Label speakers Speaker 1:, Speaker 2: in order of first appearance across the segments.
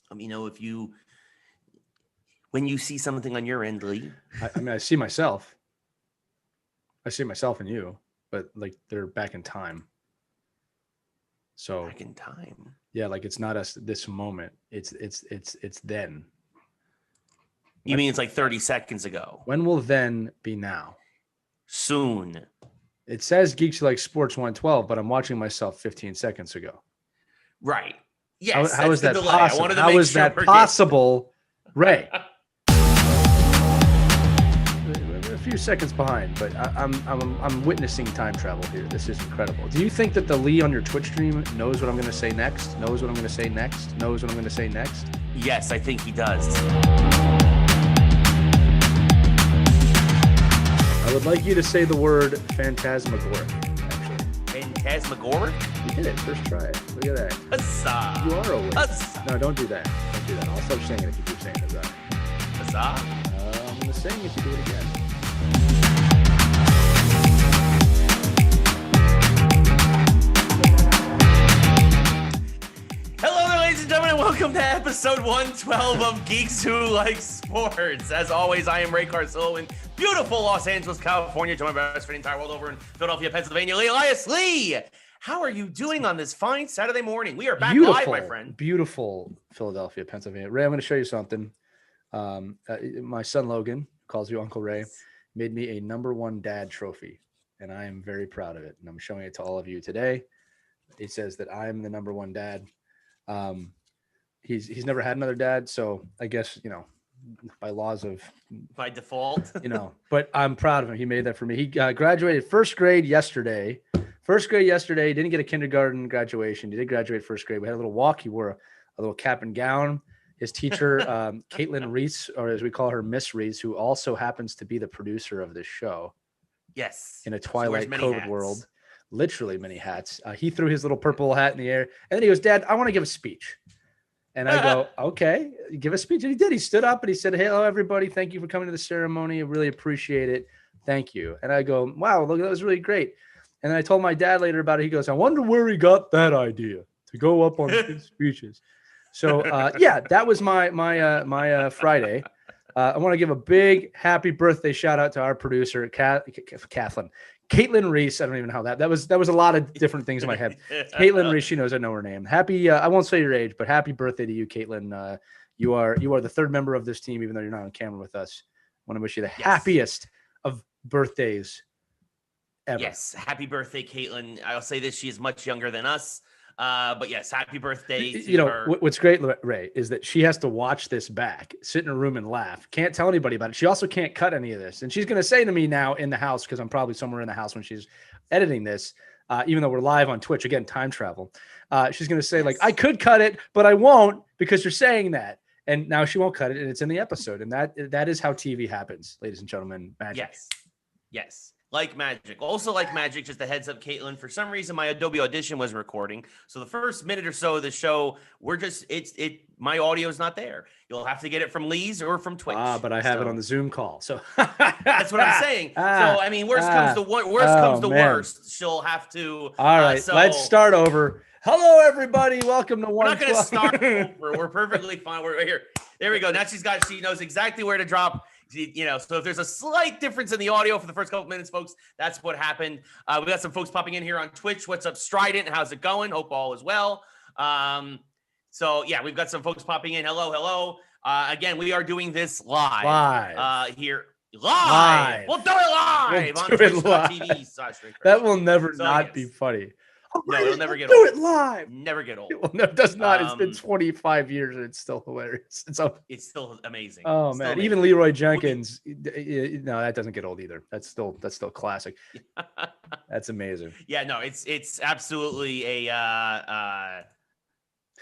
Speaker 1: when you see something on your end, Lee.
Speaker 2: I mean, I see myself. I see myself in you, but like they're back in time. So
Speaker 1: Back in time.
Speaker 2: Yeah, like it's not us this moment. It's then.
Speaker 1: You mean it's like 30 seconds ago?
Speaker 2: When will then be now?
Speaker 1: Soon.
Speaker 2: It says Geeks Like Sports 112, but I'm watching myself 15 seconds ago.
Speaker 1: Right. Yes.
Speaker 2: How is that possible? How is that possible, Ray? A few seconds behind, but I'm witnessing time travel here. This is incredible. Do you think that the Lee on your Twitch stream knows what I'm going to say next? Knows what I'm going to say next? Knows what I'm going to say next?
Speaker 1: Yes, I think he does.
Speaker 2: I would like you to say the word phantasmagoric, actually.
Speaker 1: Phantasmagoric?
Speaker 2: You did it. First try it. Look at that.
Speaker 1: Huzzah.
Speaker 2: You are a witch.
Speaker 1: Huzzah.
Speaker 2: No, don't do that. Don't do that. I'll start saying it if you keep saying huzzah.
Speaker 1: Huzzah?
Speaker 2: I'm going to sing if you do it again.
Speaker 1: Hello there, ladies and gentlemen, and welcome to episode 112 of Geeks Who Like Sports. As always, I am Ray Carcillo in beautiful Los Angeles, California, joined by my best friend the entire world over in Philadelphia, Pennsylvania, Lee Elias. Lee, how are you doing on this fine Saturday morning? We are back live, my friend.
Speaker 2: Beautiful Philadelphia, Pennsylvania. Ray, I'm going to show you something. My son Logan, calls you Uncle Ray, made me a #1 dad trophy, and I am very proud of it. And I'm showing it to all of you today. It says that I am the #1 dad. He's never had another dad, so I guess, by
Speaker 1: default,
Speaker 2: but I'm proud of him. He made that for me. He graduated first grade yesterday. Didn't get a kindergarten graduation. He did graduate first grade. We had a little walk. He wore a little cap and gown. His teacher, Caitlin Reese, or as we call her, Miss Reese, who also happens to be the producer of this show.
Speaker 1: Yes.
Speaker 2: In a Twilight COVID world. Literally many hats. He threw his little purple hat in the air, and then he goes, "Dad, I want to give a speech." And I go, "Okay, give a speech." And he did. He stood up and he said, "Hello, everybody. Thank you for coming to the ceremony. I really appreciate it. Thank you." And I go, "Wow, look, that was really great." And then I told my dad later about it. He goes, "I wonder where he got that idea to go up on his speeches." So, that was my Friday. I want to give a big happy birthday shout out to our producer, Caitlin Reese. I don't even know how that was a lot of different things in my head. Caitlin Reese, she knows I know her name. Happy, I won't say your age, but happy birthday to you, Caitlin. You are the third member of this team, even though you're not on camera with us. I want to wish you the happiest of birthdays ever.
Speaker 1: Yes, happy birthday, Caitlin. I'll say this, she is much younger than us. But yes, happy birthday to her.
Speaker 2: What's great, Ray, is that she has to watch this back, sit in a room and laugh. Can't tell anybody about it. She also can't cut any of this. And she's going to say to me now in the house, because I'm probably somewhere in the house when she's editing this, even though we're live on Twitch, again, time travel. She's going to say, like, I could cut it, but I won't because you're saying that. And now she won't cut it, and it's in the episode. And that is how TV happens, ladies and gentlemen. Magic.
Speaker 1: Yes. Like magic. Also like magic, just a heads up, Caitlin, for some reason my Adobe Audition was recording. So the first minute or so of the show, my audio is not there. You'll have to get it from Lee's or from Twitch.
Speaker 2: But I have it on the Zoom call. So
Speaker 1: that's what I'm saying. So I mean, worst comes to worst, she'll have to.
Speaker 2: All right, let's start over. Hello, everybody. Welcome to
Speaker 1: We're not going to start over. We're perfectly fine. We're here. There we go. Now she knows exactly where to drop. So if there's a slight difference in the audio for the first couple minutes, folks, that's what happened. We got some folks popping in here on Twitch. What's up, Strident? How's it going? Hope all is well. We've got some folks popping in. Hello. Again, we are doing this live. Here. Live. We'll do it live on Twitch.tv.
Speaker 2: That will never be funny.
Speaker 1: No, it'll never get old.
Speaker 2: Do it live.
Speaker 1: Never get old.
Speaker 2: Well, no, it does not. It's been 25 years and it's still hilarious.
Speaker 1: It's still amazing.
Speaker 2: Oh, man. Amazing. Even Leroy Jenkins. No, that doesn't get old either. That's still classic. That's amazing.
Speaker 1: Yeah, no, it's absolutely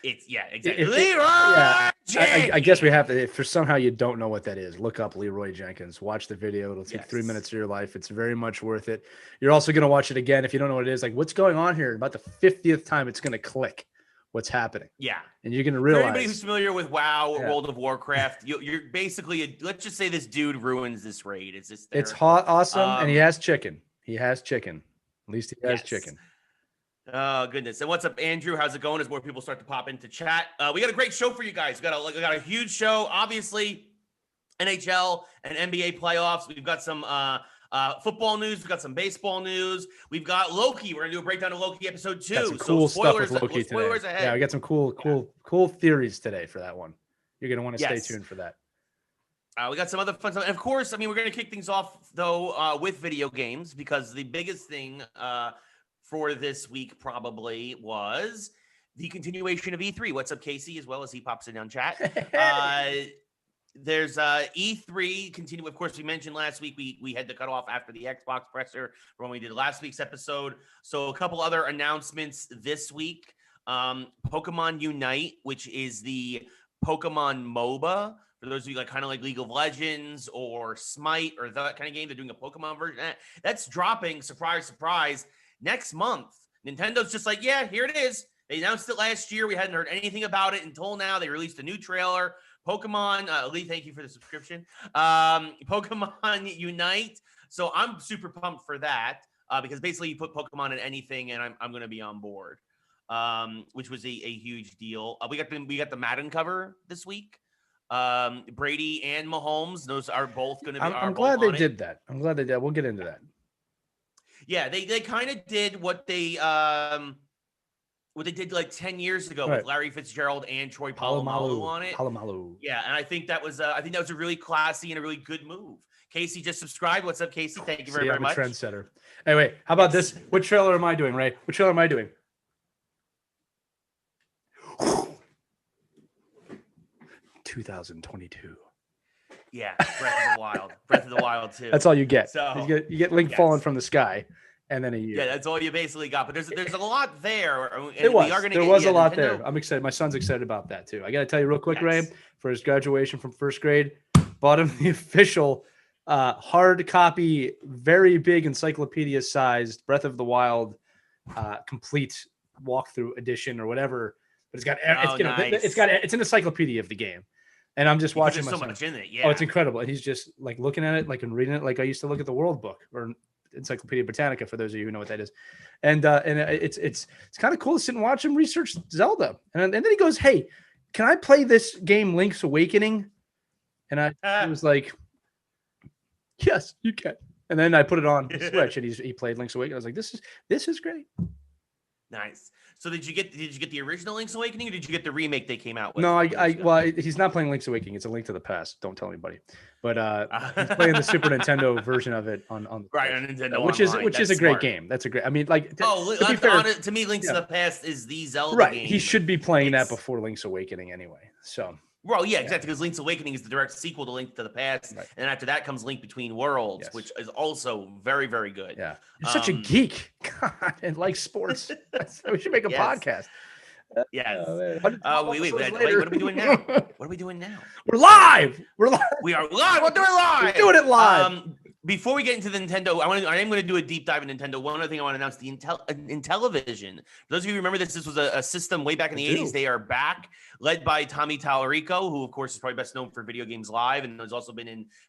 Speaker 1: exactly. Leroy Jenkins.
Speaker 2: I guess we have to, if for somehow you don't know what that is, look up Leroy Jenkins. Watch the video. It'll take 3 minutes of your life. It's very much worth it. You're also going to watch it again if you don't know what it is. Like, what's going on here? About the 50th time, it's going to click what's happening.
Speaker 1: Yeah.
Speaker 2: And you're going to realize.
Speaker 1: For anybody who's familiar with WoW or World of Warcraft, you're basically, let's just say this dude ruins this raid. It's just
Speaker 2: It's hot, awesome, and he has chicken. At least he has chicken.
Speaker 1: Oh, goodness. And what's up, Andrew? How's it going as more people start to pop into chat? We got a great show for you guys. We got a huge show. Obviously, NHL and NBA playoffs. We've got some football news. We've got some baseball news. We've got Loki. We're going to do a breakdown of Loki episode 2.
Speaker 2: Got some cool stuff with Loki
Speaker 1: spoilers
Speaker 2: today.
Speaker 1: ahead.
Speaker 2: Yeah, we got some cool theories today for that one. You're going to want to stay tuned for that.
Speaker 1: We got some other fun stuff. And of course, I mean, we're going to kick things off, though, with video games, because the biggest thing for this week probably was the continuation of E3. What's up, Casey, as well as he pops in on chat. There's E3 continue. Of course, we mentioned last week we had to cut off after the Xbox presser from when we did last week's episode. So a couple other announcements this week. Pokemon Unite, which is the Pokemon MOBA. For those of you kind of like League of Legends or Smite or that kind of game, they're doing a Pokemon version. That's dropping, surprise, surprise, next month. Nintendo's just like, yeah, here it is. They announced it last year. We hadn't heard anything about it until now. They released a new trailer. Pokemon, Lee, thank you for the subscription. Pokemon Unite. So I'm super pumped for that because basically you put Pokemon in anything and I'm going to be on board, which was a huge deal. We got the Madden cover this week. Brady and Mahomes, those are both going to be.
Speaker 2: I'm glad they did that. I'm glad they did. We'll get into that.
Speaker 1: Yeah, they kind of did what they did like 10 years ago with Larry Fitzgerald and Troy Polamalu on it. Yeah, and I think that was a really classy and a really good move. Casey just subscribed. What's up, Casey? Thank you very much.
Speaker 2: I'm a trendsetter. Anyway, how about this? What trailer am I doing, Ray? What trailer am I doing? 2022.
Speaker 1: Yeah, Breath of the Wild. Breath of the Wild too.
Speaker 2: That's all you get.
Speaker 1: So
Speaker 2: you get Link falling from the sky, and then a year.
Speaker 1: Yeah, that's all you basically got. But there's a lot there.
Speaker 2: There was a lot there. I'm excited. My son's excited about that too. I got to tell you real quick, Ray, for his graduation from first grade, bought him the official hard copy, very big encyclopedia-sized Breath of the Wild complete walkthrough edition or whatever. But it's an encyclopedia of the game. And I'm just watching.
Speaker 1: There's so much in it. Yeah.
Speaker 2: Oh, it's incredible. And he's just like looking at it, like and reading it, like I used to look at the World Book or Encyclopedia Britannica, for those of you who know what that is. And it's kind of cool to sit and watch him research Zelda. And then he goes, "Hey, can I play this game, Link's Awakening?" And I was like, "Yes, you can." And then I put it on the Switch, and he played Link's Awakening. I was like, "This is great."
Speaker 1: Nice. So did you get the original Link's Awakening, or did you get the remake they came out with?
Speaker 2: No, he's not playing Link's Awakening. It's a Link to the Past. Don't tell anybody. But he's playing the Super Nintendo version of it on
Speaker 1: Nintendo,
Speaker 2: which is a great game. That's a great. I mean, like
Speaker 1: to me, Link's to the Past is the Zelda game.
Speaker 2: He should be playing that before Link's Awakening anyway. So.
Speaker 1: Well, yeah, exactly, because Link's Awakening is the direct sequel to Link to the Past, and after that comes Link Between Worlds, which is also very, very good.
Speaker 2: Yeah, you're such a geek, God, and like sports. We should make a podcast.
Speaker 1: Yes. Wait, what are we doing now? What are we doing now?
Speaker 2: We're live.
Speaker 1: We are live. We're doing it live.
Speaker 2: We're doing it live.
Speaker 1: Before we get into the Nintendo, I am going to do a deep dive in Nintendo. One other thing I want to announce: the Intellivision. For those of you who remember this was a system way back in the 80s. They are back, led by Tommy Tallarico, who of course is probably best known for Video Games Live, and has also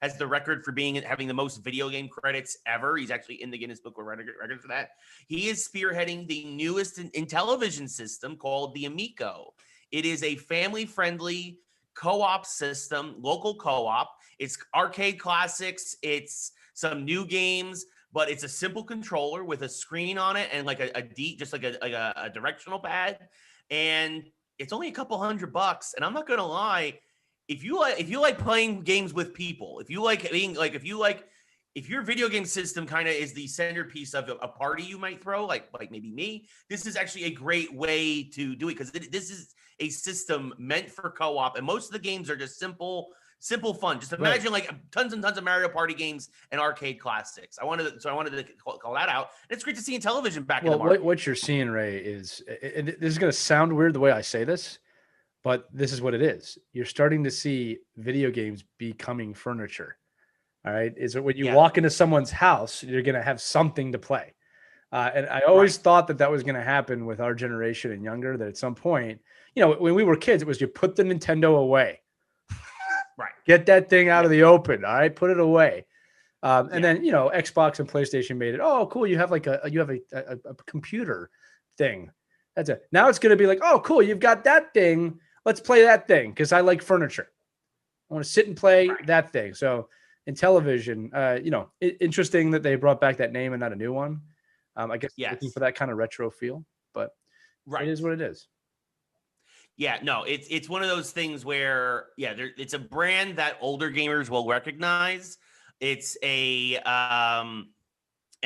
Speaker 1: has the record for having the most video game credits ever. He's actually in the Guinness Book of Records for that. He is spearheading the newest Intellivision system called the Amico. It is a family-friendly co-op system, local co-op. It's arcade classics. It's some new games, but it's a simple controller with a screen on it and like a directional pad. And it's only a couple $100. And I'm not going to lie. If you like playing games with people, if your video game system kind of is the centerpiece of a party you might throw, like maybe me, this is actually a great way to do it, because this is a system meant for co-op, and most of the games are just simple fun. Just imagine like tons and tons of Mario Party games and arcade classics. I wanted to call that out. And it's great to see Intellivision back in the market.
Speaker 2: What you're seeing, Ray, is this is going to sound weird the way I say this, but this is what it is. You're starting to see video games becoming furniture. All right. Is it when you walk into someone's house, you're going to have something to play. And I always thought that was going to happen with our generation and younger, that at some point, when we were kids, it was you put the Nintendo away.
Speaker 1: Right.
Speaker 2: Get that thing out of the open. All right. Put it away. And then, Xbox and PlayStation made it. Oh, cool. You have like a computer thing. That's it. Now it's going to be like, oh, cool. You've got that thing. Let's play that thing because I like furniture. I want to sit and play that thing. So in television, interesting that they brought back that name and not a new one. I guess looking for that kind of retro feel, but it is what it is.
Speaker 1: Yeah, no, it's one of those things where, it's a brand that older gamers will recognize. It's and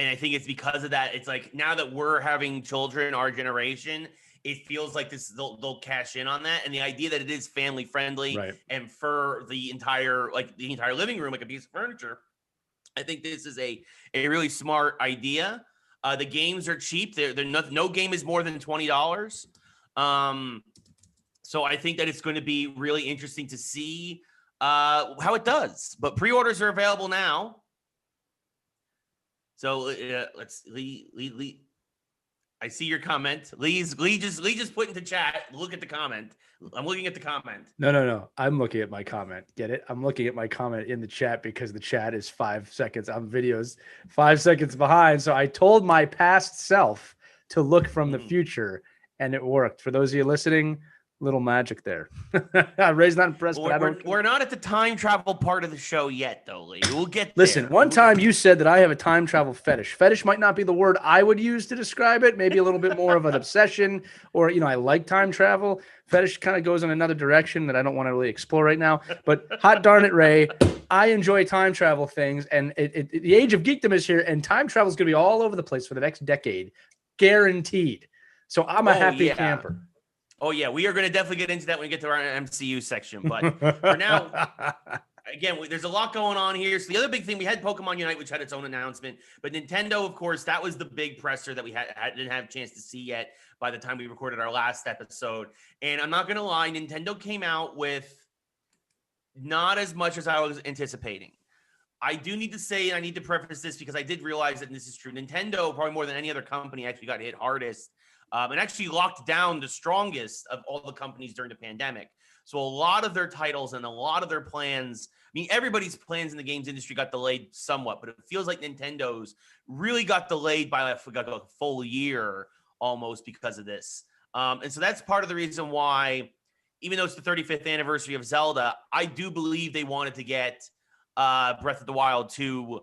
Speaker 1: I think it's because of that. It's like now that we're having children, our generation, it feels like they'll cash in on that. And the idea that it is family friendly and for the entire living room, like a piece of furniture, I think this is a really smart idea. The games are cheap. They're no game is more than $20. So I think that it's going to be really interesting to see how it does. But pre-orders are available now. So let's Lee. I see your comment. Lee just put into chat. Look at the comment. I'm looking at the comment.
Speaker 2: No. I'm looking at my comment. Get it? I'm looking at my comment in the chat because the chat is 5 seconds on videos, 5 seconds behind. So I told my past self to look from the future, and it worked. For those of you listening, little magic there. Ray's not impressed, but
Speaker 1: we're not at the time travel part of the show yet, though, Lee. We'll get there.
Speaker 2: Listen, one time you said that I have a time travel fetish. Fetish might not be the word I would use to describe it. Maybe a little bit more of an obsession, or, I like time travel. Fetish kind of goes in another direction that I don't want to really explore right now. But hot darn it, Ray, I enjoy time travel things. And the age of geekdom is here, and time travel is going to be all over the place for the next decade. Guaranteed. So I'm a happy camper.
Speaker 1: Oh, yeah, we are going to definitely get into that when we get to our MCU section. But for now, again, there's a lot going on here. So the other big thing, we had Pokemon Unite, which had its own announcement. But Nintendo, of course, that was the big presser that we didn't have a chance to see yet by the time we recorded our last episode. And I'm not going to lie, Nintendo came out with not as much as I was anticipating. I do need to say, and I need to preface this because I did realize that this is true. Nintendo, probably more than any other company, actually got hit hardest. And actually locked down the strongest of all the companies during the pandemic. So a lot of their titles and a lot of their plans, everybody's plans in the games industry got delayed somewhat, but it feels like Nintendo's really got delayed by a full year almost because of this. And so that's part of the reason why, even though it's the 35th anniversary of Zelda, I do believe they wanted to get Breath of the Wild 2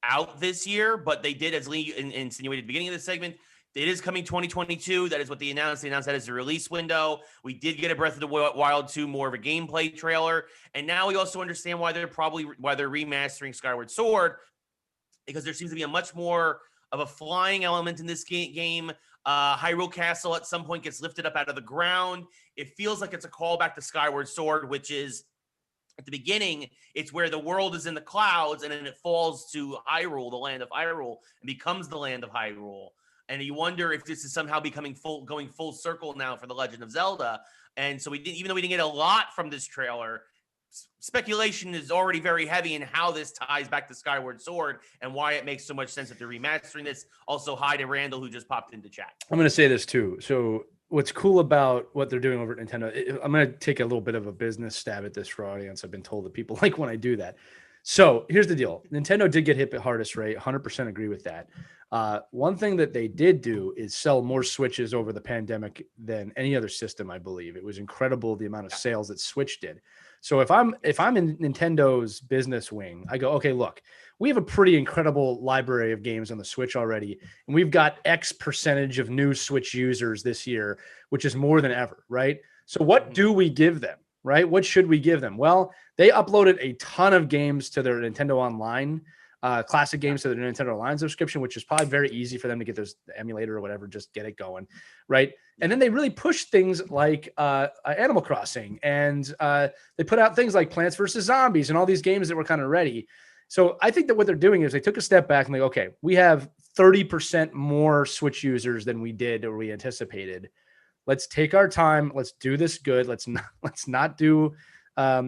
Speaker 1: out this year, but they did, as Lee insinuated at the beginning of the segment, it is coming 2022. That is what they announced. They announced that as the release window. We did get a Breath of the Wild 2 more of a gameplay trailer. And now we also understand why they're remastering Skyward Sword, because there seems to be a much more of a flying element in this game. Hyrule Castle at some point gets lifted up out of the ground. It feels like it's a callback to Skyward Sword, which is at the beginning, it's where the world is in the clouds and then it falls to Hyrule, the land of Hyrule, and becomes the land of Hyrule. And you wonder if this is somehow going full circle now for The Legend of Zelda. And so even though we didn't get a lot from this trailer, speculation is already very heavy in how this ties back to Skyward Sword and why it makes so much sense that they're remastering this. Also, hi to Randall, who just popped into chat.
Speaker 2: I'm going to say this too. So what's cool about what they're doing over at Nintendo, I'm going to take a little bit of a business stab at this for our audience. I've been told that people like when I do that. So here's the deal. Nintendo did get hit the hardest, right? 100% agree with that. One thing that they did do is sell more Switches over the pandemic than any other system, I believe. It was incredible the amount of sales that Switch did. So if I'm in Nintendo's business wing, I go, okay, look, we have a pretty incredible library of games on the Switch already, and we've got X percentage of new Switch users this year, which is more than ever, right? So what do we give them, right? What should we give them? Well, they uploaded a ton of games to their Nintendo Online, classic games to their Nintendo Online subscription, which is probably very easy for them to get those emulator or whatever, just get it going, right? And then they really pushed things like Animal Crossing, and they put out things like Plants vs. Zombies and all these games that were kind of ready. So I think that what they're doing is they took a step back and they go, okay, we have 30% more Switch users than we did or we anticipated. Let's take our time. Let's do this good. Let's not do a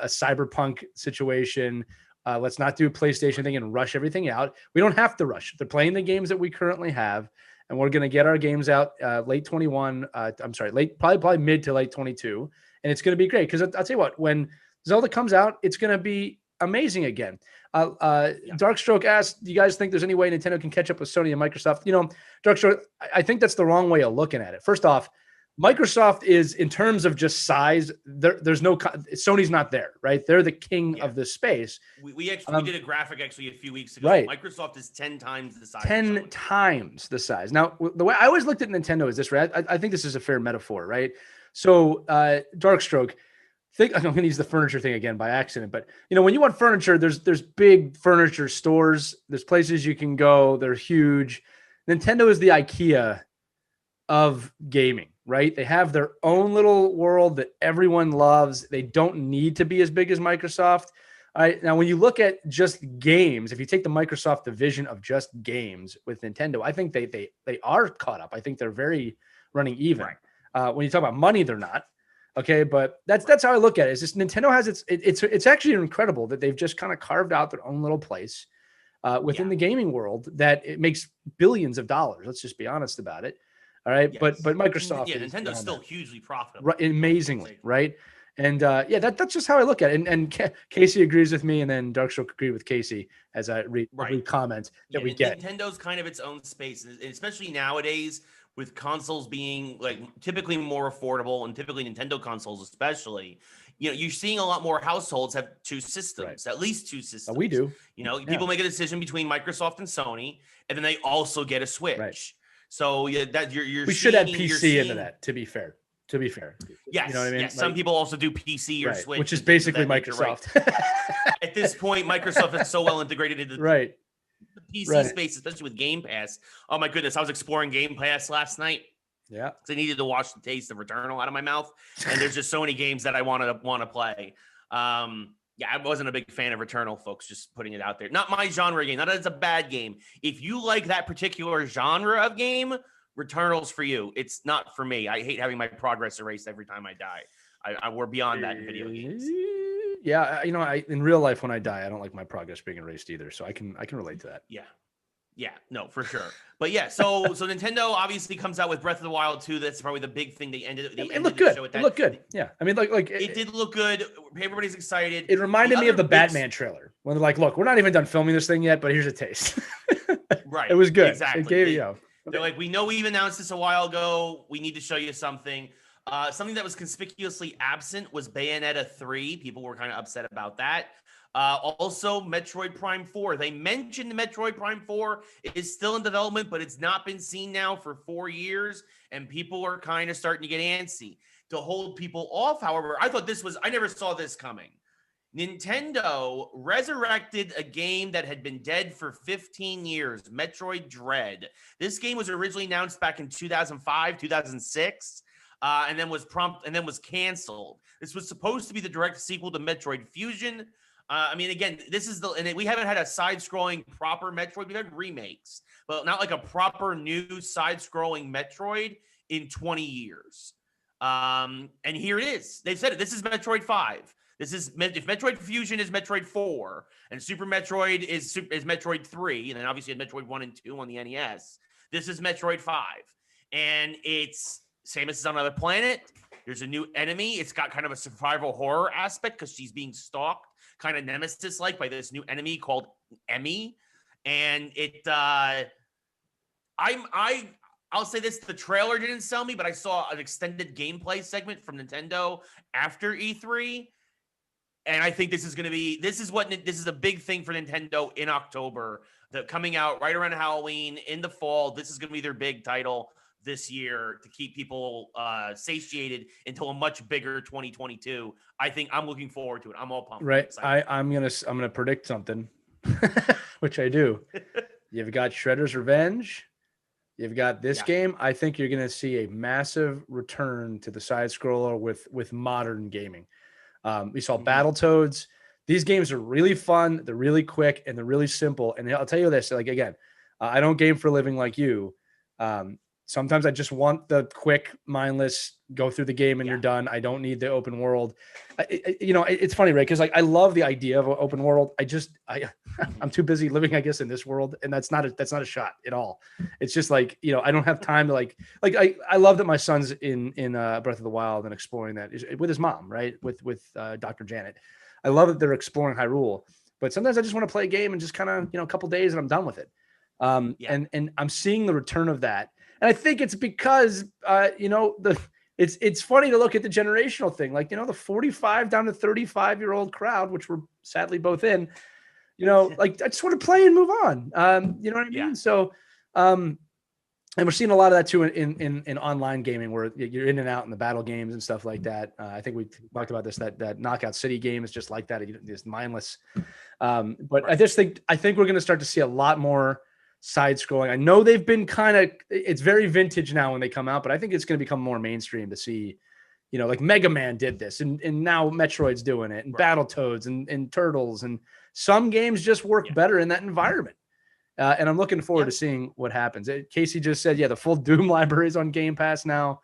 Speaker 2: cyberpunk situation. Let's not do a PlayStation thing and rush everything out. We don't have to rush. They're playing the games that we currently have, and we're going to get our games out late 21. Probably mid to late 22, and it's going to be great because I'll tell you what, when Zelda comes out, it's going to be amazing again. Darkstroke asked, do you guys think there's any way Nintendo can catch up with Sony and Microsoft? Darkstroke, I think that's the wrong way of looking at it. First off, Microsoft is, in terms of just size, there's no, Sony's not there, right? They're the king of this space.
Speaker 1: We did a graphic actually a few weeks ago.
Speaker 2: Right.
Speaker 1: Microsoft is 10 times the size.
Speaker 2: 10 times the size. Now, the way I always looked at Nintendo is this, right? I think this is a fair metaphor, right? So, Darkstroke, I'm going to use the furniture thing again by accident, but when you want furniture, there's big furniture stores. There's places you can go. They're huge. Nintendo is the IKEA of gaming, right? They have their own little world that everyone loves. They don't need to be as big as Microsoft. All right. Now, when you look at just games, if you take the Microsoft division of just games with Nintendo, I think they are caught up. I think they're very running even. Right. When you talk about money, they're not. Okay, but that's how I look at it. Is just Nintendo has it's actually incredible that they've just kind of carved out their own little place within the gaming world that it makes billions of dollars. Let's just be honest about it. All right, yes. but Microsoft,
Speaker 1: Nintendo's still hugely profitable,
Speaker 2: right? Amazingly, right? And that's just how I look at it. And Casey agrees with me, and then Darkstroke agreed with Casey as I read comments that we get.
Speaker 1: Nintendo's kind of its own space, and especially nowadays, with consoles being like typically more affordable, and typically Nintendo consoles especially, you're seeing a lot more households have two systems, at least two systems.
Speaker 2: We do.
Speaker 1: People make a decision between Microsoft and Sony, and then they also get a Switch.
Speaker 2: Right.
Speaker 1: So that you're
Speaker 2: we should add PC into that. To be fair.
Speaker 1: Yes.
Speaker 2: You know what I mean?
Speaker 1: Yes. Some people also do PC or Switch,
Speaker 2: which is basically Microsoft.
Speaker 1: At this point, Microsoft is so well integrated into the PC space, especially with Game Pass. Oh my goodness, I was exploring Game Pass last night.
Speaker 2: Yeah,
Speaker 1: because I needed to wash the taste of Returnal out of my mouth, and there's just so many games that I want to play. I wasn't a big fan of Returnal, folks. Just putting it out there. Not my genre game. Not that it's a bad game. If you like that particular genre of game, Returnal's for you. It's not for me. I hate having my progress erased every time I die. We're beyond that in video games.
Speaker 2: Yeah, in real life when I die, I don't like my progress being erased either. So I can relate to that.
Speaker 1: Yeah, no, for sure. But yeah, so Nintendo obviously comes out with Breath of the Wild 2. That's probably the big thing they ended.
Speaker 2: It looked good. It looked good. Yeah, I mean,
Speaker 1: it did look good. Everybody's excited.
Speaker 2: It reminded me of the Batman trailer when they're like, "Look, we're not even done filming this thing yet, but here's a taste."
Speaker 1: Right.
Speaker 2: It was good.
Speaker 1: Exactly.
Speaker 2: It gave
Speaker 1: They're like, "We know we've announced this a while ago. We need to show you something." Something that was conspicuously absent was Bayonetta 3. People were kind of upset about that. Also, Metroid Prime 4. They mentioned Metroid Prime 4 is still in development, but it's not been seen now for 4 years, and people are kind of starting to get antsy. To hold people off, however, I never saw this coming. Nintendo resurrected a game that had been dead for 15 years, Metroid Dread. This game was originally announced back in 2005, 2006. And then was canceled. This was supposed to be the direct sequel to Metroid Fusion. Again, we haven't had a side-scrolling proper Metroid. We've had remakes, but not like a proper new side-scrolling Metroid in 20 years. And here it is. They've said it. This is Metroid 5. If Metroid Fusion is Metroid 4, and Super Metroid is Metroid 3, and then obviously Metroid 1 and 2 on the NES, this is Metroid 5. And it's Samus is on another planet. There's a new enemy. It's got kind of a survival horror aspect because she's being stalked, kind of Nemesis-like, by this new enemy called Emmy. And I'll say this: the trailer didn't sell me, but I saw an extended gameplay segment from Nintendo after E3, and I think this is a big thing for Nintendo in October. Coming out right around Halloween in the fall. This is going to be their big title this year to keep people satiated until a much bigger 2022. I think I'm looking forward to it. I'm all pumped.
Speaker 2: Right. I'm gonna predict something, which I do. You've got Shredder's Revenge. You've got this game. I think you're gonna see a massive return to the side scroller with modern gaming. We saw Battletoads. These games are really fun. They're really quick and they're really simple. And I'll tell you this: I don't game for a living like you. Sometimes I just want the quick, mindless, go through the game and you're done. I don't need the open world. It's funny, right? Because like I love the idea of an open world. I'm too busy living, I guess, in this world, and that's not a shot at all. It's just like, I don't have time to I love that my son's in Breath of the Wild and exploring that with his mom, right? With Dr. Janet. I love that they're exploring Hyrule, but sometimes I just want to play a game and just kind of, a couple days and I'm done with it. And I'm seeing the return of that. And I think it's because, it's funny to look at the generational thing, like, the 45 down to 35-year-old crowd, which we're sadly both in, like I just want to play and move on. You know what I mean?
Speaker 1: Yeah.
Speaker 2: So, and we're seeing a lot of that too in online gaming where you're in and out in the battle games and stuff like that. I think we talked about this, that Knockout City game is just like that. It's mindless. But I think we're going to start to see a lot more side scrolling. I know they've been it's very vintage now when they come out, but I think it's going to become more mainstream to see, like Mega Man did this and now Metroid's doing it and Battletoads and Turtles, and some games just work better in that environment. And I'm looking forward to seeing what happens. Casey just said, the full Doom library is on Game Pass now.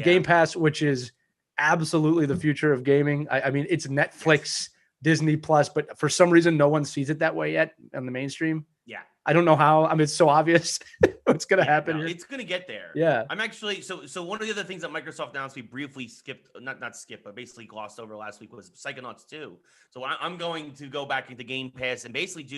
Speaker 2: Game Pass, which is absolutely the future of gaming. I mean, it's Netflix, Disney Plus, but for some reason, no one sees it that way yet on the mainstream.
Speaker 1: Yeah.
Speaker 2: I don't know how. I mean, it's so obvious what's going to happen.
Speaker 1: No, it's going to get there.
Speaker 2: Yeah.
Speaker 1: I'm actually, so one of the other things that Microsoft announced, we briefly skipped, not skipped, but basically glossed over last week was Psychonauts 2. So I'm going to go back into Game Pass and basically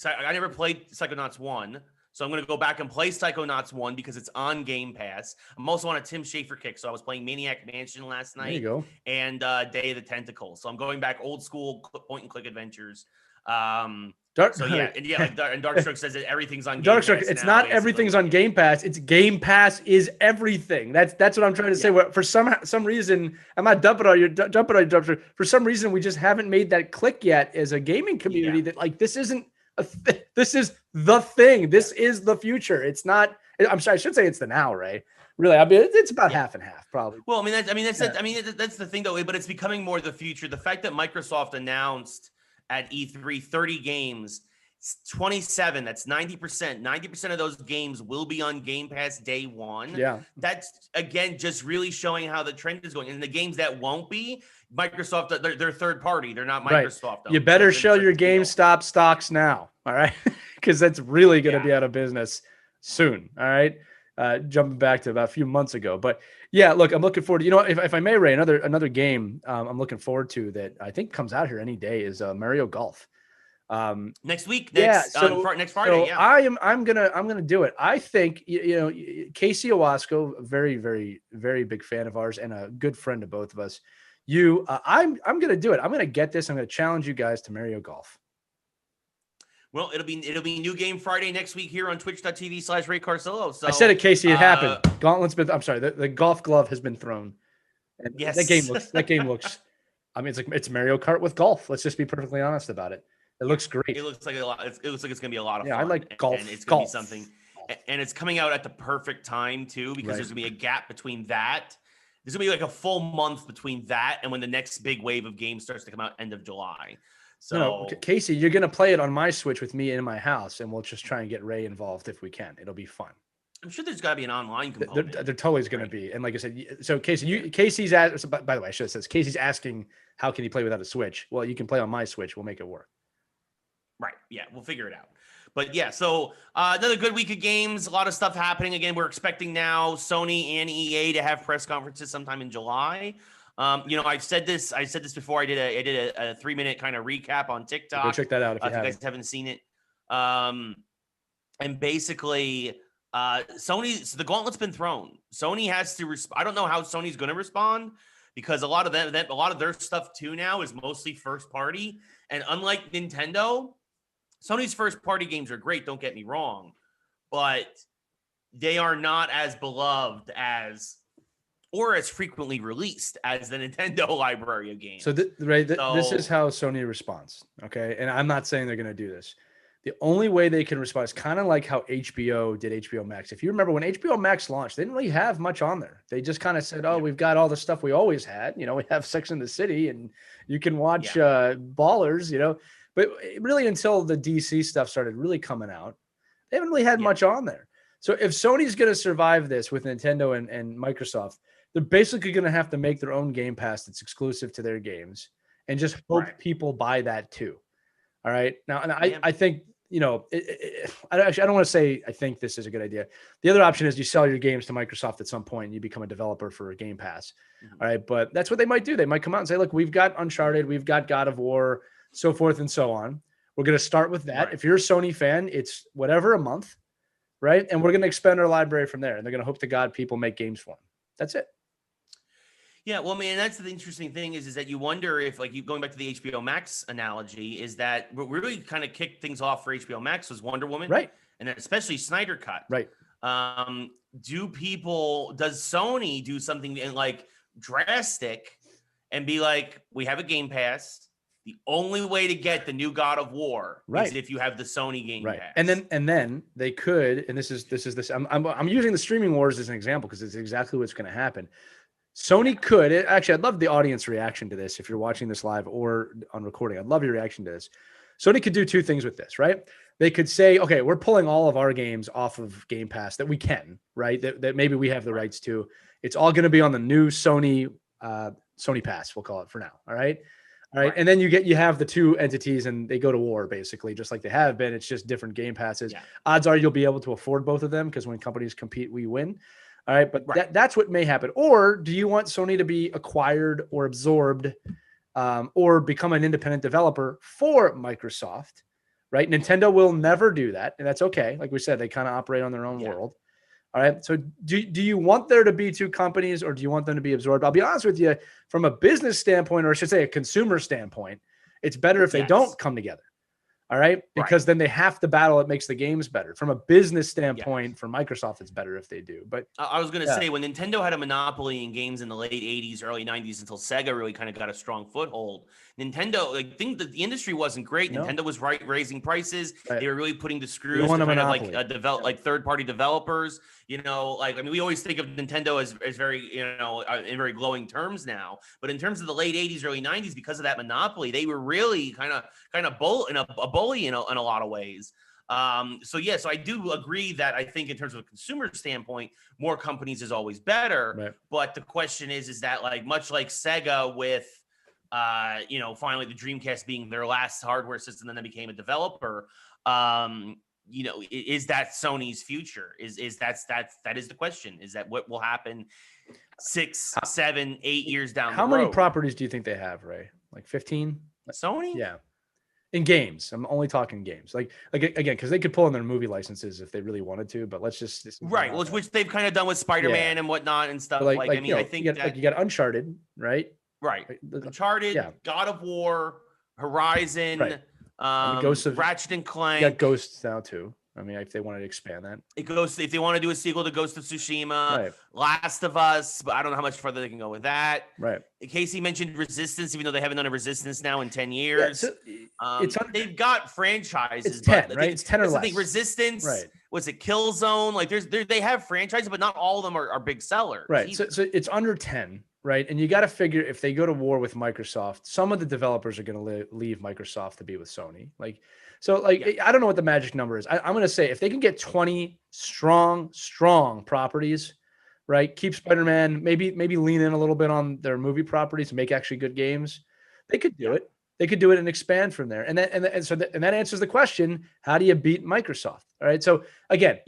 Speaker 1: I never played Psychonauts 1. So I'm going to go back and play Psychonauts 1 because it's on Game Pass. I'm also on a Tim Schafer kick. So I was playing Maniac Mansion last night.
Speaker 2: There you go.
Speaker 1: And Day of the Tentacle. So I'm going back old school point and click adventures. And Darkstroke says that everything's on Game Pass.
Speaker 2: It's not basically. Everything's on Game Pass. It's Game Pass is everything. That's what I'm trying to say. For some reason, I'm not jumping on your Darkstroke. For some reason, we just haven't made that click yet as a gaming community that like this isn't this is the thing. This is the future. It's not. I'm sorry. I should say it's the now, right? Really, I mean, it's about half and half, probably.
Speaker 1: Well, that's the thing, though. But it's becoming more the future. The fact that Microsoft announced at E3 30 games, 27. That's 90%. 90% of those games will be on Game Pass day one.
Speaker 2: Yeah,
Speaker 1: that's again just really showing how the trend is going. And the games that won't be Microsoft, they're third party. They're not Microsoft.
Speaker 2: Right. You better show your GameStop stocks now, all right? Because that's really going to be out of business soon. All right. Jumping back to about a few months ago, but yeah, look, I'm looking forward to, if I may, Ray, another game I'm looking forward to that I think comes out here any day is Mario Golf.
Speaker 1: Next week, next Friday.
Speaker 2: So I'm gonna do it. I think Casey Owasco, very, very, very big fan of ours and a good friend of both of us. I'm gonna do it. I'm gonna get this. I'm gonna challenge you guys to Mario Golf.
Speaker 1: Well, it'll be New Game Friday next week here on twitch.tv/Ray Carcillo. So
Speaker 2: I said it, Casey. It happened. Gauntlet's been. I'm sorry. The golf glove has been thrown. And
Speaker 1: yes.
Speaker 2: That game looks. I mean, it's Mario Kart with golf. Let's just be perfectly honest about it. It looks great.
Speaker 1: It looks like a lot. It looks like it's gonna be a lot of fun.
Speaker 2: Yeah, I like golf.
Speaker 1: And it's gonna be something. And it's coming out at the perfect time too, because there's gonna be a gap between that. There's gonna be like a full month between that and when the next big wave of games starts to come out end of July. So
Speaker 2: Casey, you're gonna play it on my Switch with me in my house, and we'll just try and get Ray involved if we can. It'll be fun.
Speaker 1: I'm sure there's got to be an online component.
Speaker 2: There totally is going to be. And like I said, so Casey's asked. By the way, I should have said Casey's asking how can he play without a Switch. Well, you can play on my Switch. We'll make it work.
Speaker 1: Right. Yeah, we'll figure it out. But yeah, so another good week of games. A lot of stuff happening. Again, we're expecting now Sony and EA to have press conferences sometime in July. I've said this before. I did a 3-minute kind of recap on TikTok.
Speaker 2: Go check that out if you
Speaker 1: guys haven't seen it. And basically, the gauntlet's been thrown. Sony has to. I don't know how Sony's going to respond because a lot of their stuff too now is mostly first party. And unlike Nintendo, Sony's first party games are great. Don't get me wrong, but they are not as beloved as. Or as frequently released as the Nintendo library of games.
Speaker 2: So, this is how Sony responds, okay? And I'm not saying they're going to do this. The only way they can respond is kind of like how HBO did HBO Max. If you remember when HBO Max launched, they didn't really have much on there. They just kind of said, we've got all the stuff we always had. We have Sex and the City, and you can watch Ballers, But really until the DC stuff started really coming out, they haven't really had much on there. So if Sony's going to survive this with Nintendo and Microsoft, they're basically going to have to make their own Game Pass that's exclusive to their games and just hope people buy that too. All right. Now, and I think, you know, I don't want to say I think this is a good idea. The other option is you sell your games to Microsoft at some point and you become a developer for a Game Pass. All right. But that's what they might do. They might come out and say, look, we've got Uncharted, we've got God of War, so forth and so on. We're going to start with that. If you're a Sony fan, it's whatever a month. Right. And we're going to expand our library from there. And they're going to hope to God people make games for them. That's it.
Speaker 1: Yeah, well, I mean, that's the interesting thing is that you wonder if, like, you going back to the HBO Max analogy, is that what really kind of kicked things off for HBO Max was Wonder Woman,
Speaker 2: right?
Speaker 1: And especially Snyder Cut,
Speaker 2: right?
Speaker 1: Does Sony do something like drastic and be like, we have a Game Pass. The only way to get the new God of War is if you have the Sony Game Pass.
Speaker 2: And then they could, and this is I'm using the streaming wars as an example because it's exactly what's going to happen. Sony could actually, I'd love the audience reaction to this. If you're watching this live or on recording, I'd love your reaction to this. Sony could do two things with this, right? They could say, okay, we're pulling all of our games off of Game Pass that we can, right? That maybe we have the rights to. It's all going to be on the new Sony Pass, we'll call it for now. All right. And then you have the two entities and they go to war basically, just like they have been. It's just different Game Passes. Yeah. Odds are you'll be able to afford both of them because when companies compete, we win. All right. But that's what may happen. Or do you want Sony to be acquired or absorbed or become an independent developer for Microsoft? Right. Nintendo will never do that. And that's okay. Like we said, they kind of operate on their own world. All right. So do you want there to be two companies or do you want them to be absorbed? I'll be honest with you, from a business standpoint, or I should say a consumer standpoint, it's better if they don't come together. All right. Because then they have to battle. It makes the games better. From a business standpoint, for Microsoft, it's better if they do. But
Speaker 1: I was going to say, when Nintendo had a monopoly in games in the late 80s, early 90s, until Sega really kind of got a strong foothold, Nintendo, I think that the industry wasn't great. No. Nintendo was raising prices. They were really putting the screws to kind of like third-party developers. You know, like, I mean, we always think of Nintendo as very, you know, in very glowing terms now. But in terms of the late 80s, early 90s, because of that monopoly, they were really kind of a bully in a lot of ways. So I do agree that I think in terms of a consumer standpoint, more companies is always better. Right. But the question is that, like, much like Sega with, finally the Dreamcast being their last hardware system, and then they became a developer. Is that Sony's future? That is the question. Is that what will happen 6, 7, 8 years down the road?
Speaker 2: How many properties do you think they have, Ray? Like 15?
Speaker 1: Sony?
Speaker 2: Yeah. In games. I'm only talking games. Like again, because they could pull in their movie licenses if they really wanted to, but let's just
Speaker 1: which they've kind of done with Spider-Man and whatnot and stuff. I think
Speaker 2: you got Uncharted, right?
Speaker 1: Right. Uncharted, God of War, Horizon, Ghosts of Ratchet and Clank.
Speaker 2: You got Ghosts now too. I mean, if they wanted to expand that,
Speaker 1: if they want to do a sequel to Ghost of Tsushima, Last of Us, but I don't know how much further they can go with that.
Speaker 2: Right.
Speaker 1: Casey mentioned Resistance, even though they haven't done a Resistance now in 10 years. Yeah, they've got franchises.
Speaker 2: It's 10, right? It's 10 or less.
Speaker 1: I think Resistance. Right. Was it Killzone? Like, they have franchises, but not all of them are big sellers.
Speaker 2: Right. So it's under 10. Right. And you got to figure if they go to war with Microsoft, some of the developers are going to leave Microsoft to be with Sony. I don't know what the magic number is. I'm going to say if they can get 20 strong properties, right? Keep Spider-Man, maybe lean in a little bit on their movie properties and make actually good games. They could do it. They could do it and expand from there. And that answers the question, how do you beat Microsoft? All right. So again,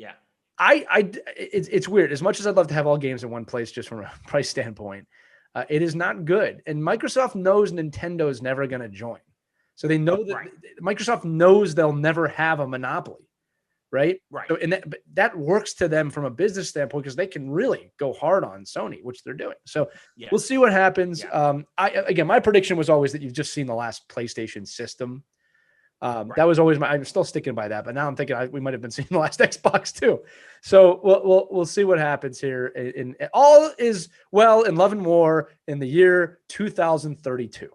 Speaker 2: it's weird. As much as I'd love to have all games in one place, just from a price standpoint, it is not good. And Microsoft knows Nintendo's never going to join. So they know that Microsoft knows they'll never have a monopoly. Right. Right. So, but that works to them from a business standpoint because they can really go hard on Sony, which they're doing. So we'll see what happens. Yeah. My prediction was always that you've just seen the last PlayStation system. That was always I'm still sticking by that, but now I'm thinking we might have been seeing the last Xbox too. So we'll see what happens here. In all is well in love and war in the year 2032.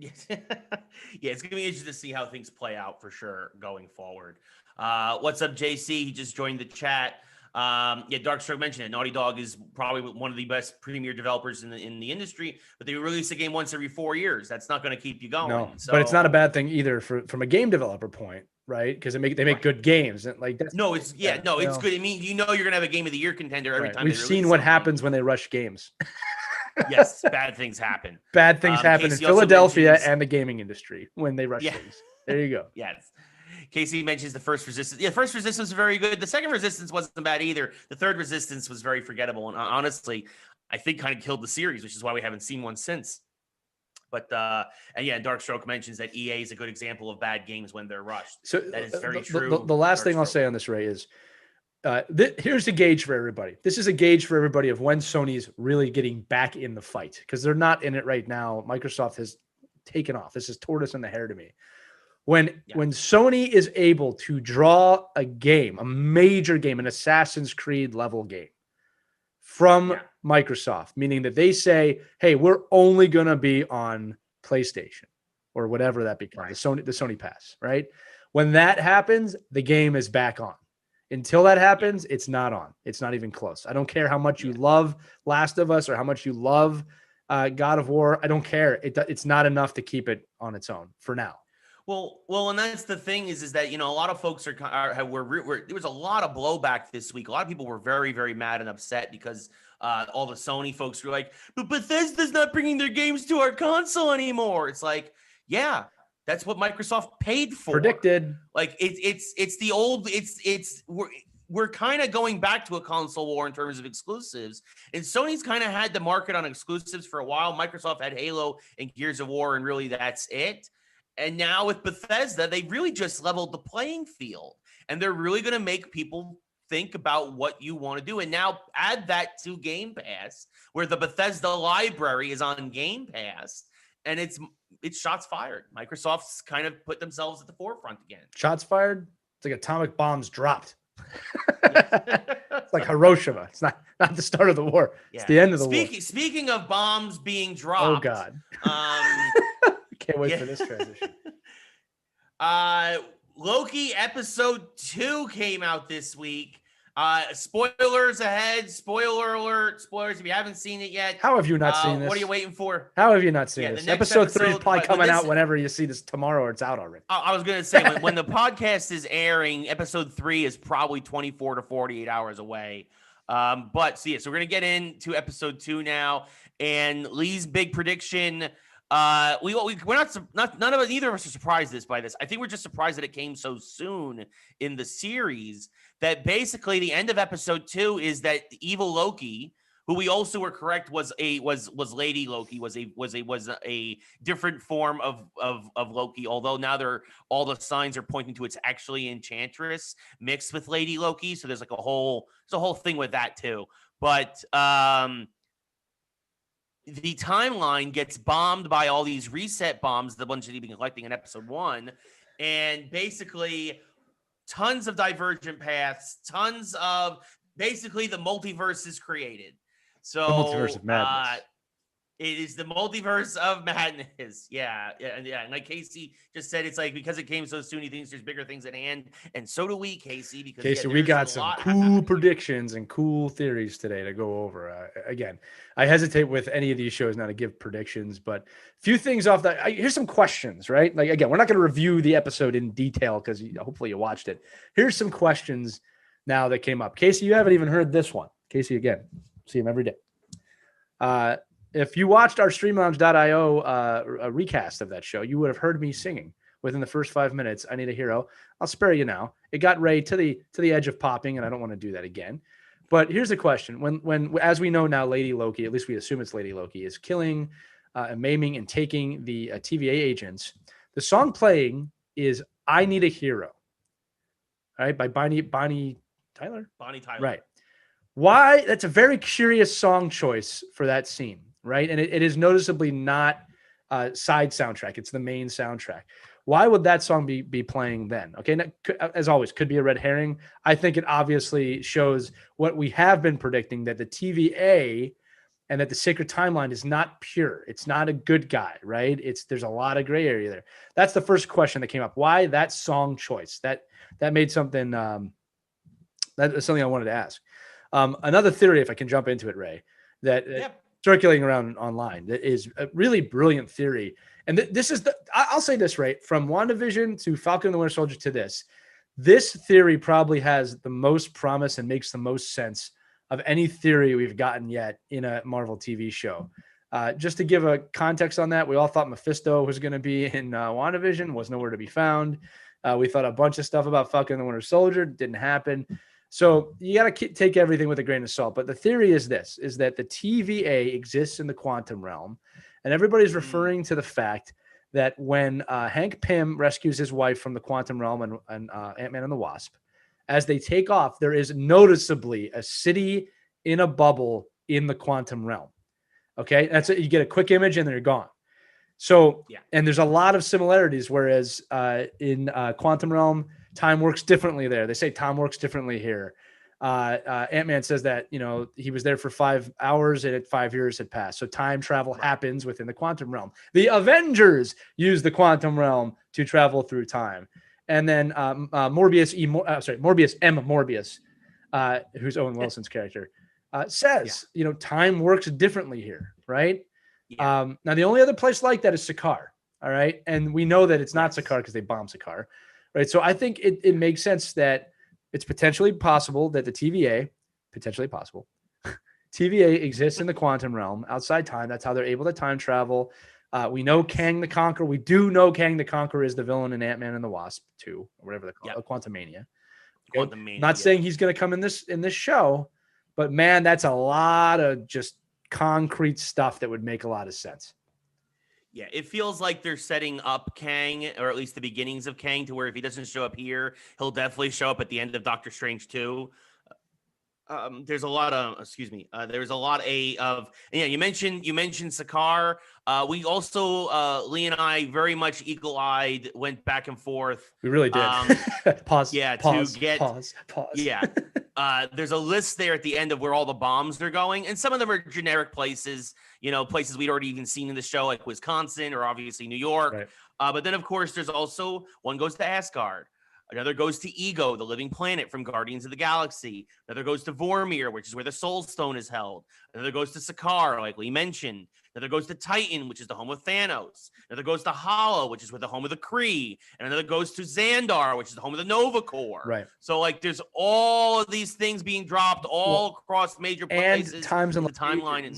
Speaker 1: Yes. It's gonna be interesting to see how things play out for sure going forward. What's up, JC? He just joined the chat. Darkstroke mentioned it. Naughty Dog is probably one of the best premier developers in the industry, but they release a game once every 4 years. That's not going to keep you going.
Speaker 2: No, but it's not a bad thing either from a game developer point, right? Because they make good games, and like that's
Speaker 1: it's good. I mean, you're going to have a game of the year contender every time.
Speaker 2: We've seen what happens when they rush games.
Speaker 1: Yes, bad things happen.
Speaker 2: Bad things happen in Philadelphia and the gaming industry when they rush things. There you go.
Speaker 1: Yes. Casey mentions the first resistance. Yeah, first resistance was very good. The second resistance wasn't bad either. The third resistance was very forgettable. And honestly, I think kind of killed the series, which is why we haven't seen one since. But, Darkstroke mentions that EA is a good example of bad games when they're rushed. So that is very true.
Speaker 2: The last thing I'll say on this, Ray, is here's the gauge for everybody. This is a gauge for everybody of when Sony's really getting back in the fight, because they're not in it right now. Microsoft has taken off. This is tortoise in the hair to me. When Sony is able to draw a game, a major game, an Assassin's Creed level game from Microsoft, meaning that they say, hey, we're only going to be on PlayStation or whatever that becomes, the Sony Pass, right? When that happens, the game is back on. Until that happens, it's not on. It's not even close. I don't care how much you love Last of Us or how much you love God of War. I don't care. It's not enough to keep it on its own for now.
Speaker 1: Well, and that's the thing is that, a lot of folks there was a lot of blowback this week. A lot of people were very, very mad and upset because all the Sony folks were like, but Bethesda's not bringing their games to our console anymore. It's like, yeah, that's what Microsoft paid for.
Speaker 2: Predicted.
Speaker 1: Like it's the old, we're kind of going back to a console war in terms of exclusives. And Sony's kind of had the market on exclusives for a while. Microsoft had Halo and Gears of War, and really that's it. And now with Bethesda, they really just leveled the playing field, and they're really going to make people think about what you want to do. And now add that to Game Pass, where the Bethesda library is on Game Pass, and it's shots fired. Microsoft's kind of put themselves at the forefront again.
Speaker 2: Shots fired. It's like atomic bombs dropped. It's like Hiroshima. It's not the start of the war. It's the end of the war.
Speaker 1: Speaking of bombs being dropped.
Speaker 2: Oh God. Can't wait for this transition.
Speaker 1: Loki episode 2 came out this week. Spoilers ahead. Spoiler alert. Spoilers if you haven't seen it yet.
Speaker 2: How have you not seen this?
Speaker 1: What are you waiting for?
Speaker 2: How have you not seen this? Episode 3 is probably coming out whenever you see this tomorrow, or it's out already.
Speaker 1: I was going to say, when the podcast is airing, episode 3 is probably 24 to 48 hours away. So we're going to get into episode 2 now. And Lee's big prediction. We're not none of us, neither of us are surprised by this. I think we're just surprised that it came so soon in the series, that basically the end of episode 2 is that the evil Loki, who we also were correct was Lady Loki, was a different form of Loki, although now all the signs are pointing to it's actually Enchantress mixed with Lady Loki. So there's a whole thing with that too. But the timeline gets bombed by all these reset bombs, the ones that you've been collecting in episode 1. And basically tons of divergent paths, tons of basically the multiverse is created. So
Speaker 2: the multiverse of madness.
Speaker 1: It is the multiverse of madness. Yeah. And like Casey just said, it's like because it came so soon, he thinks there's bigger things at hand. And so do we, Casey. Because
Speaker 2: we got some cool predictions and cool theories today to go over. Again, I hesitate with any of these shows now to give predictions, but a few things off that. Here's some questions, right? Like, again, we're not going to review the episode in detail because hopefully you watched it. Here's some questions now that came up. Casey, you haven't even heard this one. Casey, again, see him every day. If you watched our StreamLounge.io recast of that show, you would have heard me singing within the first 5 minutes. I need a hero. I'll spare you now. It got Ray to the edge of popping, and I don't want to do that again. But here's the question: when as we know now, Lady Loki, at least we assume it's Lady Loki, is killing, and maiming, and taking the TVA agents. The song playing is "I Need a Hero," all right, by Bonnie Tyler.
Speaker 1: Bonnie Tyler,
Speaker 2: right? Why? That's a very curious song choice for that scene. Right. And it is noticeably not side soundtrack. It's the main soundtrack. Why would that song be playing then? Okay. Now, as always, could be a red herring. I think it obviously shows what we have been predicting, that the TVA and that the sacred timeline is not pure. It's not a good guy. Right. There's a lot of gray area there. That's the first question that came up. Why that song choice? That made something That is something I wanted to ask. Another theory, if I can jump into it, Ray, that circulating around online, that is a really brilliant theory. And this is I'll say this, Ray, from WandaVision to Falcon and the Winter Soldier to this theory probably has the most promise and makes the most sense of any theory we've gotten yet in a Marvel TV show. Just to give a context on that, we all thought Mephisto was going to be in WandaVision, was nowhere to be found. We thought a bunch of stuff about Falcon and the Winter Soldier, didn't happen. So you got to take everything with a grain of salt. But the theory is this, is that the TVA exists in the quantum realm. And everybody's referring to the fact that when Hank Pym rescues his wife from the quantum realm and Ant-Man and the Wasp, as they take off, there is noticeably a city in a bubble in the quantum realm. Okay, that's it. You get a quick image and then you're gone. So, and there's a lot of similarities, whereas in quantum realm, time works differently there. They say time works differently here. Ant-Man says that, he was there for 5 hours and 5 years had passed. So time travel happens within the quantum realm. The Avengers use the quantum realm to travel through time. And then Morbius M. Morbius, who's Owen Wilson's character, says, time works differently here, right? Yeah. Now, the only other place like that is Sakaar, all right? And we know that it's not Sakaar because they bombed Sakaar, right? So I think it makes sense that it's potentially possible that the TVA exists in the quantum realm outside time. That's how they're able to time travel. We know Kang the Conqueror. We do know Kang the Conqueror is the villain in Ant-Man and the Wasp 2, or whatever they call it, Quantumania. Okay? Not saying he's going to come in this show, but man, that's a lot of just concrete stuff that would make a lot of sense.
Speaker 1: Yeah, it feels like they're setting up Kang, or at least the beginnings of Kang, to where if he doesn't show up here, he'll definitely show up at the end of Doctor Strange 2. There's a lot of, you mentioned Sakaar. We also, Lee and I very much eagle-eyed went back and forth.
Speaker 2: We really did. Pause.
Speaker 1: Yeah.
Speaker 2: Pause.
Speaker 1: To get,
Speaker 2: pause.
Speaker 1: Yeah. There's a list there at the end of where all the bombs are going. And some of them are generic places, places we'd already even seen in the show, like Wisconsin or obviously New York.
Speaker 2: Right.
Speaker 1: But then of course there's also one goes to Asgard. Another goes to Ego, the living planet from Guardians of the Galaxy. Another goes to Vormir, which is where the Soul Stone is held. Another goes to Sakaar, like Lee mentioned. Another goes to Titan, which is the home of Thanos. Another goes to Hala, which is where the home of the Kree. And another goes to Xandar, which is the home of the Nova Corps.
Speaker 2: Right.
Speaker 1: So, there's all of these things being dropped all across major places.
Speaker 2: And times in the
Speaker 1: timeline.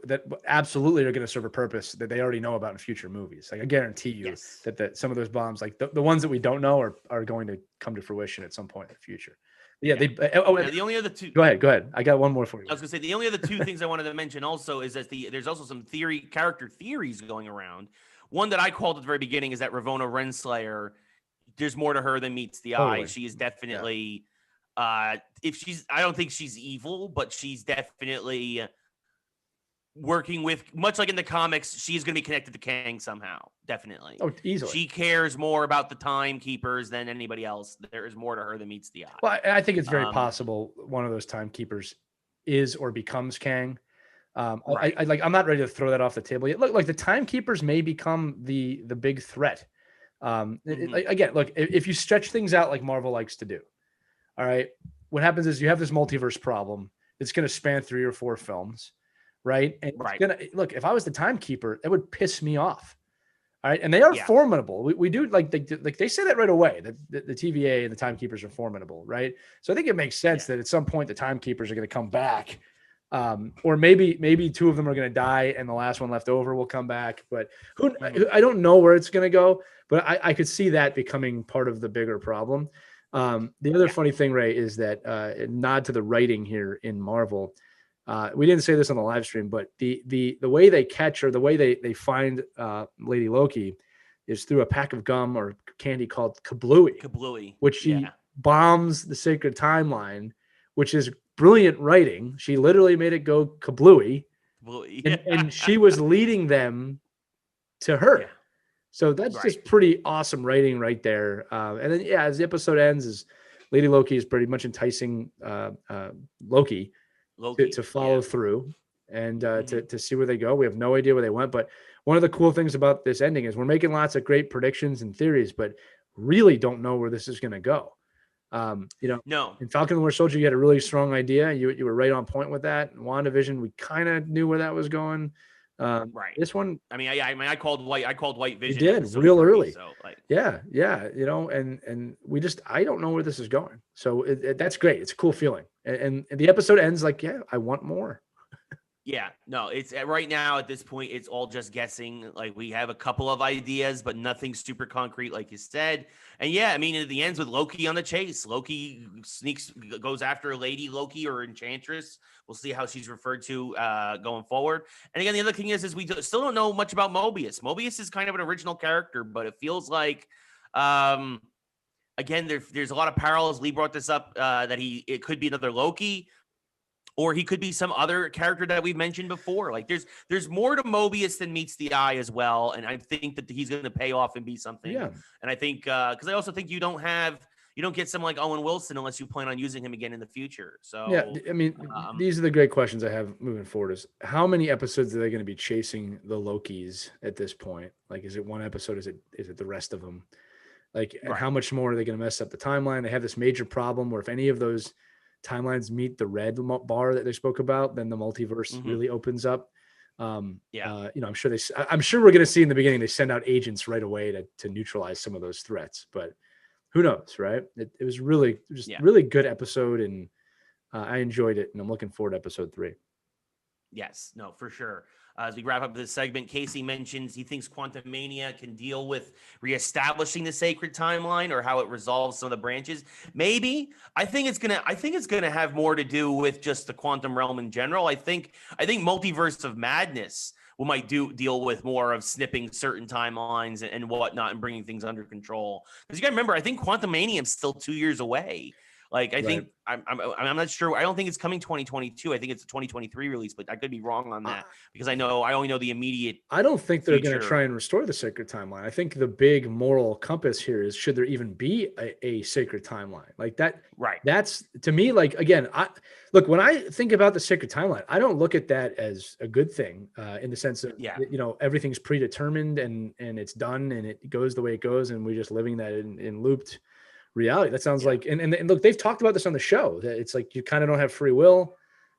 Speaker 2: That absolutely are going to serve a purpose that they already know about in future movies. Like, I guarantee you that some of those bombs, like the ones that we don't know are going to come to fruition at some point in the future. Yeah.
Speaker 1: The only other two.
Speaker 2: Go ahead. I got one more for you.
Speaker 1: I was gonna say the only other two things I wanted to mention also is that there's also some character theories going around. One that I called at the very beginning is that Ravonna Renslayer, there's more to her than meets the eye. She is definitely, I don't think she's evil, but she's definitely working with, much like in the comics, she's going to be connected to Kang somehow. Definitely.
Speaker 2: Oh, easily.
Speaker 1: She cares more about the timekeepers than anybody else. There is more to her than meets the eye.
Speaker 2: Well, I think it's very possible one of those timekeepers is or becomes Kang.
Speaker 1: Right.
Speaker 2: I'm not ready to throw that off the table yet. Look, like the timekeepers may become the big threat. Again, look, if you stretch things out like Marvel likes to do, all right, what happens is you have this multiverse problem. It's going to span 3 or 4 films. Right. And look, if I was the timekeeper, it would piss me off. All right. And they are formidable. We do they say that right away, that the TVA and the timekeepers are formidable. Right. So I think it makes sense that at some point the timekeepers are going to come back. Or maybe 2 of them are going to die and the last one left over will come back. But I don't know where it's going to go. But I could see that becoming part of the bigger problem. The other funny thing, Ray, is that a nod to the writing here in Marvel. We didn't say this on the live stream, but the way they catch or the way they find Lady Loki is through a pack of gum or candy called Kablooey, which she bombs the sacred timeline, which is brilliant writing. She literally made it go Kablooey, and she was leading them to her. Yeah. So that's just pretty awesome writing right there. And then, as the episode ends, is Lady Loki is pretty much enticing Loki to follow through and to see where they go. We have no idea where they went, but one of the cool things about this ending is we're making lots of great predictions and theories, but really don't know where this is going to go.
Speaker 1: No.
Speaker 2: In Falcon and the Winter Soldier, you had a really strong idea. You were right on point with that. In WandaVision, we kind of knew where that was going.
Speaker 1: Right.
Speaker 2: This one,
Speaker 1: I called White Vision.
Speaker 2: you did
Speaker 1: episode
Speaker 2: real
Speaker 1: 3,
Speaker 2: early.
Speaker 1: So like,
Speaker 2: yeah. And I don't know where this is going. So that's great. It's a cool feeling. And the episode ends like, yeah, I want more.
Speaker 1: yeah, no, it's right now at this point, it's all just guessing. Like we have a couple of ideas, but nothing super concrete, like you said. And yeah, I mean, it ends with Loki on the chase. Loki goes after Lady Loki or Enchantress. We'll see how she's referred to going forward. And again, the other thing is we still don't know much about Mobius. Mobius is kind of an original character, but it feels like, again, there's a lot of parallels. Lee brought this up that it could be another Loki. Or he could be some other character that we've mentioned before. Like there's more to Mobius than meets the eye as well. And I think that he's going to pay off and be something.
Speaker 2: Yeah.
Speaker 1: And I think, because I also think you don't get someone like Owen Wilson unless you plan on using him again in the future. So
Speaker 2: yeah, I mean, these are the great questions I have moving forward is how many episodes are they going to be chasing the Lokis at this point? Like, is it one episode? Is it the rest of them? Like, and how much more are they going to mess up the timeline? They have this major problem where if any of those timelines meet the red bar that they spoke about, then the multiverse really opens up. I'm sure I'm sure we're going to see in the beginning, they send out agents right away to neutralize some of those threats, but who knows, right? It was really really good episode. And I enjoyed it and I'm looking forward to episode 3.
Speaker 1: Yes, no, for sure. As we wrap up this segment, Casey mentions he thinks Quantum Mania can deal with reestablishing the sacred timeline or how it resolves some of the branches. Maybe. I think it's gonna have more to do with just the quantum realm in general. I think Multiverse of Madness might deal with more of snipping certain timelines and whatnot and bringing things under control. Because you gotta remember, I think Quantum Mania is still 2 years away. Like, I think I'm not sure. I don't think it's coming 2022. I think it's a 2023 release, but I could be wrong on that because I only know the immediate.
Speaker 2: I don't think they're going to try and restore the sacred timeline. I think the big moral compass here is, should there even be a sacred timeline like that?
Speaker 1: Right.
Speaker 2: That's, to me, like, again, when I think about the sacred timeline, I don't look at that as a good thing in the sense of, everything's predetermined and it's done and it goes the way it goes. And we're just living that in looped reality. That sounds like, and look, they've talked about this on the show, that it's like you kind of don't have free will.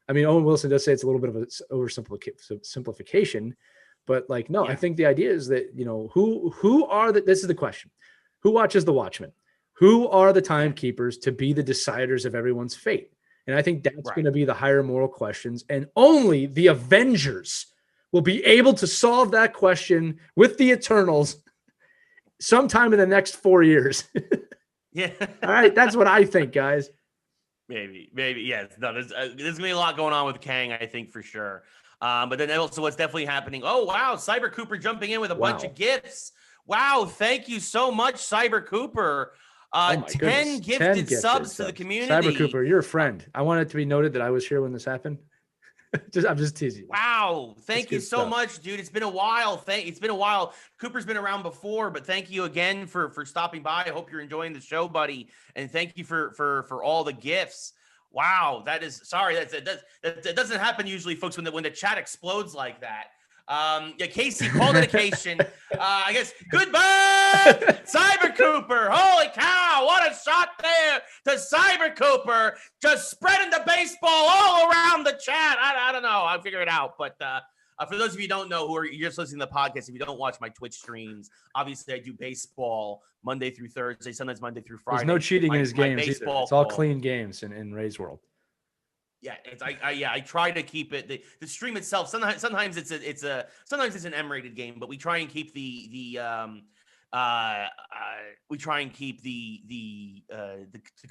Speaker 2: I mean, Owen Wilson does say it's a little bit of an oversimplification, but like, no, I think the idea is that, who are this is the question. Who watches the Watchmen? Who are the timekeepers to be the deciders of everyone's fate? And I think that's going to be the higher moral questions. And only the Avengers will be able to solve that question with the Eternals sometime in the next 4 years.
Speaker 1: Yeah.
Speaker 2: All right. That's what I think, guys.
Speaker 1: Maybe. Yes. No, there's going to be a lot going on with Kang, I think, for sure. But then also what's definitely happening. Oh, wow. Cyber Cooper jumping in with a bunch of gifts. Wow. Thank you so much, Cyber Cooper. 10 gifted subs to the community.
Speaker 2: Cyber Cooper, you're a friend. I want it to be noted that I was here when this happened. I'm just teasing.
Speaker 1: Wow. Thank you so much, dude. It's been a while. It's been a while. Cooper's been around before, but thank you again for stopping by. I hope you're enjoying the show, buddy. And thank you for all the gifts. Wow. That doesn't happen usually, folks, when the chat explodes like that. Casey called it occasion. I guess goodbye, Cyber Cooper. Holy cow! What a shot there to Cyber Cooper, just spreading the baseball all around the chat. I don't know. I'll figure it out. But for those of you who don't know, you're just listening to the podcast, if you don't watch my Twitch streams, obviously I do baseball Monday through Thursday, sometimes Monday through Friday.
Speaker 2: There's no cheating in his games either. It's all clean games in Ray's world.
Speaker 1: Yeah, I try to keep it the stream itself. Sometimes it's an M-rated game, but we try and keep the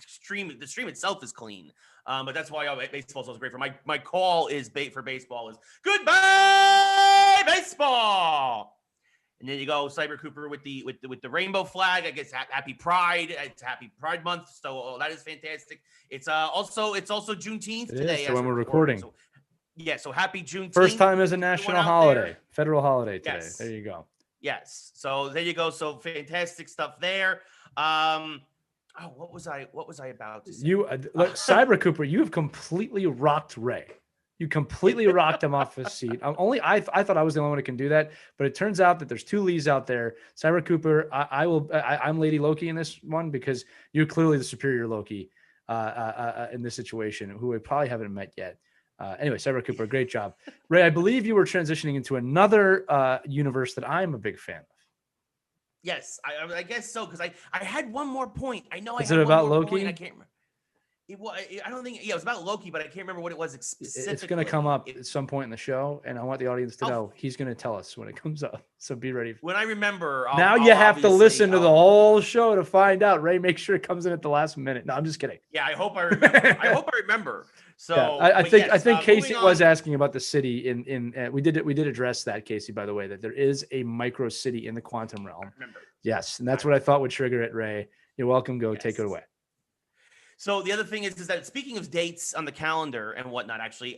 Speaker 1: stream itself is clean. But that's why baseball is so great for my call is bait for baseball is goodbye baseball. And then you go Cyber Cooper with the rainbow flag. I guess happy Pride. It's Happy Pride Month, so that is fantastic. It's also Juneteenth today.
Speaker 2: So when we're recording.
Speaker 1: So happy Juneteenth.
Speaker 2: First time as a national holiday, federal holiday today. Yes. There you go.
Speaker 1: Yes. So there you go. So fantastic stuff there. What was I about to say?
Speaker 2: Cyber Cooper, you have completely rocked Ray. You completely rocked him off his seat. I thought I was the only one who can do that, but it turns out that there's 2 Lees out there. Cyber Cooper, I'm Lady Loki in this one because you're clearly the superior Loki in this situation, who we probably haven't met yet. Anyway, Cyber Cooper, great job. Ray, I believe you were transitioning into another universe that I'm a big fan of.
Speaker 1: Yes, I guess so, because I had one more point. I know
Speaker 2: Is
Speaker 1: I had
Speaker 2: it about
Speaker 1: one more
Speaker 2: Loki?
Speaker 1: point. I can't remember. I don't think. Yeah, it was about Loki, but I can't remember what it was specifically.
Speaker 2: It's going to come up at some point in the show, and I want the audience to know he's going to tell us when it comes up. So be ready.
Speaker 1: When I remember,
Speaker 2: you have to listen to the whole show to find out. Ray, make sure it comes in at the last minute. No, I'm just kidding.
Speaker 1: Yeah, I hope I remember. I hope I remember. So
Speaker 2: yeah, I think Casey was asking about the city in we did address that, Casey, by the way, that there is a micro city in the quantum realm. Yes, and that's what I thought would trigger it, Ray. You're welcome. Go take it away.
Speaker 1: So the other thing is that speaking of dates on the calendar and whatnot, actually,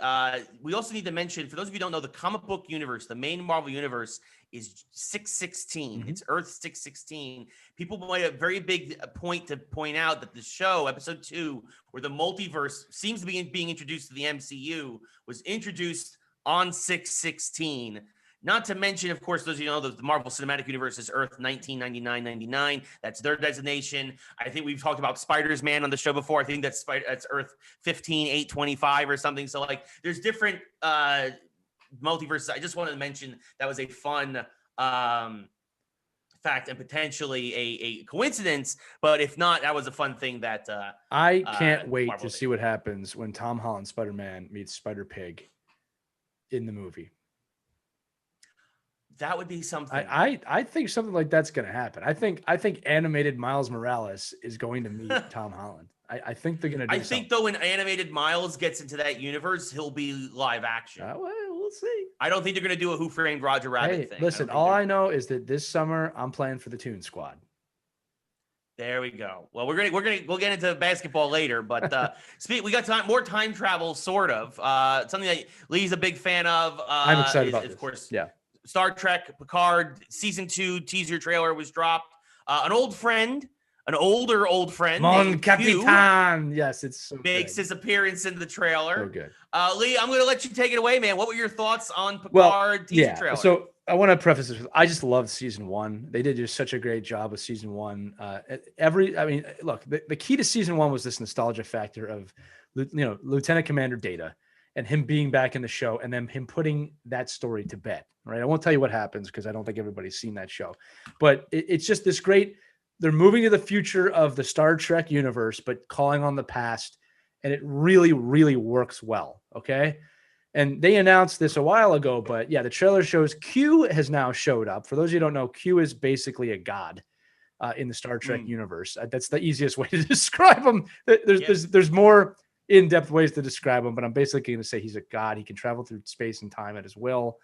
Speaker 1: we also need to mention, for those of you who don't know, the comic book universe, the main Marvel universe is 616. It's Earth 616. People made a very big point to point out that the show, episode 2, where the multiverse seems to be being introduced to the MCU, was introduced on 616. Not to mention, of course, those of you know, the Marvel Cinematic Universe is Earth 1999. That's their designation. I think we've talked about Spider-Man on the show before. I think that's Earth 15825 or something. So, like, there's different multiverses. I just wanted to mention that was a fun fact and potentially a coincidence. But if not, that was a fun thing that
Speaker 2: I can't wait to see what happens when Tom Holland Spider-Man meets Spider-Pig in the movie.
Speaker 1: That would be something.
Speaker 2: I think something like that's going to happen. I think animated Miles Morales is going to meet Tom Holland. I think they're going to do something.
Speaker 1: Though, when animated Miles gets into that universe, he'll be live action.
Speaker 2: Well, we'll see.
Speaker 1: I don't think they're going to do a Who Framed Roger Rabbit thing.
Speaker 2: Listen, all I know is that this summer I'm playing for the Toon Squad.
Speaker 1: There we go. Well, we'll get into basketball later, but we got more time travel, sort of. Something that Lee's a big fan of.
Speaker 2: I'm excited about this.
Speaker 1: Of course,
Speaker 2: yeah.
Speaker 1: Star Trek Picard season 2 teaser trailer was dropped. An older old friend,
Speaker 2: Mon Capitan. Yes, it's so
Speaker 1: makes his appearance in the trailer.
Speaker 2: So good.
Speaker 1: Lee, I'm going to let you take it away, man. What were your thoughts on Picard teaser trailer?
Speaker 2: So I want to preface this with, I just loved season 1. They did just such a great job with season 1. Look, the key to season 1 was this nostalgia factor of, Lieutenant Commander Data and him being back in the show, and then him putting that story to bed. Right? I won't tell you what happens because I don't think everybody's seen that show, but it's just this great. They're moving to the future of the Star Trek universe, but calling on the past, and it really, really works well. Okay. And they announced this a while ago, but yeah, the trailer shows Q has now showed up. For those of you who don't know, Q is basically a god in the Star Trek universe. That's the easiest way to describe him. There's more in-depth ways to describe him, but I'm basically going to say he's a god. He can travel through space and time at his will.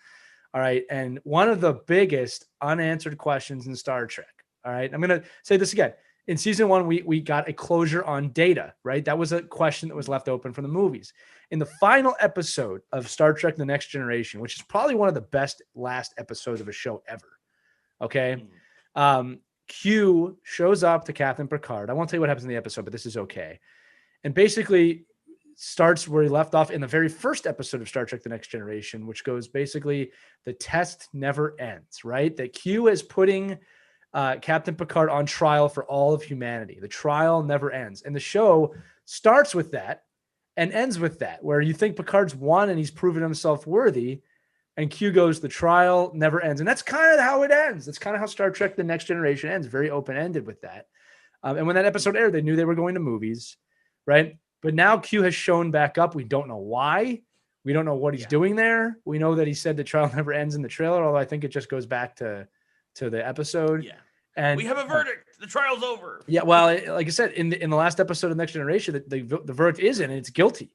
Speaker 2: All right. And one of the biggest unanswered questions in Star Trek. All right. I'm going to say this again. In season 1, we got a closure on Data, right? That was a question that was left open from the movies. In the final episode of Star Trek The Next Generation, which is probably one of the best last episodes of a show ever. Okay. Q shows up to Captain Picard. I won't tell you what happens in the episode, but this is okay. And basically starts where he left off in the very first episode of Star Trek The Next Generation, which goes basically the test never ends, right? That Q is putting Captain Picard on trial for all of humanity. The trial never ends. And the show starts with that and ends with that, where you think Picard's won and he's proven himself worthy, and Q goes, the trial never ends. And that's kind of how it ends. That's kind of how Star Trek The Next Generation ends, very open-ended with that. And when that episode aired, they knew they were going to movies, right? But now Q has shown back up. We don't know why. We don't know what he's doing there. We know that he said the trial never ends in the trailer, although I think it just goes back to the episode.
Speaker 1: Yeah.
Speaker 2: And
Speaker 1: we have a verdict. The trial's over.
Speaker 2: Yeah. Well, like I said, in the last episode of Next Generation, the verdict is in, and it's guilty.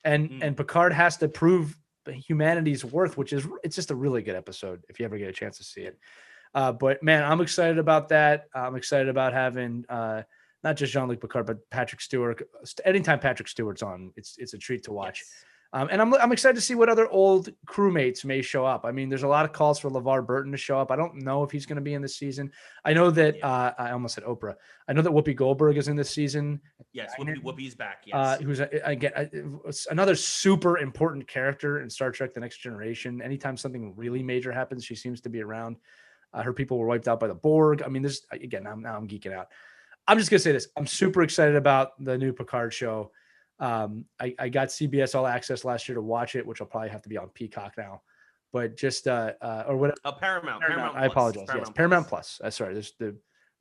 Speaker 2: And Picard has to prove humanity's worth, it's just a really good episode if you ever get a chance to see it. But man, I'm excited about that. I'm excited about having, not just Jean-Luc Picard, but Patrick Stewart. Anytime Patrick Stewart's on, it's a treat to watch. And I'm excited to see what other old crewmates may show up. I mean, there's a lot of calls for LeVar Burton to show up. I don't know if he's going to be in this season. I know that I almost said Oprah. I know that Whoopi Goldberg is in this season.
Speaker 1: Yes, Whoopi's back. Yes,
Speaker 2: who's again another super important character in Star Trek: The Next Generation. Anytime something really major happens, she seems to be around. Her people were wiped out by the Borg. I mean, this again. Now I'm geeking out. I'm just gonna say this. I'm super excited about the new Picard show. I got CBS All Access last year to watch it, which will probably have to be on Peacock now. But just or whatever.
Speaker 1: Paramount.
Speaker 2: I apologize. Paramount Plus. Sorry. There's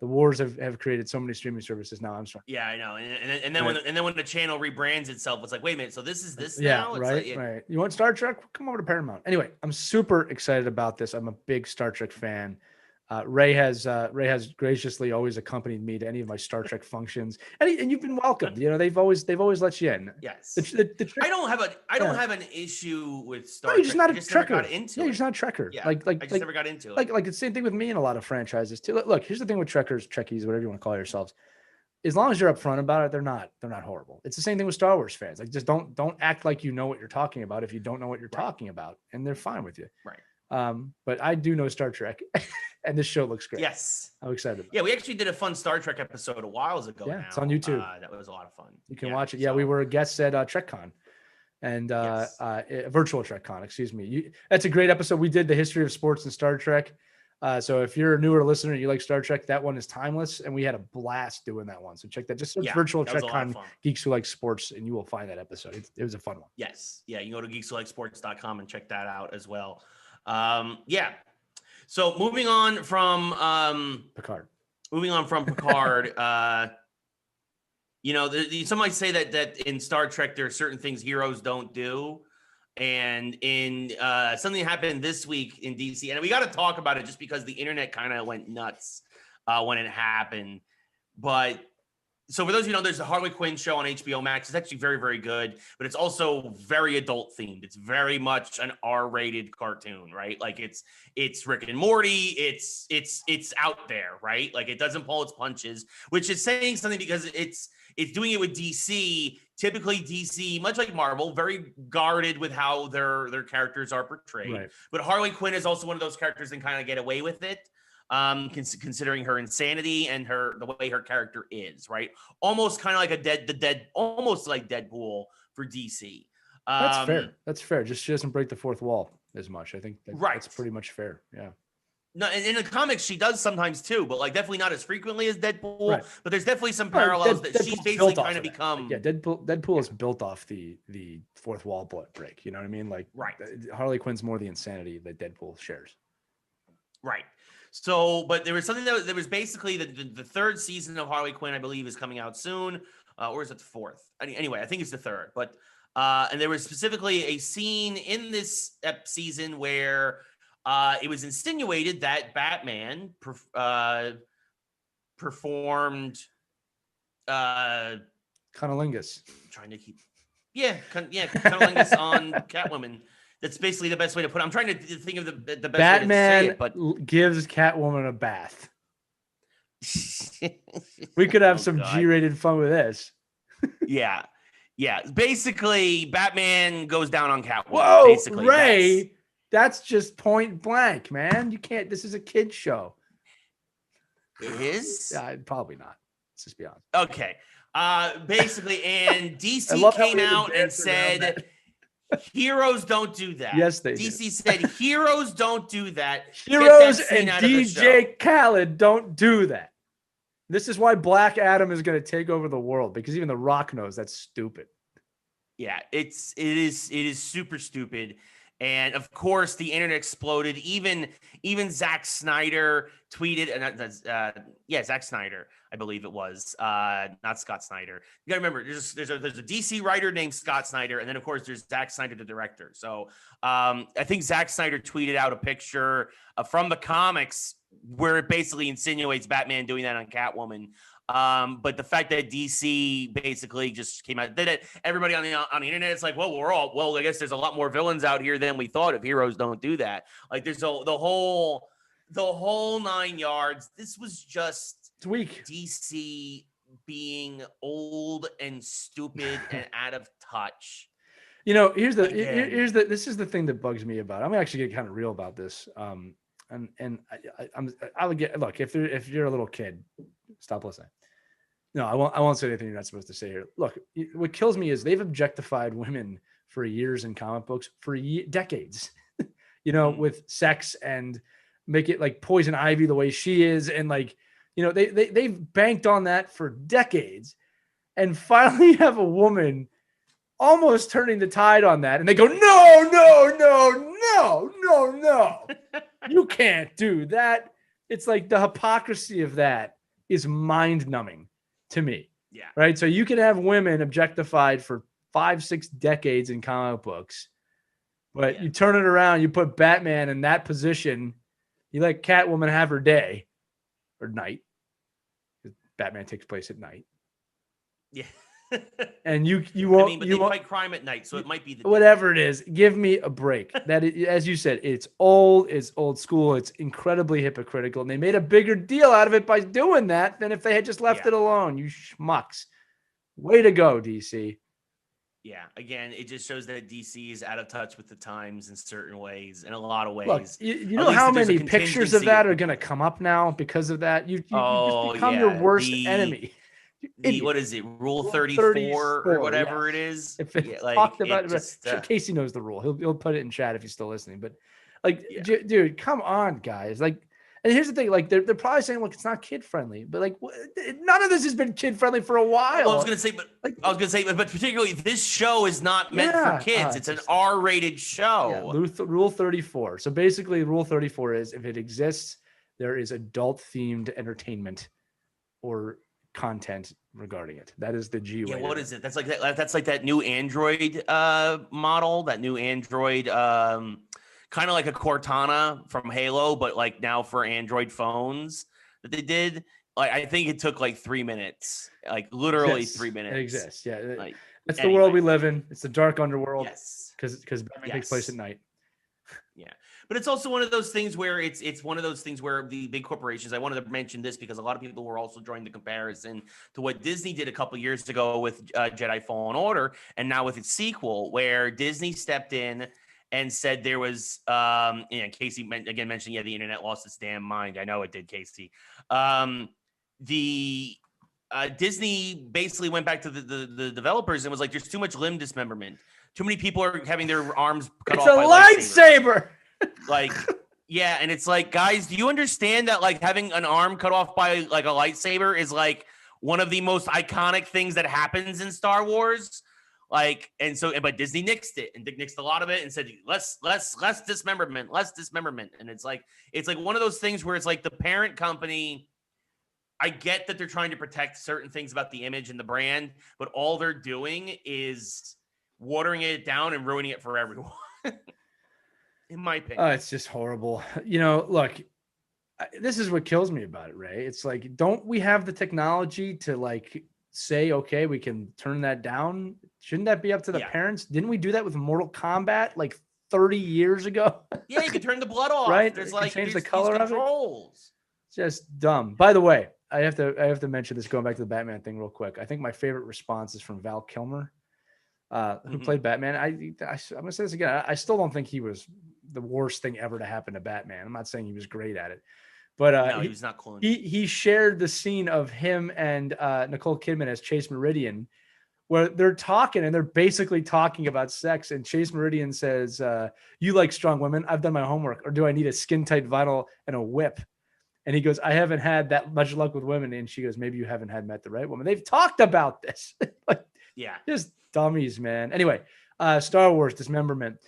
Speaker 2: the wars have created so many streaming services now. I'm sorry.
Speaker 1: Yeah, I know. And then when the channel rebrands itself, it's like, wait a minute. So this is this
Speaker 2: yeah,
Speaker 1: now? It's
Speaker 2: right.
Speaker 1: like,
Speaker 2: Right. You want Star Trek? Come over to Paramount. Anyway, I'm super excited about this. I'm a big Star Trek fan. Ray has graciously always accompanied me to any of my Star Trek functions, and you've been welcomed. You know, they've always let you in.
Speaker 1: Yes.
Speaker 2: I
Speaker 1: don't have an issue with Star
Speaker 2: Trek.
Speaker 1: You're
Speaker 2: just never
Speaker 1: got into it.
Speaker 2: You're just not a Trekker.
Speaker 1: Yeah.
Speaker 2: Like
Speaker 1: I just never got into it.
Speaker 2: Like the same thing with me in a lot of franchises too. Look, here's the thing with Trekkers, Trekkies, whatever you want to call yourselves. As long as you're upfront about it, they're not horrible. It's the same thing with Star Wars fans. Like, just don't act like you know what you're talking about if you don't know what you're talking about, and they're fine with you.
Speaker 1: Right.
Speaker 2: But I do know Star Trek, and this show looks great.
Speaker 1: Yes,
Speaker 2: I'm excited.
Speaker 1: Yeah, we actually did a fun Star Trek episode a while ago.
Speaker 2: Yeah,
Speaker 1: now.
Speaker 2: it's on YouTube.
Speaker 1: That was a lot of fun.
Speaker 2: You can watch it. Yeah, we were guests at TrekCon, and virtual TrekCon. Excuse me. That's a great episode. We did the history of sports and Star Trek. So if you're a newer listener and you like Star Trek, that one is timeless, and we had a blast doing that one. So check that. Just search virtual TrekCon Geeks Who Like Sports, and you will find that episode. It was a fun one.
Speaker 1: Yes, yeah. You can go to geekswholiksports.com and check that out as well. Yeah. So moving on from
Speaker 2: Picard.
Speaker 1: You know, some might say that in Star Trek there are certain things heroes don't do, and in something happened this week in DC, and we got to talk about it just because the internet kind of went nuts when it happened. But so for those of you who know, there's a Harley Quinn show on HBO Max. It's actually very, very good, but it's also very adult themed. It's very much an R-rated cartoon, right? Like it's Rick and Morty. It's out there, right? Like it doesn't pull its punches, which is saying something because it's doing it with DC. Typically DC, much like Marvel, very guarded with how their characters are portrayed. Right. But Harley Quinn is also one of those characters that kind of get away with it. Considering her insanity and the way her character is, right? Almost kind of like almost like Deadpool for DC.
Speaker 2: That's fair. Just she doesn't break the fourth wall as much. I think that's pretty much fair. Yeah.
Speaker 1: No, in the comics she does sometimes too, but like definitely not as frequently as Deadpool. Right. But there's definitely some parallels that she's basically kind of become.
Speaker 2: Yeah, Deadpool is built off the fourth wall break. You know what I mean? Like,
Speaker 1: right.
Speaker 2: Harley Quinn's more the insanity that Deadpool shares.
Speaker 1: Right. So, but there was something that was basically the third season of Harley Quinn, I believe, is coming out soon, or is it the fourth? Anyway, I think it's the third. But and there was specifically a scene in this season where it was insinuated that Batman performed
Speaker 2: cunnilingus.
Speaker 1: Trying to keep, cunnilingus on Catwoman. That's basically the best way to put it. I'm trying to think of the best
Speaker 2: Batman
Speaker 1: way to say it, but
Speaker 2: gives Catwoman a bath. We could have some G-rated fun with this.
Speaker 1: Yeah. Basically, Batman goes down on Catwoman.
Speaker 2: Whoa,
Speaker 1: basically,
Speaker 2: Ray, that's just point blank, man. You can't. This is a kid show.
Speaker 1: It is?
Speaker 2: Probably not. Let's just be honest.
Speaker 1: Okay. Basically, and DC came out and said, heroes don't do that.
Speaker 2: Yes, they
Speaker 1: DC said heroes don't do that.
Speaker 2: Heroes and DJ Khaled don't do that. This is why Black Adam is going to take over the world, because even The Rock knows that's stupid.
Speaker 1: Yeah, it is super stupid. And of course, the internet exploded. Even Zack Snyder tweeted, and Zack Snyder, I believe it was, not Scott Snyder. You gotta remember, there's a DC writer named Scott Snyder, and then of course there's Zack Snyder, the director. So I think Zack Snyder tweeted out a picture from the comics where it basically insinuates Batman doing that on Catwoman. But the fact that DC basically just came out, did it, everybody on the internet, it's like, well, I guess there's a lot more villains out here than we thought if heroes don't do that. Like there's the whole 9 yards. This was just
Speaker 2: weak.
Speaker 1: DC being old and stupid and out of touch.
Speaker 2: This is the thing that bugs me about it. I'm actually get kind of real about this. I would get, look, if you're a little kid, stop listening. No, I won't say anything you're not supposed to say here. Look, what kills me is they've objectified women for years in comic books for decades, with sex and make it like Poison Ivy the way she is. And like, they've banked on that for decades, and finally have a woman almost turning the tide on that. And they go, no, you can't do that. It's like the hypocrisy of that is mind numbing to me.
Speaker 1: Yeah.
Speaker 2: Right. So you can have women objectified for 5-6 decades in comic books, but you turn it around, you put Batman in that position, you let Catwoman have her day or night. Batman takes place at night.
Speaker 1: Yeah.
Speaker 2: And you won't.
Speaker 1: But they fight crime at night, so it might be
Speaker 2: whatever it is. Give me a break. That is, as you said, it's old school. It's incredibly hypocritical, and they made a bigger deal out of it by doing that than if they had just left it alone. You schmucks. Way to go, DC.
Speaker 1: Yeah. Again, it just shows that DC is out of touch with the times in certain ways, in a lot of ways.
Speaker 2: Look, you know how many pictures of that are going to come up now because of that? You just become your worst enemy.
Speaker 1: What is it? Rule 34 or whatever it is.
Speaker 2: If it's talked about, Casey knows the rule. He'll put it in chat if he's still listening. But like, dude, come on, guys. Like, and here's the thing. Like, they're probably saying, look, it's not kid friendly. But like, none of this has been kid friendly for a while.
Speaker 1: Well, I was gonna say, but particularly this show is not meant for kids. It's an R-rated show.
Speaker 2: Yeah, Rule 34. So basically, Rule 34 is if it exists, there is adult-themed entertainment or content regarding it. That is the G way.
Speaker 1: Yeah, what is it? That's like that new Android model, that new Android kind of like a Cortana from Halo, but like now for Android phones that they did. Like I think it took like 3 minutes. Like literally 3 minutes.
Speaker 2: It exists. Yeah. Like, that's the world we live in. It's the dark underworld.
Speaker 1: Yes.
Speaker 2: Because Batman takes place at night.
Speaker 1: Yeah. But it's also one of those things where it's one of those things where the big corporations, I wanted to mention this because a lot of people were also drawing the comparison to what Disney did a couple of years ago with Jedi Fallen Order, and now with its sequel, where Disney stepped in and said there was, Casey again mentioned, the internet lost its damn mind. I know it did, Casey. Disney basically went back to the developers and was like, there's too much limb dismemberment. Too many people are having their arms cut off by
Speaker 2: lightsaber.
Speaker 1: Like, yeah, and it's like, guys, do you understand that like having an arm cut off by like a lightsaber is like one of the most iconic things that happens in Star Wars? Like, but Disney nixed it and nixed a lot of it and said less dismemberment. And it's like one of those things where it's like the parent company. I get that they're trying to protect certain things about the image and the brand, but all they're doing is watering it down and ruining it for everyone. In my opinion.
Speaker 2: It's just horrible. Look, this is what kills me about it, Ray. It's like, don't we have the technology to like say, okay, we can turn that down? Shouldn't that be up to the parents? Didn't we do that with Mortal Kombat like 30 years ago?
Speaker 1: Yeah, you can turn the blood off.
Speaker 2: Right?
Speaker 1: There's
Speaker 2: change the color of it.
Speaker 1: It's
Speaker 2: just dumb. By the way, I have to mention this, going back to the Batman thing real quick. I think my favorite response is from Val Kilmer, who played Batman. I'm gonna say this again. I still don't think he was the worst thing ever to happen to Batman. I'm not saying he was great at it, but
Speaker 1: no, he was not cool.
Speaker 2: He shared the scene of him and Nicole Kidman as Chase Meridian, where they're talking and they're basically talking about sex. And Chase Meridian says, "You like strong women? I've done my homework. Or do I need a skin tight vinyl and a whip?" And he goes, "I haven't had that much luck with women." And she goes, "Maybe you haven't met the right woman." They've talked about this. Just dummies, man. Anyway, Star Wars dismemberment.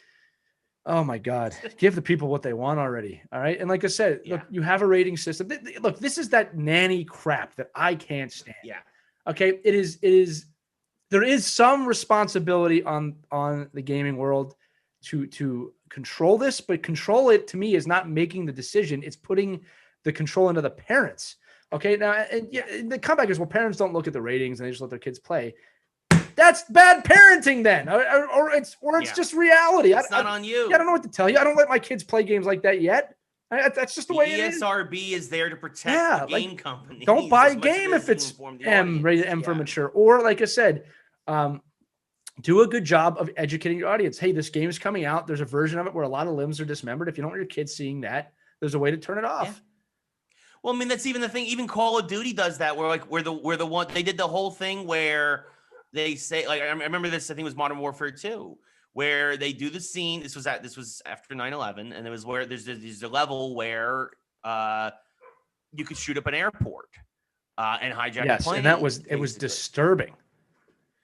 Speaker 2: Oh my God. Give the people what they want already. All right. And like I said, look, you have a rating system. Look, this is that nanny crap that I can't stand.
Speaker 1: Yeah.
Speaker 2: Okay. There is some responsibility on the gaming world to control this, but control it to me is not making the decision. It's putting the control into the parents. Okay. Now, and the comeback is, well, parents don't look at the ratings and they just let their kids play. That's bad parenting then, or it's just reality.
Speaker 1: It's not on you.
Speaker 2: I don't know what to tell you. I don't let my kids play games like that yet. That's just the way it is.
Speaker 1: ESRB is there to protect the game company.
Speaker 2: Don't buy a game if it's rated M for mature. Or like I said, do a good job of educating your audience. Hey, this game is coming out. There's a version of it where a lot of limbs are dismembered. If you don't want your kids seeing that, there's a way to turn it off.
Speaker 1: Yeah. Well, I mean, that's even the thing. Even Call of Duty does that, where the one they did the whole thing where they say, like, I remember this. I think it was Modern Warfare 2, where they do the scene. This was after 9/11, and it was where there's a level where you could shoot up an airport and hijack a plane.
Speaker 2: And it was disturbing.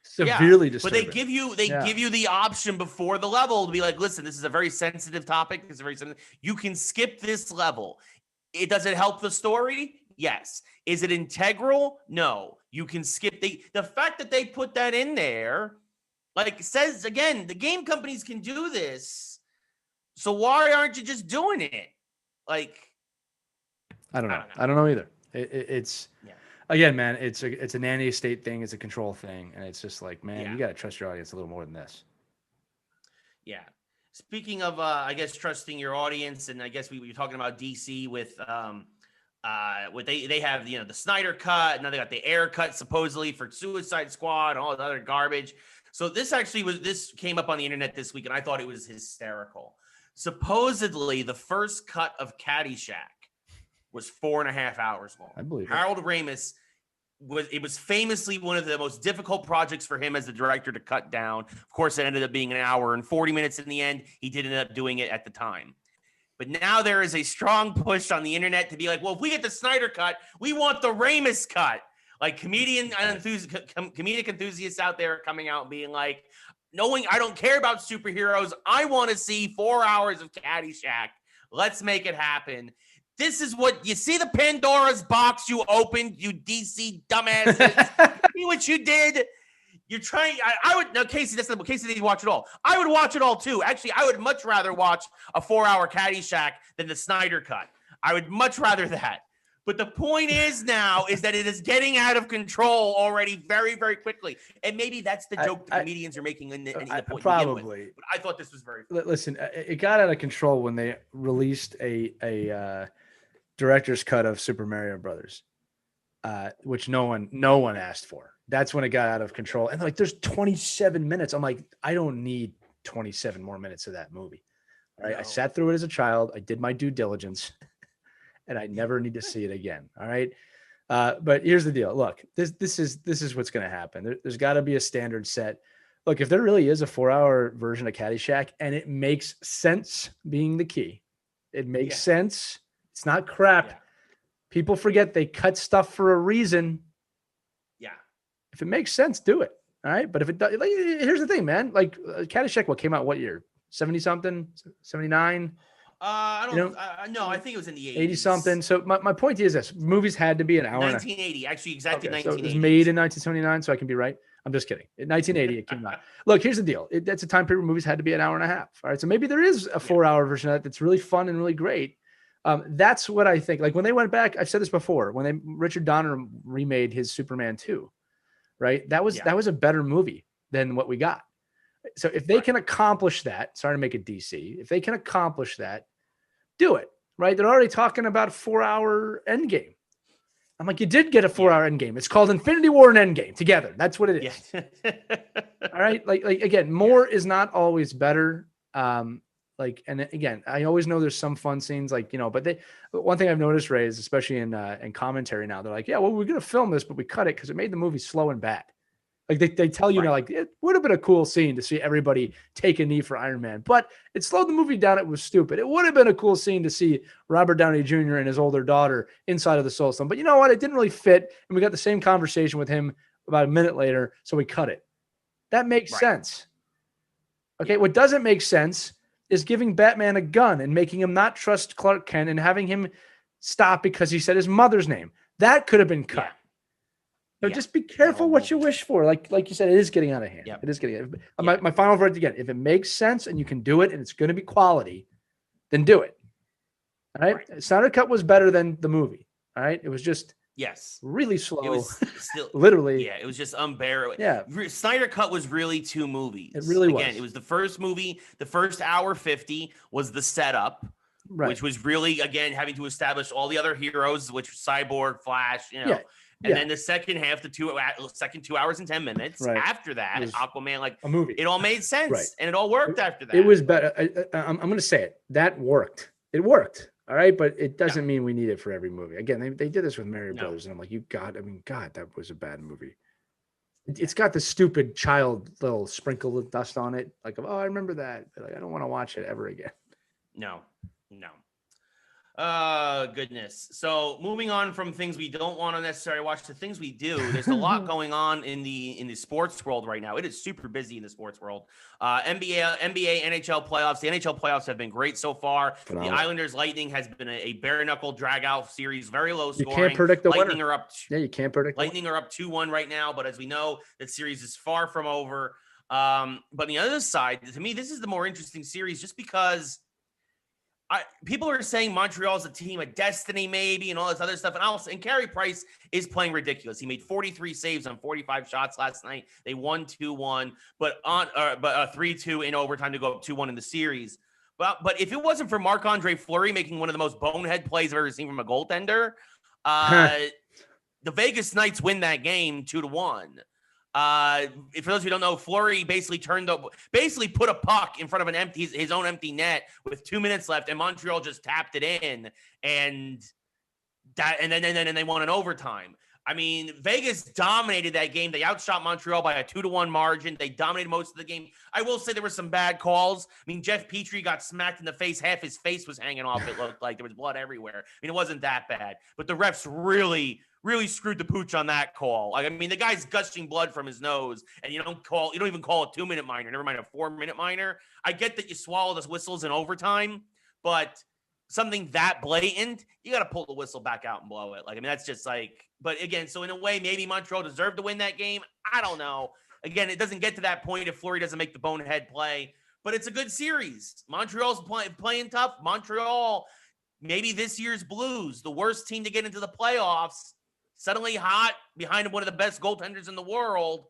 Speaker 1: Severely
Speaker 2: disturbing.
Speaker 1: But they give you the option before the level to be like, listen, this is a very sensitive topic. It's very sensitive. You can skip this level. Does it help the story? Yes. Is it integral? No. You can skip the fact that they put that in there, like, says again, the game companies can do this. So why aren't you just doing it? Like,
Speaker 2: I don't know either. It's again, man, it's a nanny state thing. It's a control thing. And it's just like, man, you got to trust your audience a little more than this.
Speaker 1: Yeah. Speaking of, I guess, trusting your audience, and I guess we were talking about DC with what they have, the Snyder cut, and now they got the air cut supposedly for Suicide Squad and all the other garbage. So this came up on the internet this week, and I thought it was hysterical. Supposedly, the first cut of Caddyshack was 4.5 hours long.
Speaker 2: I believe
Speaker 1: Harold Ramis was famously one of the most difficult projects for him as the director to cut down. Of course, it ended up being an hour and 40 minutes in the end. He did end up doing it at the time. But now there is a strong push on the internet to be like, well, if we get the Snyder cut, we want the Ramis cut. Like comedic enthusiasts out there coming out and being like, knowing I don't care about superheroes. I want to see 4 hours of Caddyshack. Let's make it happen. This is what you see, the Pandora's box you opened, you DC dumbasses. See what you did? You're trying. I would. No, Casey, that's not. Casey didn't watch it all. I would watch it all too. Actually, I would much rather watch a 4-hour Caddyshack than the Snyder cut. I would much rather that. But the point is now is that it is getting out of control already very, very quickly. And maybe that's the joke the comedians are making in the point.
Speaker 2: Probably.
Speaker 1: But I thought this was very
Speaker 2: funny. Listen, it got out of control when they released a director's cut of Super Mario Brothers, which no one asked for. That's when it got out of control. And like, there's 27 minutes. I'm like, I don't need 27 more minutes of that movie. All right. No. I sat through it as a child. I did my due diligence and I never need to see it again. All right. But here's the deal. Look, this is what's going to happen. There's got to be a standard set. Look, if there really is a 4-hour version of Caddyshack and it makes sense, being the key, it makes sense. It's not crap. Yeah. People forget they cut stuff for a reason.
Speaker 1: Yeah.
Speaker 2: If it makes sense, do it. All right. But if it does, like, here's the thing, man. Like Caddyshack, what came out what year? 70 something, 79.
Speaker 1: I don't no, I think it was in the 80s.
Speaker 2: 80 something. So my point is this: movies had to be an hour.
Speaker 1: 1980, actually, exactly. Okay, 1980.
Speaker 2: So it was made in 1979, so I can be right. I'm just kidding. In 1980, it came out. Look, here's the deal. That's a time period where movies had to be an hour and a half. All right. So maybe there is a 4-hour version of that that's really fun and really great. That's what I think. Like when they went back, I've said this before, when Richard Donner remade his Superman 2, right? That was a better movie than what we got. So if they can accomplish that, sorry to make it DC, if they can accomplish that, do it, right? They're already talking about a 4-hour Endgame. I'm like, you did get a 4-hour Endgame. It's called Infinity War and Endgame together. That's what it is. Yeah. All right. Like again, more is not always better. And again, I always know there's some fun scenes, like, but one thing I've noticed, Ray, is especially in commentary now, they're like, yeah, well, we're going to film this, but we cut it because it made the movie slow and bad. Like they tell you now, like, it would have been a cool scene to see everybody take a knee for Iron Man, but it slowed the movie down. It was stupid. It would have been a cool scene to see Robert Downey Jr. and his older daughter inside of the Soul Stone. But you know what? It didn't really fit. And we got the same conversation with him about a minute later. So we cut it. That makes sense. Okay. What doesn't make sense is giving Batman a gun and making him not trust Clark Kent and having him stop because he said his mother's name. That could have been cut. So just be careful what you wish for. Like you said, it is getting out of hand. It is getting out of hand. My final verdict again, if it makes sense and you can do it and it's going to be quality, then do it. All right. Snyder Cut was better than the movie. All right. It was just really slow.
Speaker 1: It was still
Speaker 2: literally.
Speaker 1: Yeah, it was just unbearable.
Speaker 2: Yeah.
Speaker 1: Snyder Cut was really 2 movies.
Speaker 2: It really was.
Speaker 1: Again, it was the first movie. The first hour 50 was the setup.
Speaker 2: Right.
Speaker 1: which was really, again, having to establish all the other heroes, which Cyborg, Flash,
Speaker 2: Yeah.
Speaker 1: And then the second half, second 2 hours and 10 minutes.
Speaker 2: Right.
Speaker 1: After that, Aquaman, like
Speaker 2: a movie.
Speaker 1: It all made sense,
Speaker 2: Right.
Speaker 1: and it all worked after that.
Speaker 2: It was better. I'm going to say it. That worked. It worked. All right, but it doesn't mean we need it for every movie. Again, they did this with Mario Brothers, and I'm like, God, that was a bad movie. It's got the stupid child little sprinkle of dust on it. Like, oh, I remember that. But like, I don't want to watch it ever again.
Speaker 1: No. Goodness. So moving on from things we don't want to necessarily watch to things we do, there's a lot going on in the sports world right now. It is super busy in the sports world. NBA, NHL playoffs. The NHL playoffs have been great so far. Phenomenal. The Islanders Lightning has been a bare knuckle drag out series, very low scoring.
Speaker 2: You can't predict the
Speaker 1: Lightning
Speaker 2: winner.
Speaker 1: Are up.
Speaker 2: You can't predict.
Speaker 1: Lightning are up 2-1 right now, but as we know, that series is far from over. But on the other side, to me, this is the more interesting series just because people are saying Montreal's a team of destiny, maybe, and all this other stuff. And Carey Price is playing ridiculous. He made 43 saves on 45 shots last night. They won 2-1, but 3-2 in overtime to go up 2-1 in the series. But if it wasn't for Marc-Andre Fleury making one of the most bonehead plays I've ever seen from a goaltender, the Vegas Knights win that game 2-1. For those who don't know, Fleury basically put a puck in front of his own empty net with 2 minutes left, and Montreal just tapped it in, and then they won in overtime. I mean, Vegas dominated that game. They outshot Montreal by a 2-1 margin. They dominated most of the game. I will say there were some bad calls. I mean, Jeff Petrie got smacked in the face. Half his face was hanging off. It looked like there was blood everywhere. I mean, it wasn't that bad, but the refs really screwed the pooch on that call. Like, I mean, the guy's gushing blood from his nose, and you don't even call a 2-minute minor, never mind a 4-minute minor. I get that you swallow the whistles in overtime, but something that blatant, you got to pull the whistle back out and blow it. Like, I mean, that's just like, but again, so in a way, maybe Montreal deserved to win that game. I don't know. Again, it doesn't get to that point if Fleury doesn't make the bonehead play, but it's a good series. Montreal's playing tough. Montreal, maybe this year's Blues, the worst team to get into the playoffs, suddenly hot behind one of the best goaltenders in the world.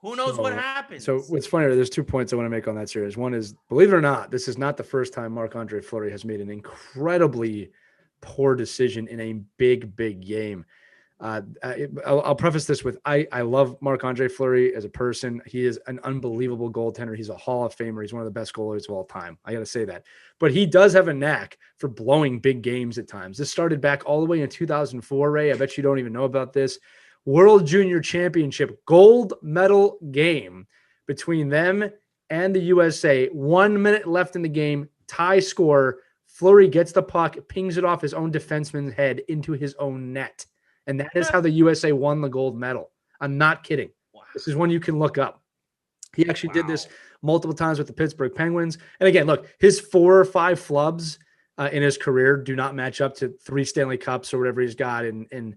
Speaker 1: Who knows what happens?
Speaker 2: So what's funny, there's 2 points I want to make on that series. One is, believe it or not, this is not the first time Marc-Andre Fleury has made an incredibly poor decision in a big game. I'll preface this with, I love Marc-Andre Fleury as a person. He is an unbelievable goaltender. He's a Hall of Famer. He's one of the best goalies of all time. I got to say that. But he does have a knack for blowing big games at times. This started back all the way in 2004, Ray. I bet you don't even know about this. World Junior Championship gold medal game between them and the USA. 1 minute left in the game, tie score. Fleury gets the puck, pings it off his own defenseman's head into his own net. And that is how the USA won the gold medal. I'm not kidding. Wow. This is one you can look up. He actually did this multiple times with the Pittsburgh Penguins. And again, look, his 4 or 5 flubs in his career do not match up to 3 Stanley Cups or whatever he's got in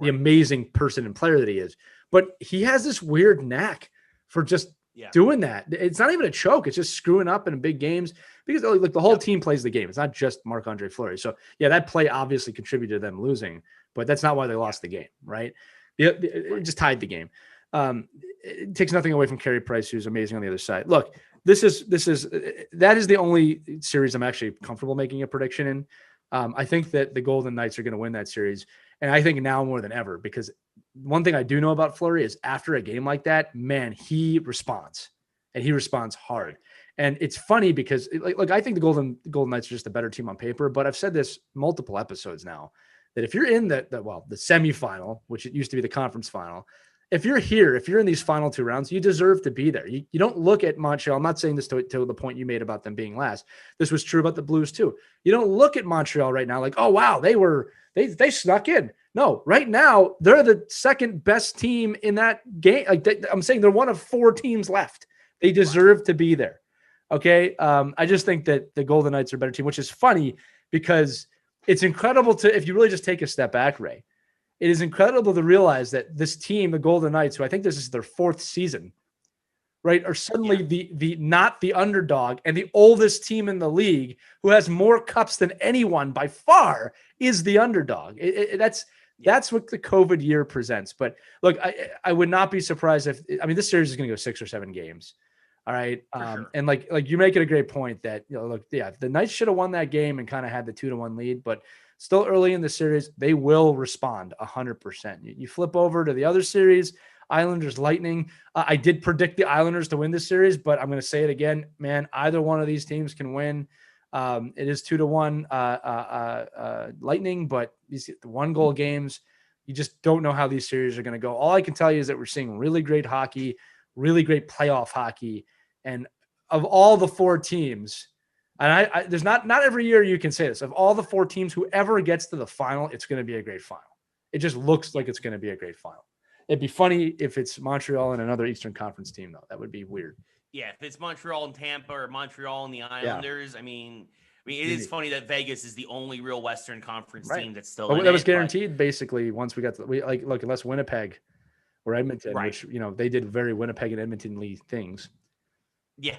Speaker 2: the amazing person and player that he is. But he has this weird knack for just doing that. It's not even a choke. It's just screwing up in big games because like the whole team plays the game. It's not just Marc-Andre Fleury. So yeah, that play obviously contributed to them losing, but that's not why they lost the game, right? It just tied the game. It takes nothing away from Carey Price, who's amazing on the other side. Look, that is the only series I'm actually comfortable making a prediction in. I think that the Golden Knights are going to win that series. And I think now more than ever, because one thing I do know about Fleury is after a game like that, man, he responds, and he responds hard. And it's funny because like I think the Golden Knights are just a better team on paper, but I've said this multiple episodes now that if you're in the semifinal, which it used to be the conference final, if you're in these final 2 rounds, you deserve to be there. You don't look at Montreal. I'm not saying this to the point you made about them being last. This was true about the Blues too. You don't look at Montreal right now like, oh wow, they snuck in. No, right now they're the second best team in that game. I'm saying they're one of 4 teams left. They deserve to be there. Okay. I just think that the Golden Knights are a better team, which is funny because it's incredible if you really just take a step back, Ray. It is incredible to realize that this team, the Golden Knights, who I think this is their 4th season, right, are suddenly the not the underdog and the oldest team in the league who has more cups than anyone by far is the underdog. That's what the COVID year presents. But look, I would not be surprised this series is going to go 6 or 7 games. All right.
Speaker 1: Sure.
Speaker 2: And like you're making a great point that, look, yeah, the Knights should have won that game and kind of had the 2-1 lead, but still early in the series, they will respond 100%. You flip over to the other series, Islanders Lightning. I did predict the Islanders to win this series, but I'm going to say it again, man, either one of these teams can win. It is 2-1 Lightning, but these 1-goal games, you just don't know how these series are going to go. All I can tell you is that we're seeing really great hockey, really great playoff hockey. And of all the 4 teams, and I there's not every year you can say this, of all the 4 teams, whoever gets to the final, it's going to be a great final. It just looks like it's going to be a great final. It'd be funny if it's Montreal and another Eastern Conference team, though. That would be weird.
Speaker 1: Yeah, if it's Montreal and Tampa or Montreal and the Islanders, I mean, it is funny that Vegas is the only real Western Conference team that's still in
Speaker 2: that was
Speaker 1: it,
Speaker 2: guaranteed basically once we got to look, unless Winnipeg or Edmonton, which they did very Winnipeg and Edmonton-ly things.
Speaker 1: Yeah.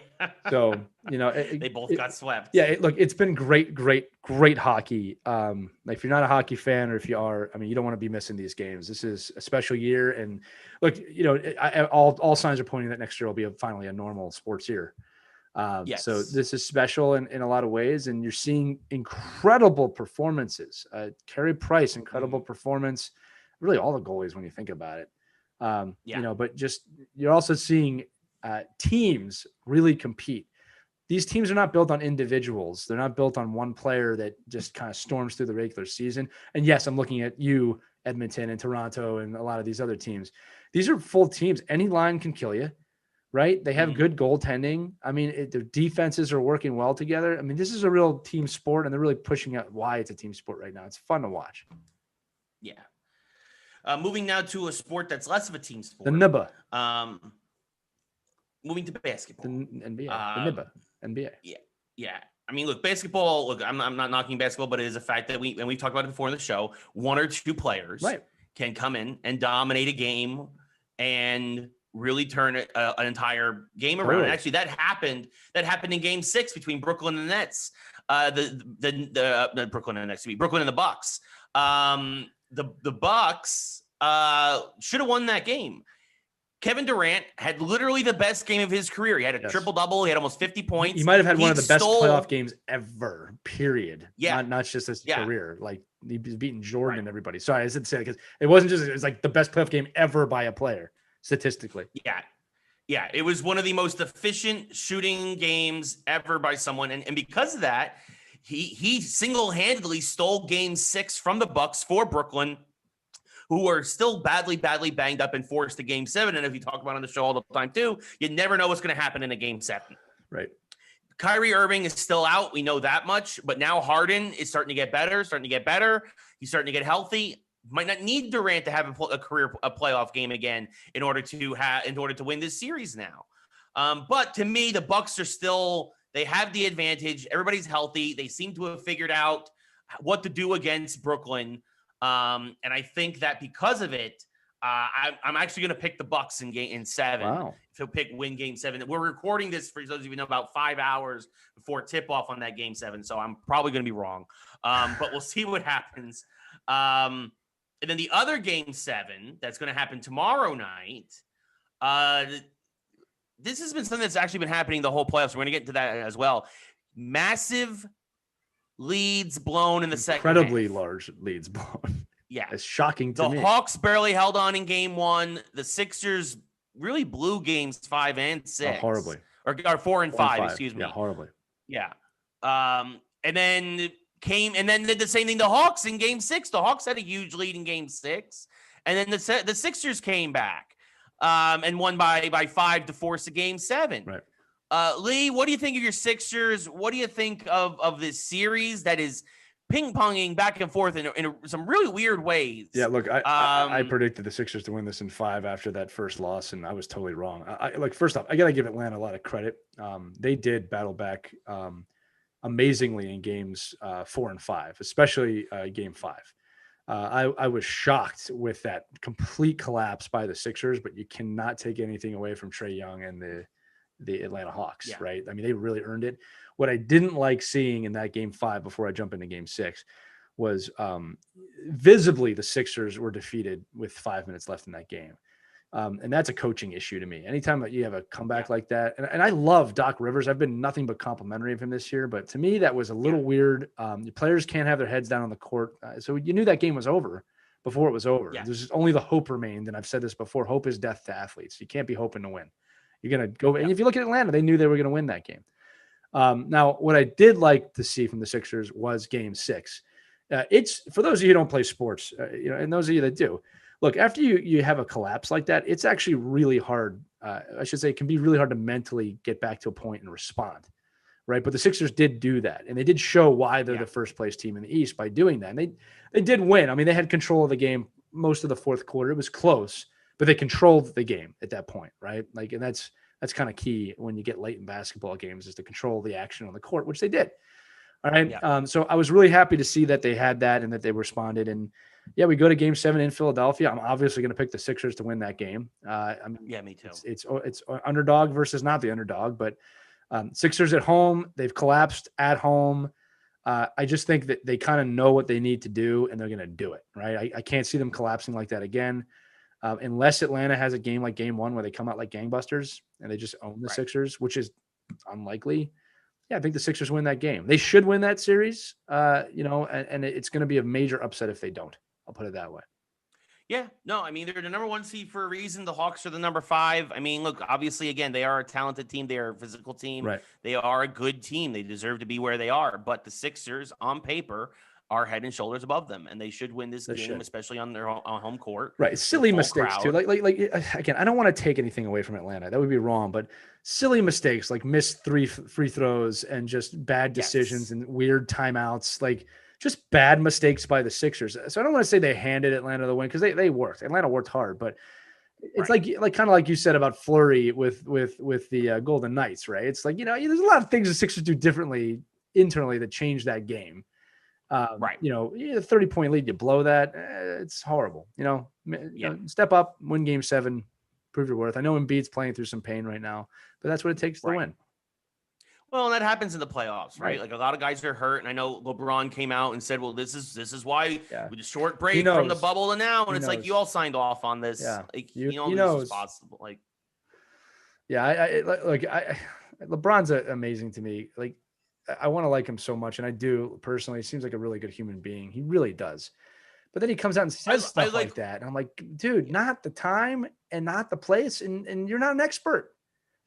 Speaker 2: So,
Speaker 1: they both got swept.
Speaker 2: Yeah. It's been great hockey. If you're not a hockey fan, or if you are, I mean, you don't want to be missing these games. This is a special year. And look, all signs are pointing that next year will be finally a normal sports year.
Speaker 1: Yes.
Speaker 2: So this is special in a lot of ways. And you're seeing incredible performances. Carey Price, incredible performance. Really all the goalies when you think about it. But just, you're also seeing teams really compete. These teams are not built on individuals. They're not built on one player that just kind of storms through the regular season. And yes, I'm looking at you, Edmonton and Toronto and a lot of these other teams. These are full teams. Any line can kill you, right? They have good goaltending. I mean, their defenses are working well together. I mean, this is a real team sport, and they're really pushing out why it's a team sport right now. It's fun to watch.
Speaker 1: Yeah. Moving now to a sport that's less of a team sport.
Speaker 2: The NIBA.
Speaker 1: Moving to basketball.
Speaker 2: The NBA. The NIBA. NBA.
Speaker 1: Yeah. I mean, look, basketball, I'm not knocking basketball, but it is a fact that we've talked about it before in the show, 1 or 2 players can come in and dominate a game and really turn an entire game around. And actually, that happened in Game 6 between Brooklyn and the Nets. Brooklyn and the Bucks. The Bucks should have won that game. Kevin Durant had literally the best game of his career. He had a triple-double. He had almost 50 points.
Speaker 2: He might have had one of the best playoff games ever, period.
Speaker 1: Yeah.
Speaker 2: Not just his career. Like, he was beating Jordan and everybody. Sorry, I didn't say it because it wasn't just, it was like the best playoff game ever by a player, statistically.
Speaker 1: Yeah. Yeah, it was one of the most efficient shooting games ever by someone. And because of that, he single-handedly stole Game 6 from the Bucks for Brooklyn, who are still badly banged up and forced to Game 7. And if you talk about on the show all the time too, you never know what's going to happen in a Game 7.
Speaker 2: Right.
Speaker 1: Kyrie Irving is still out. We know that much. But now Harden is starting to get better. He's starting to get healthy. Might not need Durant to have a playoff game again in order to win this series now. But to me, the Bucks are still, they have the advantage. Everybody's healthy. They seem to have figured out what to do against Brooklyn. And I think that because of it, I'm actually going to pick the Bucks in 7.
Speaker 2: Wow.
Speaker 1: To win Game 7. We're recording this, for those of you who know, about 5 hours before tip off on that Game 7. So I'm probably going to be wrong. But we'll see what happens. And then the other Game 7 that's going to happen tomorrow night. This has been something that's actually been happening the whole playoffs. We're going to get into that as well. Massive leads blown in the second half.
Speaker 2: Incredibly large leads blown.
Speaker 1: Yeah.
Speaker 2: It's shocking to me.
Speaker 1: The Hawks barely held on in Game 1. The Sixers really blew Games 5 and 6.
Speaker 2: Oh, horribly.
Speaker 1: Or 4 and 5, excuse me.
Speaker 2: Yeah, horribly.
Speaker 1: Yeah. And then did the same thing. The Hawks in Game 6. The Hawks had a huge lead in Game 6. And then the Sixers came back and won by 5 to force a Game 7.
Speaker 2: Right.
Speaker 1: Lee, what do you think of your Sixers? What do you think of this series that is ping-ponging back and forth in some really weird ways?
Speaker 2: Yeah, look, I predicted the Sixers to win this in 5 after that first loss, and I was totally wrong. First off, I got to give Atlanta a lot of credit. They did battle back amazingly in Games 4 and 5, especially Game 5. I was shocked with that complete collapse by the Sixers, but you cannot take anything away from Trae Young and the Atlanta Hawks, right? I mean, they really earned it. What I didn't like seeing in that Game 5 before I jump into Game 6 was visibly the Sixers were defeated with 5 minutes left in that game. And that's a coaching issue to me. Anytime that you have a comeback like that, and I love Doc Rivers. I've been nothing but complimentary of him this year, but to me, that was a little weird. The players can't have their heads down on the court. So you knew that game was over before it was over.
Speaker 1: Yeah.
Speaker 2: There's just only the hope remained. And I've said this before, hope is death to athletes. You can't be hoping to win. You're going to go. And if you look at Atlanta, they knew they were going to win that game. Now, what I did like to see from the Sixers was game 6. It's for those of you who don't play sports, and those of you that do, look, after you have a collapse like that, it's actually really hard. I should say it can be really hard to mentally get back to a point and respond. Right. But the Sixers did do that. And they did show why they're the first place team in the East by doing that. And they did win. I mean, they had control of the game most of the fourth quarter. It was close, but they controlled the game at that point. Right. Like, and that's kind of key when you get late in basketball games, is to control the action on the court, which they did. All right.
Speaker 1: Yeah.
Speaker 2: So I was really happy to see that they had that and that they responded. And we go to game 7 in Philadelphia. I'm obviously going to pick the Sixers to win that game.
Speaker 1: Me too.
Speaker 2: It's underdog versus not the underdog, but Sixers at home, they've collapsed at home. I just think that they kind of know what they need to do and they're going to do it. Right. I can't see them collapsing like that again. Unless Atlanta has a game like game 1 where they come out like gangbusters and they just own the Sixers, which is unlikely. Yeah, I think the Sixers win that game. They should win that series, and it's going to be a major upset if they don't. I'll put it that way.
Speaker 1: Yeah, no, I mean, they're the number 1 seed for a reason. The Hawks are the number 5. I mean, look, obviously, again, they are a talented team. They are a physical team.
Speaker 2: Right.
Speaker 1: They are a good team. They deserve to be where they are. But the Sixers, on paper, are head and shoulders above them, and they should win this game, especially on their home court.
Speaker 2: Right, silly mistakes too. Like again, I don't want to take anything away from Atlanta. That would be wrong, but silly mistakes like missed 3 free throws and just bad decisions and weird timeouts, like just bad mistakes by the Sixers. So I don't want to say they handed Atlanta the win because they worked. Atlanta worked hard, but it's like kind of like you said about Fleury with the Golden Knights, right? It's like, there's a lot of things the Sixers do differently internally that change that game. 30-point lead, you blow that. It's horrible. Step up, win game 7, prove your worth. I know Embiid's playing through some pain right now, but that's what it takes to win.
Speaker 1: Well, and that happens in the playoffs, right? Like a lot of guys are hurt, and I know LeBron came out and said, "Well, this is why with the short break from the bubble to now," and it's like you all signed off on this.
Speaker 2: Yeah,
Speaker 1: like
Speaker 2: he
Speaker 1: this
Speaker 2: knows.
Speaker 1: is possible. Like,
Speaker 2: LeBron's amazing to me. Like, I want to like him so much, and I do personally. He seems like a really good human being. He really does. But then he comes out and says stuff like that, and I'm like, dude, not the time and not the place, and you're not an expert.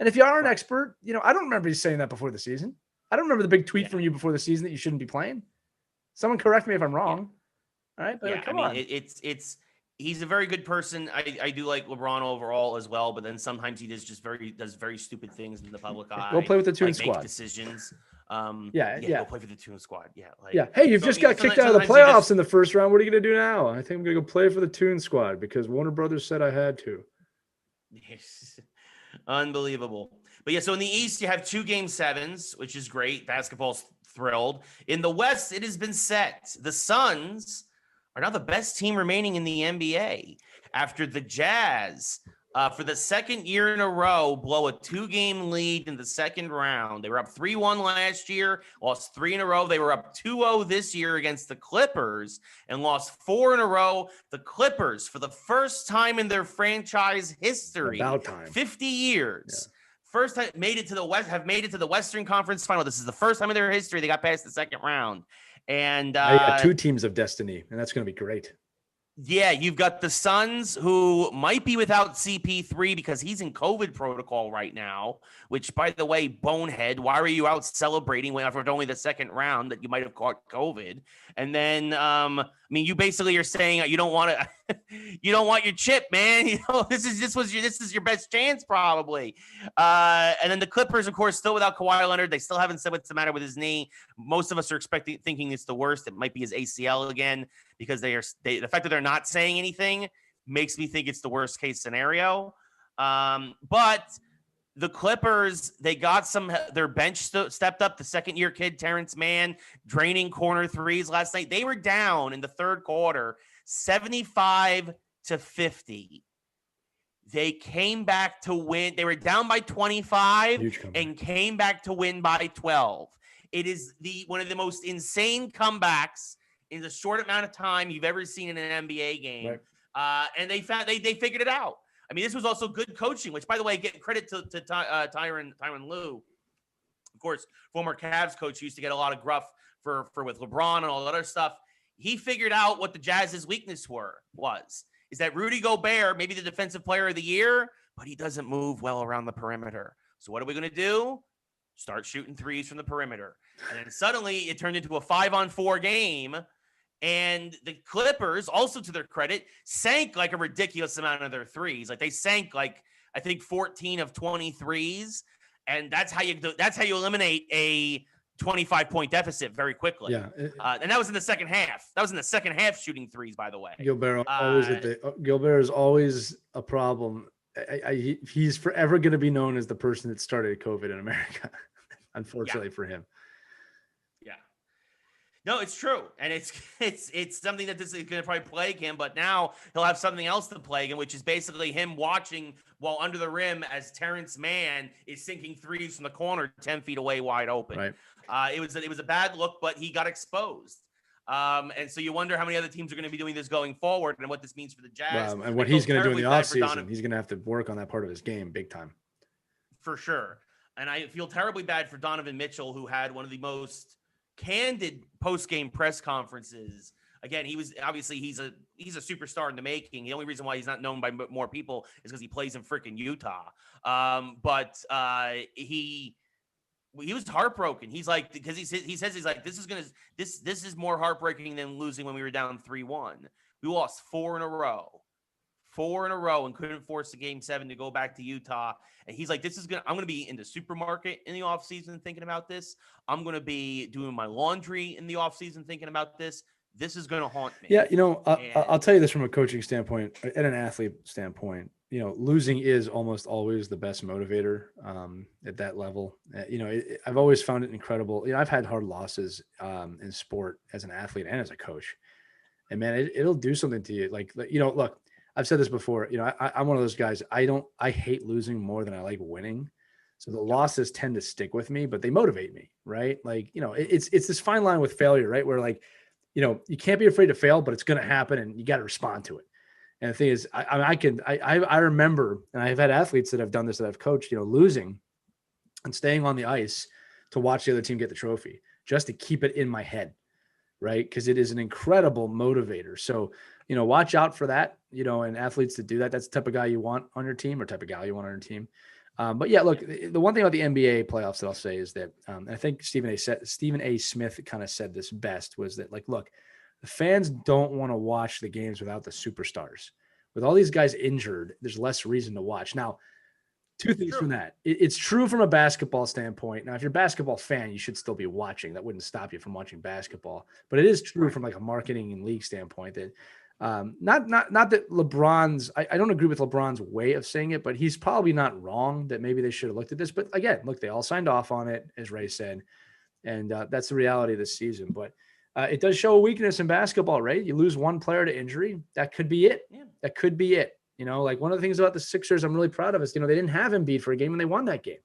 Speaker 2: And if you are an expert, I don't remember you saying that before the season. I don't remember the big tweet from you before the season that you shouldn't be playing. Someone correct me if I'm wrong. All right, but come on.
Speaker 1: He's a very good person. I do like LeBron overall as well, but then sometimes he does very stupid things in the public eye.
Speaker 2: Go play with the Toon Squad.
Speaker 1: Make decisions.
Speaker 2: Go
Speaker 1: play for the Toon Squad.
Speaker 2: Hey, you've just got kicked out of the playoffs in the first round. What are you going to do now? I think I'm going to go play for the Toon Squad because Warner Brothers said I had to.
Speaker 1: Unbelievable. But so in the East, you have 2 game 7s, which is great. Basketball's thrilled. In the West, it has been set. The Suns are now the best team remaining in the NBA after the Jazz, for the second year in a row, blow a 2-game lead in the second round. They were up 3-1 last year, lost 3 in a row. They were up 2-0 this year against the Clippers and lost 4 in a row. The Clippers, for the first time in their franchise history,
Speaker 2: about time,
Speaker 1: 50 years, first time have made it to the Western Conference Final. This is the first time in their history they got past the second round. And
Speaker 2: they got 2 teams of destiny, and that's going to be great.
Speaker 1: Yeah, you've got the Suns, who might be without CP3 because he's in COVID protocol right now, which, by the way, bonehead, why were you out celebrating when after only the second round that you might have caught COVID? And then, you basically are saying you don't want to, you don't want your chip, man. This is your best chance probably. And then the Clippers, of course, still without Kawhi Leonard. They still haven't said what's the matter with his knee. Most of us are thinking it's the worst. It might be his ACL again because the fact that they're not saying anything makes me think it's the worst case scenario. But the Clippers, they got their bench stepped up. The second-year kid, Terrence Mann, draining corner threes last night. They were down in the third quarter, 75-50. They came back to win. They were down by 25 and came back to win by 12. It is one of the most insane comebacks in the short amount of time you've ever seen in an NBA game. Right. And they figured it out. I mean, this was also good coaching, which, by the way, get credit to Tyronn Lue. Of course, former Cavs coach, who used to get a lot of gruff for with LeBron and all that other stuff. He figured out what the Jazz's weakness is that Rudy Gobert, maybe the defensive player of the year, but he doesn't move well around the perimeter. So what are we going to do? Start shooting threes from the perimeter. And then suddenly it turned into a 5-on-4 game. And the Clippers, also to their credit, sank like a ridiculous amount of their threes. Like they sank like, I think 14 of 23s. And that's how you eliminate a 25-point deficit very quickly.
Speaker 2: Yeah.
Speaker 1: And that was in the second half. That was in the second half shooting threes, by the way.
Speaker 2: Gobert is always a problem. He's forever going to be known as the person that started COVID in America, unfortunately for him.
Speaker 1: Yeah. No, it's true. And it's something that this is going to probably plague him, but now he'll have something else to plague him, which is basically him watching while under the rim as Terrence Mann is sinking threes from the corner 10 feet away wide open.
Speaker 2: Right.
Speaker 1: It was a bad look, but he got exposed. And so you wonder how many other teams are going to be doing this going forward and what this means for the Jazz.
Speaker 2: And what he's going to do in the offseason. He's going to have to work on that part of his game big time. For
Speaker 1: sure. And I feel terribly bad for Donovan Mitchell, who had one of the most candid post-game press conferences. Again, he's a superstar in the making. The only reason why he's not known by more people is because he plays in freaking Utah. But he was heartbroken. He's like, because he says he's like, this is more heartbreaking than losing when we were down 3-1. We lost 4 in a row and couldn't force the game 7 to go back to Utah. And he's like, I'm going to be in the supermarket in the offseason thinking about this. I'm going to be doing my laundry in the offseason thinking about this. This is going to haunt me.
Speaker 2: Yeah. I'll tell you this from a coaching standpoint and an athlete standpoint. Losing is almost always the best motivator at that level. I've always found it incredible. I've had hard losses in sport as an athlete and as a coach. And man, it'll do something to you. Look, I've said this before, I'm one of those guys. I hate losing more than I like winning. So the losses tend to stick with me, but they motivate me, right? It's this fine line with failure, right? Where you can't be afraid to fail, but it's going to happen and you got to respond to it. And the thing is, I remember, and I've had athletes that have done this that I've coached, losing and staying on the ice to watch the other team get the trophy, just to keep it in my head, right? Because it is an incredible motivator. So, watch out for that, and athletes that do that. That's the type of guy you want on your team or type of gal you want on your team. But yeah, look, the one thing about the NBA playoffs that I'll say is that I think Stephen A. Smith kind of said this best, was that look, the fans don't want to watch the games without the superstars. With all these guys injured, there's less reason to watch. Now, two things from that. It's true from a basketball standpoint. Now, if you're a basketball fan, you should still be watching. That wouldn't stop you from watching basketball. But it is true from a marketing and league standpoint that not that LeBron's, I don't agree with LeBron's way of saying it, but he's probably not wrong that maybe they should have looked at this. But again, look, they all signed off on it, as Ray said. And that's the reality of this season. But it does show a weakness in basketball, right? You lose one player to injury. That could be it. Yeah. That could be it. One of the things about the Sixers I'm really proud of is, they didn't have Embiid for a game and they won that game.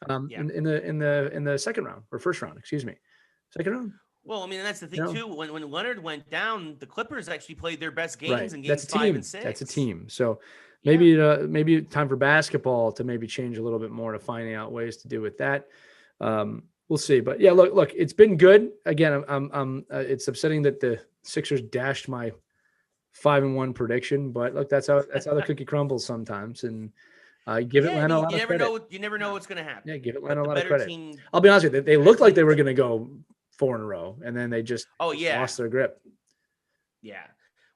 Speaker 2: In the second round or first round, second round.
Speaker 1: Well, I mean, that's the thing too. When Leonard went down, the Clippers actually played their best games in games 5 and 6.
Speaker 2: That's a team. So maybe time for basketball to maybe change a little bit more to finding out ways to do with that. We'll see. But yeah, look, it's been good. Again, it's upsetting that the Sixers dashed my 5-1 prediction, but look, that's how the cookie crumbles sometimes. And give Atlanta a lot of credit.
Speaker 1: You never know what's going to happen.
Speaker 2: Yeah, give Atlanta a lot of credit. I'll be honest with you, they looked like they were going to go 4 in a row, and then they just lost their grip.
Speaker 1: Yeah,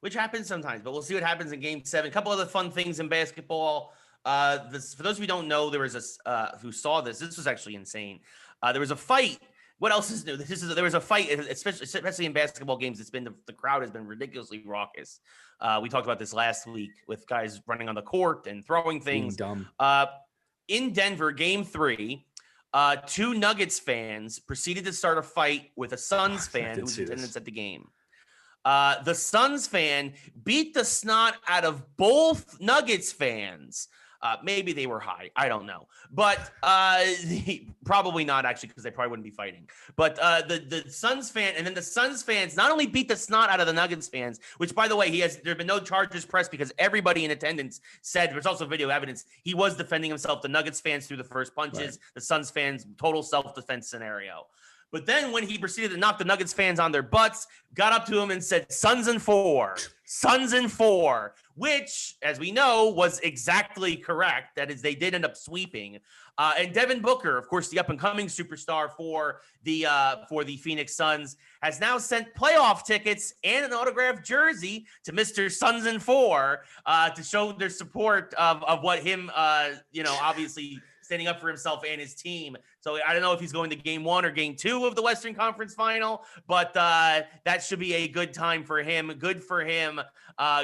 Speaker 1: which happens sometimes, but we'll see what happens in Game 7. A couple other fun things in basketball. For those of you who don't know, there was who saw this. This was actually insane. There was a fight. What else is new? There was a fight, especially in basketball games. It's been the crowd has been ridiculously raucous. We talked about this last week with guys running on the court and throwing things.
Speaker 2: Being dumb.
Speaker 1: In Denver, Game 3, 2 Nuggets fans proceeded to start a fight with a Suns fan who was in attendance at the game. The Suns fan beat the snot out of both Nuggets fans. Maybe they were high. I don't know. But probably not, actually, because they probably wouldn't be fighting. But the Suns fan, and then the Suns fans not only beat the snot out of the Nuggets fans, which, by the way, there have been no charges pressed because everybody in attendance said, there's also video evidence, he was defending himself. The Nuggets fans threw the first punches. Right. The Suns fans, total self-defense scenario. But then when he proceeded to knock the Nuggets fans on their butts, got up to him and said, Suns in 4, Suns in 4, which, as we know, was exactly correct. That is, they did end up sweeping. And Devin Booker, of course, the up-and-coming superstar for the Phoenix Suns, has now sent playoff tickets and an autographed jersey to Mr. Suns in 4 to show their support of what him, obviously standing up for himself and his team. So I don't know if he's going to game 1 or game 2 of the Western Conference Final, but that should be a good time for him. Good for him.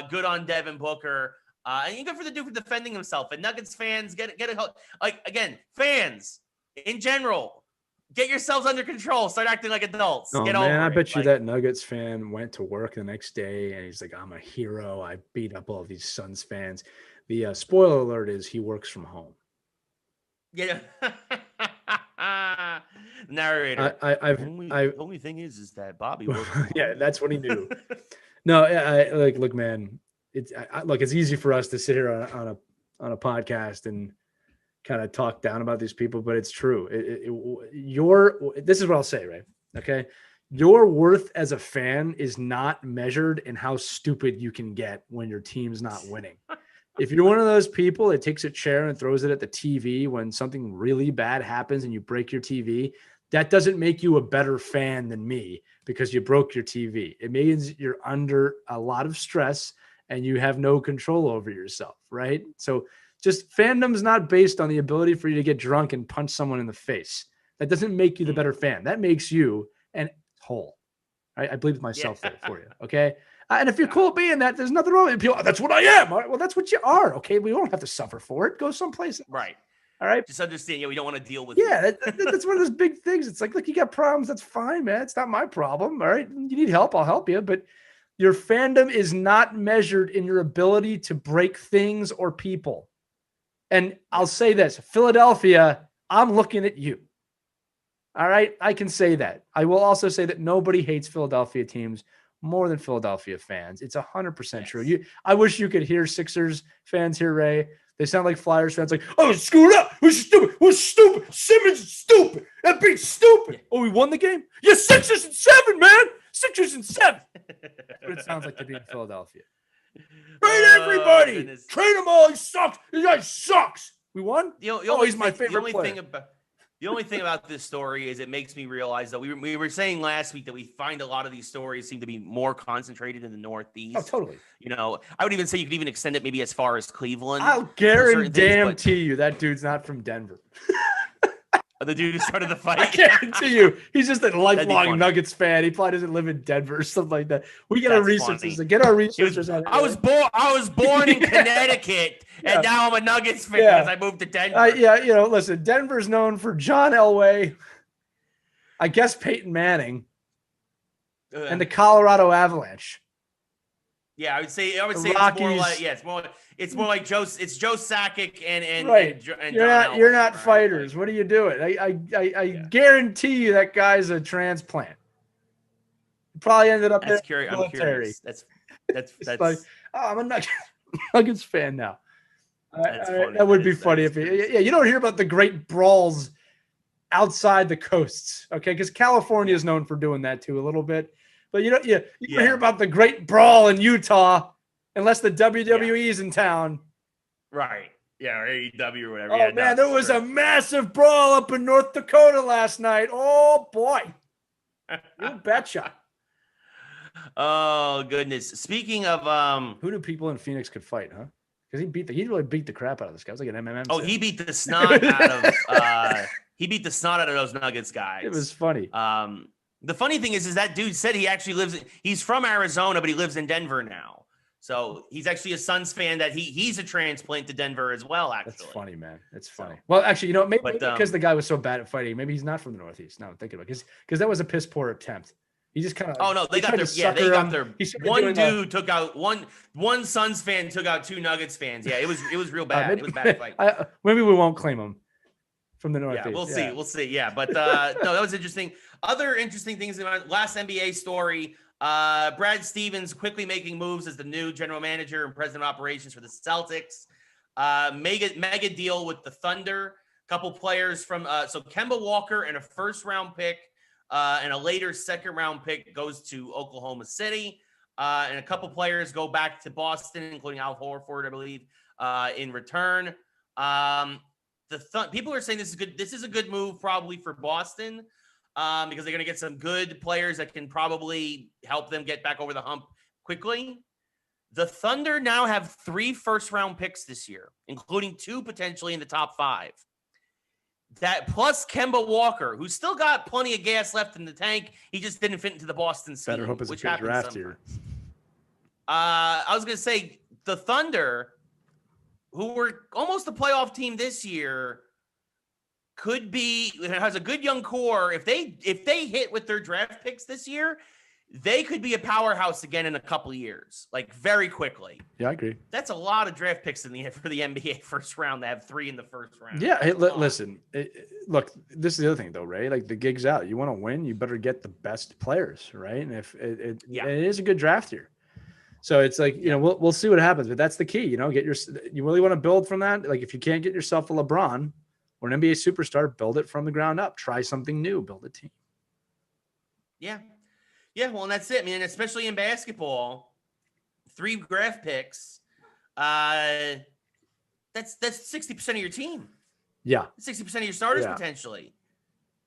Speaker 1: Good on Devin Booker. And good for the dude for defending himself. And Nuggets fans, get again, fans in general, get yourselves under control. Start acting like adults.
Speaker 2: Oh,
Speaker 1: get
Speaker 2: man,
Speaker 1: over
Speaker 2: I
Speaker 1: it.
Speaker 2: bet you that Nuggets fan went to work the next day and he's like, I'm a hero. I beat up all these Suns fans. The spoiler alert is he works from home.
Speaker 1: Yeah. Narrator.
Speaker 2: The
Speaker 1: only thing is that Bobby.
Speaker 2: Yeah, that's what he knew. No, look, man. It's easy for us to sit here on a podcast and kind of talk down about these people, but it's true. This is what I'll say, right? Okay, your worth as a fan is not measured in how stupid you can get when your team's not winning. If you're one of those people that takes a chair and throws it at the TV when something really bad happens and you break your TV, that doesn't make you a better fan than me because you broke your TV. It means you're under a lot of stress and you have no control over yourself, right? So just fandom's not based on the ability for you to get drunk and punch someone in the face. That doesn't make you the better fan. That makes you an whole. Right? I believe myself there for you, okay? And if you're cool being that, there's nothing wrong with it. People, that's what I am. All right, well, that's what you are. Okay, we don't have to suffer for it. Go someplace else.
Speaker 1: Right.
Speaker 2: All right.
Speaker 1: Just understand. Yeah, we don't want to deal with.
Speaker 2: Yeah, that's one of those big things. It's like, look, you got problems. That's fine, man. It's not my problem. All right. You need help. I'll help you. But your fandom is not measured in your ability to break things or people. And I'll say this, Philadelphia, I'm looking at you. All right. I can say that. I will also say that nobody hates Philadelphia teams more than Philadelphia fans. It's 100% true. I wish you could hear Sixers fans here, Ray. They sound like Flyers fans, like, oh, screwed up. We're stupid. We're stupid. Simmons is stupid. That beat's stupid. Yeah. Oh, we won the game? Yeah, 6-7, man. 6-7. That's what it sounds like to be in Philadelphia. Trade everybody. Goodness. Trade them all. He sucks. This guy sucks. We won? He's my favorite player.
Speaker 1: The only thing about this story is it makes me realize that we were saying last week that we find a lot of these stories seem to be more concentrated in the Northeast.
Speaker 2: Oh, totally.
Speaker 1: I would even say you could even extend it maybe as far as Cleveland.
Speaker 2: I'll guarantee you that dude's not from Denver.
Speaker 1: The dude who started the fight?
Speaker 2: I guarantee you. He's just a lifelong Nuggets fan. He probably doesn't live in Denver or something like that. We got our researchers. Get our researchers out.
Speaker 1: I was born in Connecticut, and now I'm a Nuggets fan because I moved to Denver.
Speaker 2: Listen, Denver's known for John Elway, I guess Peyton Manning, and the Colorado Avalanche.
Speaker 1: Yeah, I would say it's more like Joe Sakic and
Speaker 2: right.
Speaker 1: And
Speaker 2: you're not fighters. Right? What are you doing? I guarantee you that guy's a transplant. He probably ended up in the military.
Speaker 1: That's
Speaker 2: like, I'm a Nuggets fan now. That would be funny if you don't hear about the great brawls outside the coasts, okay? Because California is known for doing that too a little bit. But you don't hear about the great brawl in Utah unless the WWE is in town.
Speaker 1: Right. Yeah, or AEW or whatever.
Speaker 2: Oh, man, there was a massive brawl up in North Dakota last night. Oh, boy. You betcha.
Speaker 1: Oh, goodness. Speaking of...
Speaker 2: who do people in Phoenix could fight, huh? Because he really beat the crap out of this guy. It was like an MMA.
Speaker 1: Oh, he beat the snot out of those Nuggets guys.
Speaker 2: It was funny.
Speaker 1: The funny thing is that dude said he actually he's from Arizona, but he lives in Denver now. So he's actually a Suns fan that he's a transplant to Denver as well, actually.
Speaker 2: That's funny, man. It's funny. Well, actually, maybe because the guy was so bad at fighting, maybe he's not from the Northeast. Now I'm thinking about it. Because that was a piss poor attempt. He just kind of.
Speaker 1: Oh no, they got their. Yeah, they got their. One dude took out one Suns fan took out two Nuggets fans. Yeah, it was real bad. It was a bad fight.
Speaker 2: Maybe we won't claim him from the Northeast.
Speaker 1: Yeah, we'll see. Yeah, but no, that was interesting. Other interesting things in my last NBA story. Brad Stevens quickly making moves as the new general manager and president of operations for the Celtics. Mega deal with the Thunder. Couple players from so Kemba Walker and a first round pick. And a later second round pick goes to Oklahoma City. And a couple players go back to Boston, including Al Horford, I believe, in return. People are saying this is good. This is a good move probably for Boston because they're going to get some good players that can probably help them get back over the hump quickly. The Thunder now have 3 first-round picks this year, including 2 potentially in the top 5. That plus Kemba Walker, who's still got plenty of gas left in the tank. He just didn't fit into the Boston scheme.
Speaker 2: Better hope it's a good draft here.
Speaker 1: I was going to say the Thunder, who were almost a playoff team this year, has a good young core. If they hit with their draft picks this year, they could be a powerhouse again in a couple of years, like very quickly.
Speaker 2: Yeah, I agree.
Speaker 1: That's a lot of draft picks for the NBA first round. They have 3 in the first round.
Speaker 2: Yeah, hey, listen. Look, this is the other thing though, Ray. Like the gig's out. You want to win, you better get the best players, right? And if it is a good draft year, so it's like we'll see what happens. But that's the key. You really want to build from that. Like if you can't get yourself a LeBron or an NBA superstar, build it from the ground up. Try something new. Build a team.
Speaker 1: Yeah. Yeah, well, and that's it, man. Especially in basketball, 3 draft picks. That's 60% of your team.
Speaker 2: Yeah,
Speaker 1: 60% of your starters potentially.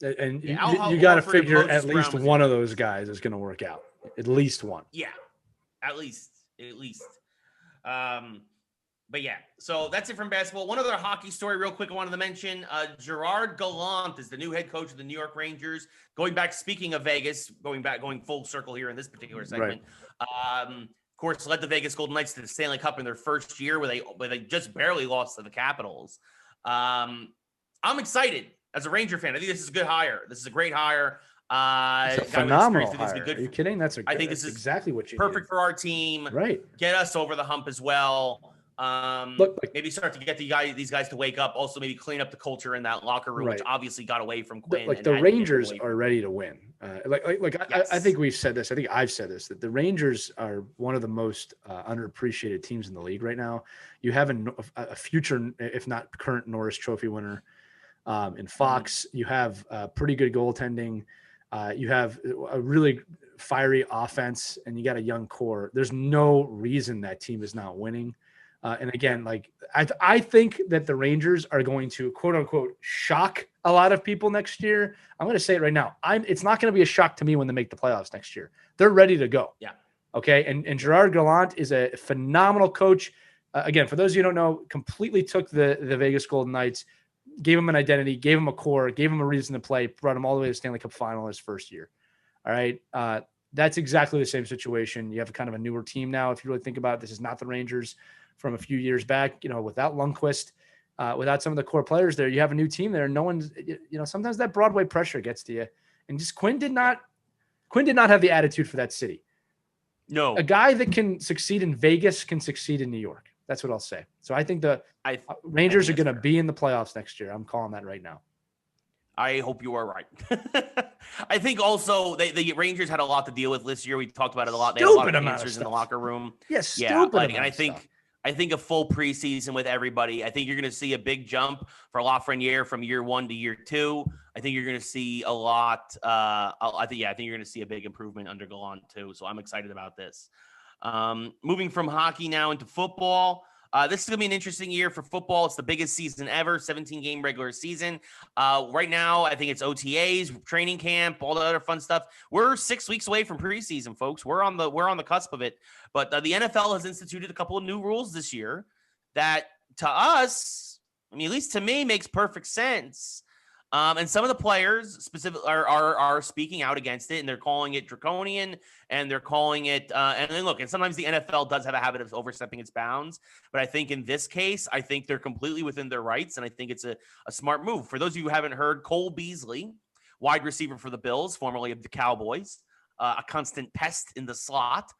Speaker 2: And you got to figure at least one of those guys is going to work out. At least one.
Speaker 1: Yeah, at least. But yeah, so that's it from basketball. One other hockey story real quick I wanted to mention. Gerard Gallant is the new head coach of the New York Rangers. Speaking of Vegas, going full circle here in this particular segment. Right. Of course, led the Vegas Golden Knights to the Stanley Cup in their first year where they just barely lost to the Capitals. I'm excited as a Ranger fan. I think this is a good hire. This is a great hire.
Speaker 2: It's a phenomenal hire. Are you kidding? I think this is exactly what you
Speaker 1: perfect
Speaker 2: need.
Speaker 1: For our team.
Speaker 2: Right.
Speaker 1: Get us over the hump as well. Maybe start to get these guys to wake up. Also, maybe clean up the culture in that locker room, which obviously got away from Quinn.
Speaker 2: The Rangers are ready to win. Yes. I think we've said this. I think I've said this, that the Rangers are one of the most underappreciated teams in the league right now. You have a future, if not current, Norris Trophy winner in Fox. You have pretty good goaltending. You have a really fiery offense, and you got a young core. There's no reason that team is not winning. And again, I think that the Rangers are going to quote unquote shock a lot of people next year. I'm going to say it right now. It's not going to be a shock to me when they make the playoffs next year. They're ready to go.
Speaker 1: Yeah.
Speaker 2: Okay. And Gerard Gallant is a phenomenal coach. Again, for those of you who don't know, completely took the Vegas Golden Knights, gave them an identity, gave them a core, gave them a reason to play, brought them all the way to Stanley Cup final his first year. All right. That's exactly the same situation. You have kind of a newer team now. If you really think about it, this is not the Rangers from a few years back, without Lundqvist, without some of the core players there, you have a new team there. No one's, sometimes that Broadway pressure gets to you. And just Quinn did not have the attitude for that city.
Speaker 1: No.
Speaker 2: A guy that can succeed in Vegas can succeed in New York. That's what I'll say. So I think Rangers are going to be in the playoffs next year. I'm calling that right now.
Speaker 1: I hope you are right. I think also the Rangers had a lot to deal with this year. We talked about it a lot. They had a lot of answers in the locker room.
Speaker 2: Yes, and
Speaker 1: I think a full preseason with everybody. I think you're going to see a big jump for Lafreniere from year 1 to year 2. I think you're going to see a lot. I think you're going to see a big improvement under Gallant too. So I'm excited about this. Moving from hockey now into football. This is going to be an interesting year for football. It's the biggest season ever, 17-game regular season. Right now, I think it's OTAs, training camp, all the other fun stuff. We're 6 weeks away from preseason, folks. We're on the cusp of it. But the NFL has instituted a couple of new rules this year that, to us, I mean, at least to me, makes perfect sense. And some of the players specifically are speaking out against it, and they're calling it draconian, and they're calling it. And then look, and sometimes the NFL does have a habit of overstepping its bounds, but I think in this case, I think they're completely within their rights, and I think it's a smart move. For those of you who haven't heard, Cole Beasley, wide receiver for the Bills, formerly of the Cowboys, a constant pest in the slot,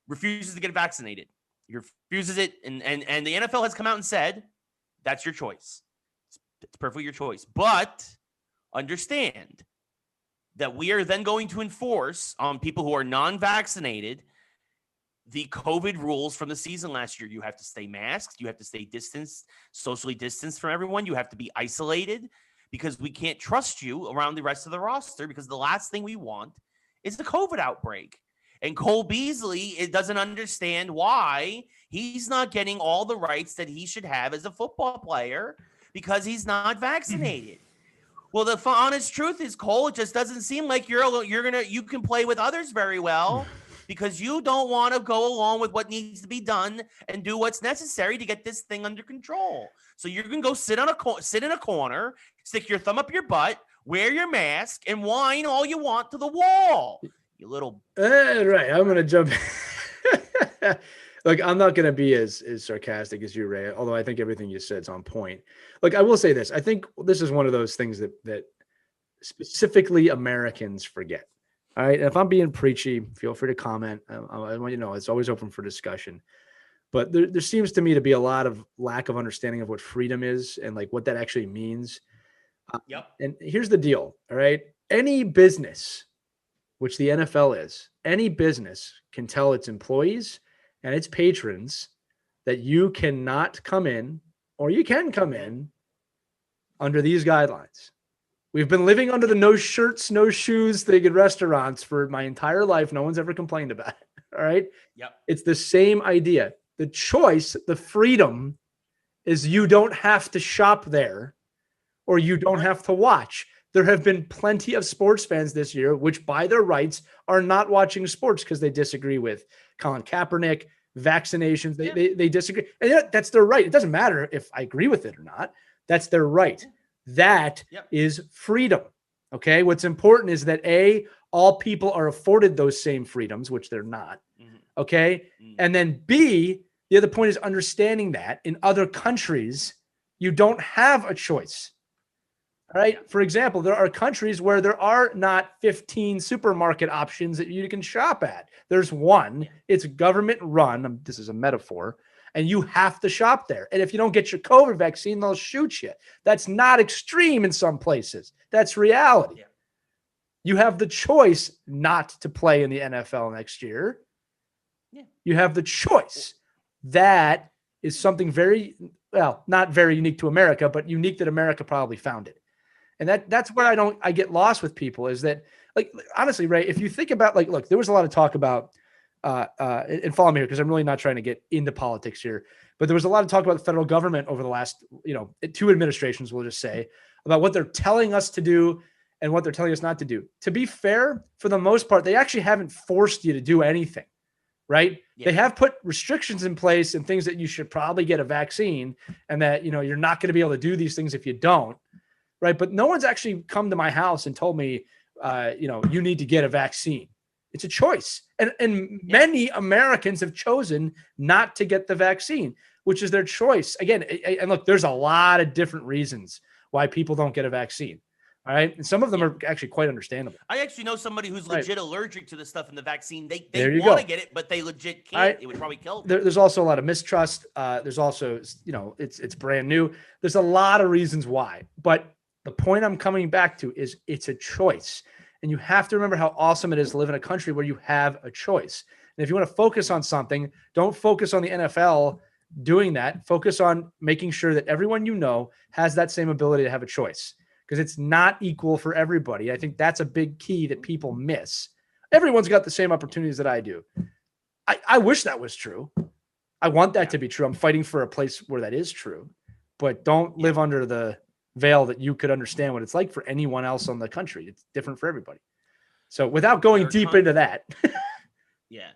Speaker 1: refuses to get vaccinated. He refuses it, and the NFL has come out and said, that's your choice. It's perfectly your choice. But understand that we are then going to enforce on people who are non-vaccinated the COVID rules from the season last year. You have to stay masked. You have to stay distanced, socially distanced from everyone. You have to be isolated because we can't trust you around the rest of the roster, because the last thing we want is the COVID outbreak. And Cole Beasley doesn't understand why he's not getting all the rights that he should have as a football player because he's not vaccinated. Well, the honest truth is, Cole, it just doesn't seem like you can play with others very well because you don't want to go along with what needs to be done and do what's necessary to get this thing under control. So you're going to go sit in a corner, stick your thumb up your butt, wear your mask, and whine all you want to the wall. You little...
Speaker 2: Right. I'm going to jump. Look, I'm not going to be as sarcastic as you, Ray, although I think everything you said is on point. Look, I will say this. I think this is one of those things that specifically Americans forget. All right. And if I'm being preachy, feel free to comment. I want you to know it's always open for discussion. But there seems to me to be a lot of lack of understanding of what freedom is and like what that actually means.
Speaker 1: Yep.
Speaker 2: And here's the deal. All right. Any business, which the NFL is, any business can tell its employees and its patrons that you cannot come in, or you can come in under these guidelines. We've been living under the no shirts, no shoes thing in restaurants for my entire life. No one's ever complained about it. All right.
Speaker 1: Yep.
Speaker 2: It's the same idea. The choice, the freedom is you don't have to shop there, or you don't have to watch. There have been plenty of sports fans this year, which by their rights are not watching sports because they disagree with Colin Kaepernick, vaccinations. They disagree. And that's their right. It doesn't matter if I agree with it or not. That's their right. That is freedom. Okay. What's important is that all people are afforded those same freedoms, which they're not. Okay. And then B, the other point is understanding that in other countries, you don't have a choice. All right. For example, there are countries where there are not 15 supermarket options that you can shop at. There's one. It's government run. This is a metaphor. And you have to shop there. And if you don't get your COVID vaccine, they'll shoot you. That's not extreme in some places. That's reality. Yeah. You have the choice not to play in the NFL next year. Yeah. You have the choice. That is something not very unique to America, but unique that America probably found it. And that's where I get lost with people is that, like, honestly, Ray, if you think about, like, look, there was a lot of talk about, and follow me here because I'm really not trying to get into politics here, but there was a lot of talk about the federal government over the last, 2 administrations, we'll just say, about what they're telling us to do and what they're telling us not to do. To be fair, for the most part, they actually haven't forced you to do anything, right? Yeah. They have put restrictions in place and things that you should probably get a vaccine and that, you're not going to be able to do these things if you don't. Right. But no one's actually come to my house and told me, you need to get a vaccine. It's a choice. And many Americans have chosen not to get the vaccine, which is their choice. Again, and look, there's a lot of different reasons why people don't get a vaccine. All right. And some of them are actually quite understandable.
Speaker 1: I actually know somebody who's legit allergic to the stuff in the vaccine. They want to get it, but they legit can't. It would probably kill them.
Speaker 2: There's also a lot of mistrust. There's also, it's brand new. There's a lot of reasons why. But the point I'm coming back to is it's a choice. And you have to remember how awesome it is to live in a country where you have a choice. And if you want to focus on something, don't focus on the NFL doing that. Focus on making sure that everyone has that same ability to have a choice, because it's not equal for everybody. I think that's a big key that people miss. Everyone's got the same opportunities that I do. I wish that was true. I want that to be true. I'm fighting for a place where that is true, but don't live under the veil that you could understand what it's like for anyone else on the country. It's different for everybody. So without going deep into that,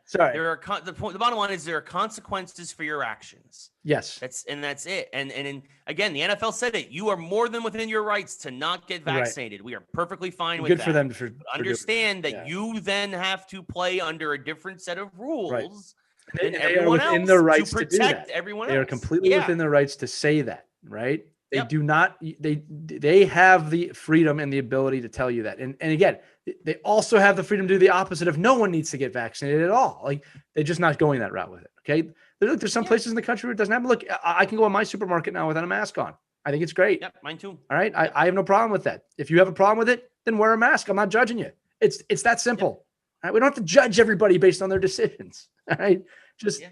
Speaker 2: sorry.
Speaker 1: The bottom line is there are consequences for your actions.
Speaker 2: Yes.
Speaker 1: That's it. And again, the NFL said it. You are more than within your rights to not get vaccinated. Right. We are perfectly fine with that.
Speaker 2: Good for them. For
Speaker 1: understand that you then have to play under a different set of rules.
Speaker 2: Right. And everyone else, their rights to protect everyone else. They are completely within their rights to say that, right? They do not. They have the freedom and the ability to tell you that. And again, they also have the freedom to do the opposite of no one needs to get vaccinated at all. Like they're just not going that route with it. Okay. There's some places in the country where it doesn't happen. Look, I can go in my supermarket now without a mask on. I think it's great.
Speaker 1: Yep, mine too.
Speaker 2: All right. I have no problem with that. If you have a problem with it, then wear a mask. I'm not judging you. It's that simple. All right. We don't have to judge everybody based on their decisions. All right. Just,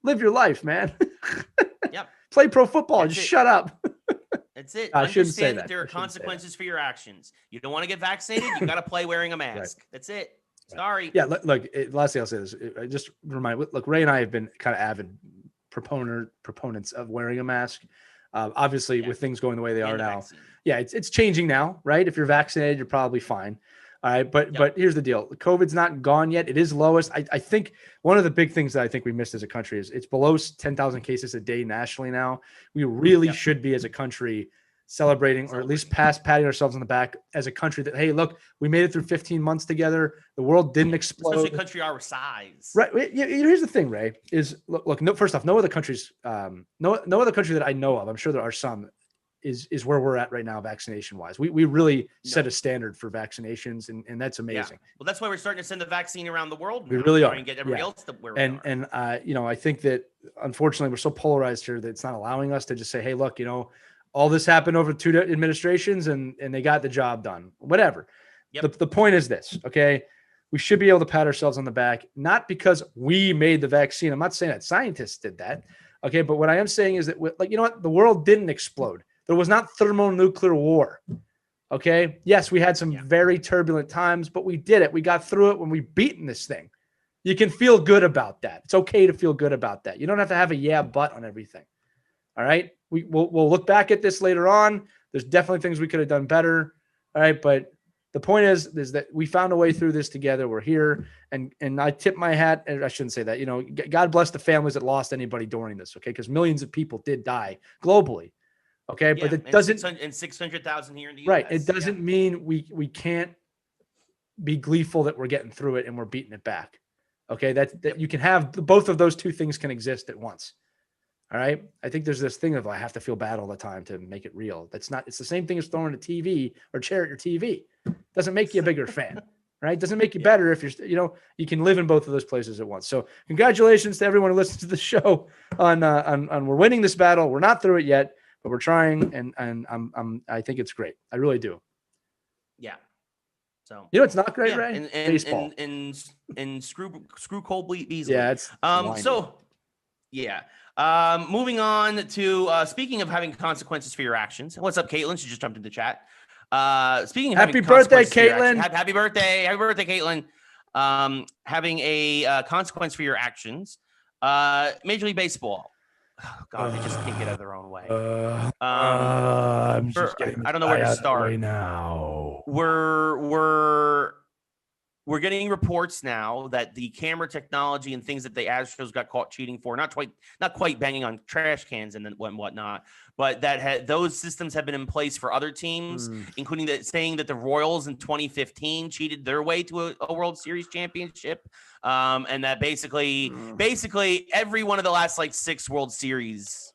Speaker 2: live your life, man.
Speaker 1: Yep.
Speaker 2: Play pro football and just shut up.
Speaker 1: That's it.
Speaker 2: I shouldn't say
Speaker 1: Understand that there are consequences for your actions. You don't want to get vaccinated, you got to play wearing a mask. Right. That's it. Sorry.
Speaker 2: Yeah, look, last thing I'll say is I just look, Ray and I have been kind of avid proponents of wearing a mask. Obviously, with things going the way they are now. Vaccine. Yeah, it's changing now, right? If you're vaccinated, you're probably fine. All right, but here's the deal. COVID's not gone yet. It is lowest. I think one of the big things that I think we missed as a country is it's below 10,000 cases a day nationally now. We really should be as a country celebrating or at least patting ourselves on the back as a country that, hey, look, we made it through 15 months together. The world didn't explode.
Speaker 1: Especially a country our size.
Speaker 2: Right. Here's the thing, Ray, is look, first off, no other countries, no other country that I know of, I'm sure there are some, is where we're at right now, vaccination wise. We really set a standard for vaccinations, and that's amazing.
Speaker 1: Yeah. Well, that's why we're starting to send the vaccine around the world.
Speaker 2: We really are.
Speaker 1: And get everybody else to where we are.
Speaker 2: And I think that unfortunately we're so polarized here that it's not allowing us to just say, hey, look, all this happened over 2 administrations and they got the job done. Whatever. Yep. The point is this, okay? We should be able to pat ourselves on the back, not because we made the vaccine. I'm not saying that scientists did that. Okay. But what I am saying is that, the world didn't explode. There was not thermonuclear war. Okay. Yes, we had some very turbulent times, but we did it. We got through it when we beaten this thing. You can feel good about that. It's okay to feel good about that. You don't have to have a but on everything. All right. We'll look back at this later on. There's definitely things we could have done better. All right. But the point is that we found a way through this together. We're here. And I tip my hat. And I shouldn't say that, God bless the families that lost anybody during this. Okay. Because millions of people did die globally. Okay. But it doesn't.
Speaker 1: And 600,000 here in the US.
Speaker 2: Right. It doesn't mean we can't be gleeful that we're getting through it and we're beating it back. Okay. That you can have both of those two things can exist at once. All right. I think there's this thing of I have to feel bad all the time to make it real. It's the same thing as throwing a TV or chair at your TV. Doesn't make you a bigger fan, right? Doesn't make you better if you're, you can live in both of those places at once. So congratulations to everyone who listens to the show on we're winning this battle. We're not through it yet, but we're trying. And I think it's great. I really do.
Speaker 1: Yeah. So,
Speaker 2: it's not great, right?
Speaker 1: And
Speaker 2: baseball
Speaker 1: and screw Cole Beasley.
Speaker 2: Yeah. It's
Speaker 1: moving on to speaking of having consequences for your actions. What's up, Caitlin? She just jumped into chat. Speaking of
Speaker 2: happy birthday, Caitlin.
Speaker 1: Happy birthday, Caitlin. Having a consequence for your actions. Major League Baseball. Oh, God, they just can't get out of their own way.
Speaker 2: I
Speaker 1: don't know where to start.
Speaker 2: Now
Speaker 1: We're getting reports now that the camera technology and things that the Astros got caught cheating for, not quite banging on trash cans and whatnot, but that those systems have been in place for other teams, including saying that the Royals in 2015 cheated their way to a World Series championship, and that basically every one of the last 6 World Series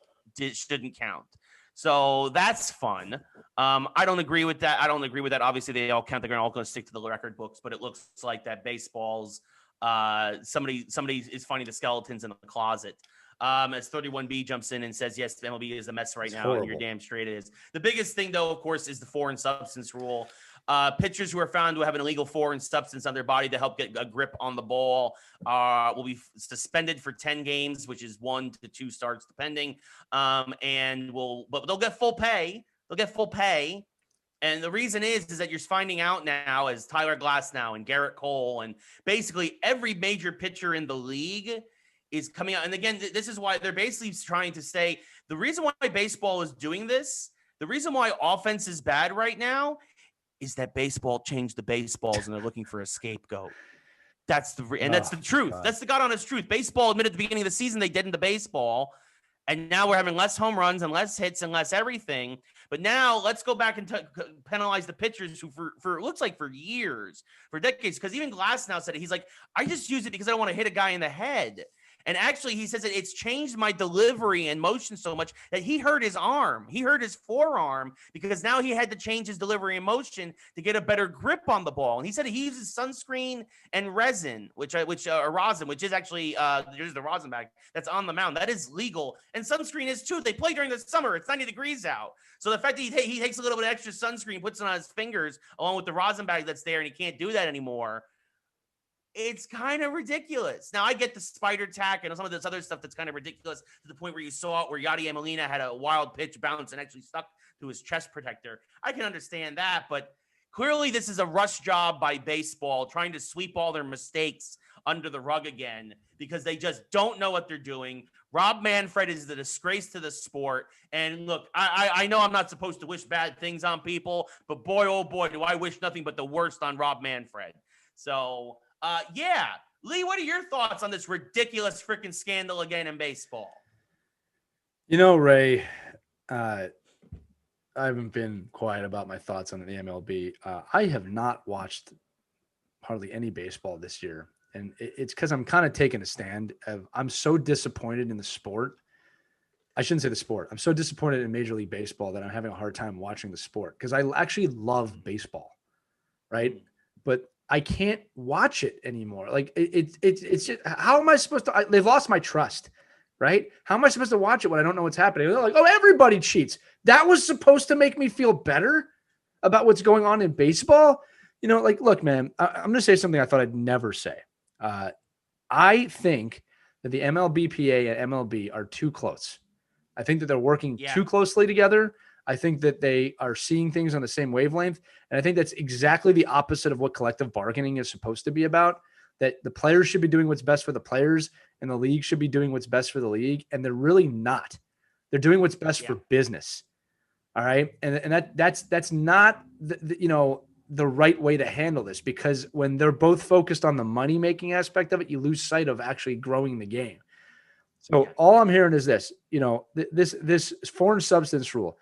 Speaker 1: shouldn't count. So that's fun. I don't agree with that. Obviously, they all count. They're all going to stick to the record books, but it looks like that baseball's somebody is finding the skeletons in the closet. As 31B jumps in and says, yes, the MLB is a mess right now, and you're damn straight it is. The biggest thing, though, of course, is the foreign substance rule. Pitchers who are found to have an illegal foreign substance on their body to help get a grip on the ball will be suspended for 10 games, which is 1 to 2 starts, depending. But they'll get full pay. And the reason is that you're finding out now, as Tyler Glasnow and Garrett Cole and basically every major pitcher in the league is coming out. And again, this is why they're basically trying to say the reason why baseball is doing this, the reason why offense is bad right now is that baseball changed the baseballs and they're looking for a scapegoat. That's the truth. God. That's the God honest truth. Baseball admitted at the beginning of the season they did in the baseball, and now we're having less home runs and less hits and less everything. But now let's go back and penalize the pitchers who for it looks like for years, for decades, because even Glass now said it. He's like, I just use it because I don't want to hit a guy in the head. And actually, he says that it's changed my delivery and motion so much that he hurt his arm. He hurt his forearm because now he had to change his delivery and motion to get a better grip on the ball. And he said he uses sunscreen and resin, rosin, which is actually there's the rosin bag that's on the mound. That is legal, and sunscreen is too. They play during the summer. It's 90 degrees out, so the fact that he takes a little bit of extra sunscreen, puts it on his fingers along with the rosin bag that's there, and he can't do that anymore. It's kind of ridiculous. Now, I get the spider tack and some of this other stuff that's kind of ridiculous to the point where you saw it where Yadier Molina had a wild pitch bounce and actually stuck to his chest protector. I can understand that, but clearly this is a rush job by baseball trying to sweep all their mistakes under the rug again because they just don't know what they're doing. Rob Manfred is the disgrace to the sport. And look, I know I'm not supposed to wish bad things on people, but boy, oh boy, do I wish nothing but the worst on Rob Manfred. So... yeah. Lee, what are your thoughts on this ridiculous freaking scandal again in baseball?
Speaker 2: You know, Ray, I haven't been quiet about my thoughts on the MLB. I have not watched hardly any baseball this year. And it's because I'm kind of taking a stand. I'm so disappointed in the sport. I shouldn't say the sport. I'm so disappointed in Major League Baseball that I'm having a hard time watching the sport because I actually love baseball, right? But I can't watch it anymore. Like it's just, how am I supposed to, they've lost my trust, right? How am I supposed to watch it when I don't know what's happening? They're like, oh, everybody cheats. That was supposed to make me feel better about what's going on in baseball. You know, like, look, man, I'm going to say something I thought I'd never say. I think that the MLBPA and MLB are too close. I think that they're working too closely together. I think that they are seeing things on the same wavelength. And I think that's exactly the opposite of what collective bargaining is supposed to be about, that the players should be doing what's best for the players and the league should be doing what's best for the league. And they're really not. They're doing what's best for business. All right. And that's not the right way to handle this, because when they're both focused on the money-making aspect of it, you lose sight of actually growing the game. So all I'm hearing is this, this foreign substance rule.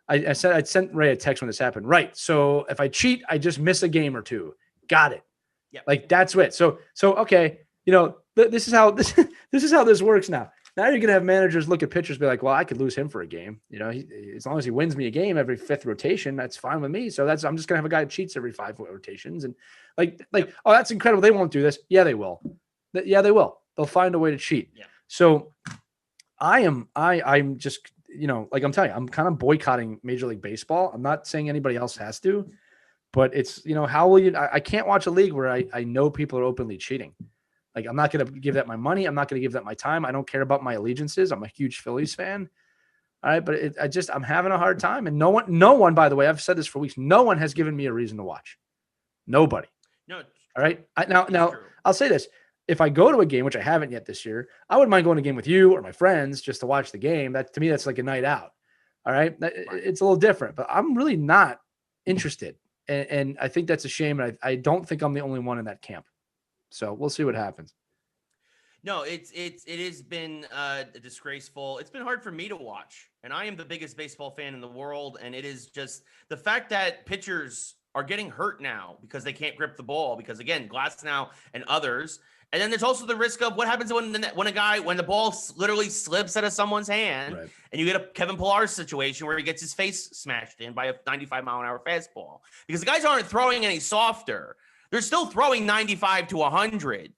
Speaker 2: I said I'd sent Ray a text when this happened. Right. So if I cheat, I just miss a game or two. Got it. Yeah. Like that's it. So okay. This is how this works now. Now you're gonna have managers look at pitchers, be like, well, I could lose him for a game. As long as he wins me a game every fifth rotation, that's fine with me. So I'm just gonna have a guy who cheats every 5 rotations, and oh, that's incredible. They won't do this. Yeah, they will. Yeah, they will. They'll find a way to cheat. Yeah. So I'm just. Like I'm telling you, I'm kind of boycotting Major League Baseball. I'm not saying anybody else has to, but it's, how will you, I can't watch a league where I know people are openly cheating. Like, I'm not going to give that my money. I'm not going to give that my time. I don't care about my allegiances. I'm a huge Phillies fan. All right. But I'm having a hard time. And no one, by the way, I've said this for weeks, no one has given me a reason to watch. Nobody. No. All right. Now I'll say this. If I go to a game, which I haven't yet this year, I wouldn't mind going to a game with you or my friends just to watch the game. That, to me, that's like a night out. All right. It's a little different, but I'm really not interested. And I think that's a shame. And I don't think I'm the only one in that camp. So we'll see what happens.
Speaker 1: No, it has been disgraceful. It's been hard for me to watch. And I am the biggest baseball fan in the world. And it is just the fact that pitchers are getting hurt now because they can't grip the ball. Because, again, Glasnow and others. And then there's also the risk of what happens when the ball literally slips out of someone's hand, right, and you get a Kevin Pillar situation where he gets his face smashed in by a 95-mile-an-hour fastball. Because the guys aren't throwing any softer. They're still throwing 95 to 100.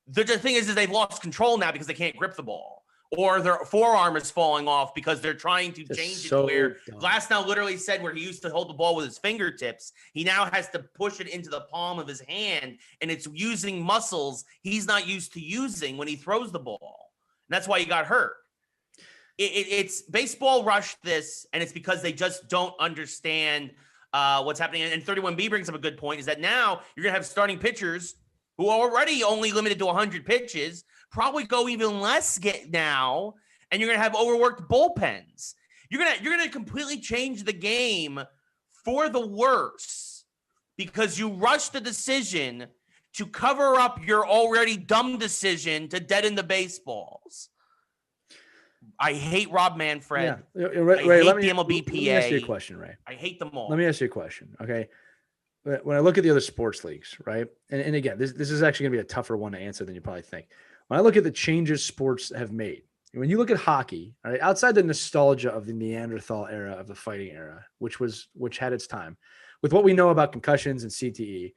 Speaker 1: The thing is they've lost control now because they can't grip the ball. Or their forearm is falling off because they're trying to change it to where Glasnow literally said where he used to hold the ball with his fingertips, he now has to push it into the palm of his hand, and it's using muscles he's not used to using when he throws the ball. And that's why he got hurt. It's baseball rushed this, and it's because they just don't understand what's happening. And 31B brings up a good point, is that now you're going to have starting pitchers who are already only limited to 100 pitches, probably go even less now, and you're going to have overworked bullpens. You're going to completely change the game for the worse because you rushed the decision to cover up your already dumb decision to deaden the baseballs. I hate Rob Manfred.
Speaker 2: Yeah. Ray,
Speaker 1: I hate the MLBPA.
Speaker 2: Let me ask you a question, Ray.
Speaker 1: I hate them all.
Speaker 2: Let me ask you a question, okay? When I look at the other sports leagues, right? And again, this is actually going to be a tougher one to answer than you probably think. when I look at the changes sports have made, when you look at hockey, all right, outside the nostalgia of the Neanderthal era of the fighting era, which had its time, with what we know about concussions and CTE,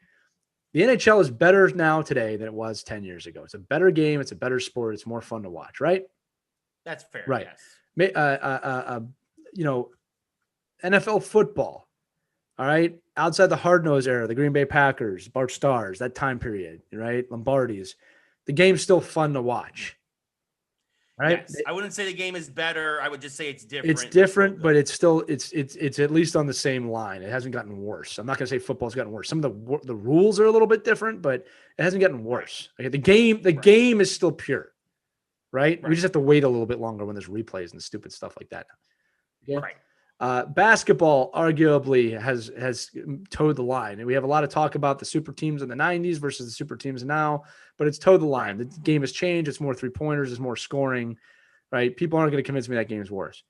Speaker 2: the NHL is better now today than it was 10 years ago. It's a better game. It's a better sport. It's more fun to watch, right?
Speaker 1: That's fair.
Speaker 2: Right.
Speaker 1: Yes.
Speaker 2: NFL football. All right. Outside the hard-nosed era, the Green Bay Packers, Bart Stars, that time period, right? Lombardi's. The game's still fun to watch. Right.
Speaker 1: Yes. I wouldn't say the game is better. I would just say it's different.
Speaker 2: It's different, but it's still it's at least on the same line. It hasn't gotten worse. I'm not going to say football's gotten worse. Some of the rules are a little bit different, but it hasn't gotten worse. Okay, the game is still pure. Right? We just have to wait a little bit longer when there's replays and stupid stuff like that. Okay? Right. Basketball arguably has towed the line, and we have a lot of talk about the super teams in the 90s versus the super teams now, but it's towed the line. The game has changed. It's more 3-pointers. It's more scoring, right? People aren't going to convince me that game is worse.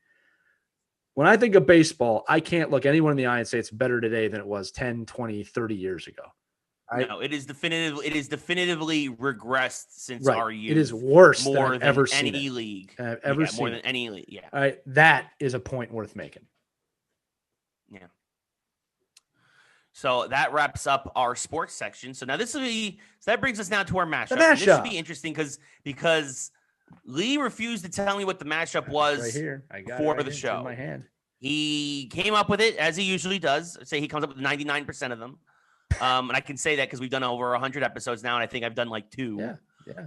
Speaker 2: When I think of baseball, I can't look anyone in the eye and say it's better today than it was 10, 20, 30 years ago. Right?
Speaker 1: No, it is definitively regressed since our youth.
Speaker 2: It is worse
Speaker 1: more
Speaker 2: than I've ever seen
Speaker 1: any league.
Speaker 2: I've ever seen
Speaker 1: more than any league. Yeah.
Speaker 2: All right, that is a point worth making.
Speaker 1: Yeah. So that wraps up our sports section. So now that brings us now to our mashup.
Speaker 2: The mashup.
Speaker 1: This should be interesting because Lee refused to tell me what the mashup was
Speaker 2: right here. I got
Speaker 1: for
Speaker 2: it right
Speaker 1: the show.
Speaker 2: in my hand.
Speaker 1: He came up with it as he usually does. Say he comes up with 99% of them. And I can say that because we've done over 100 episodes now, and I think I've done like 2.
Speaker 2: Yeah.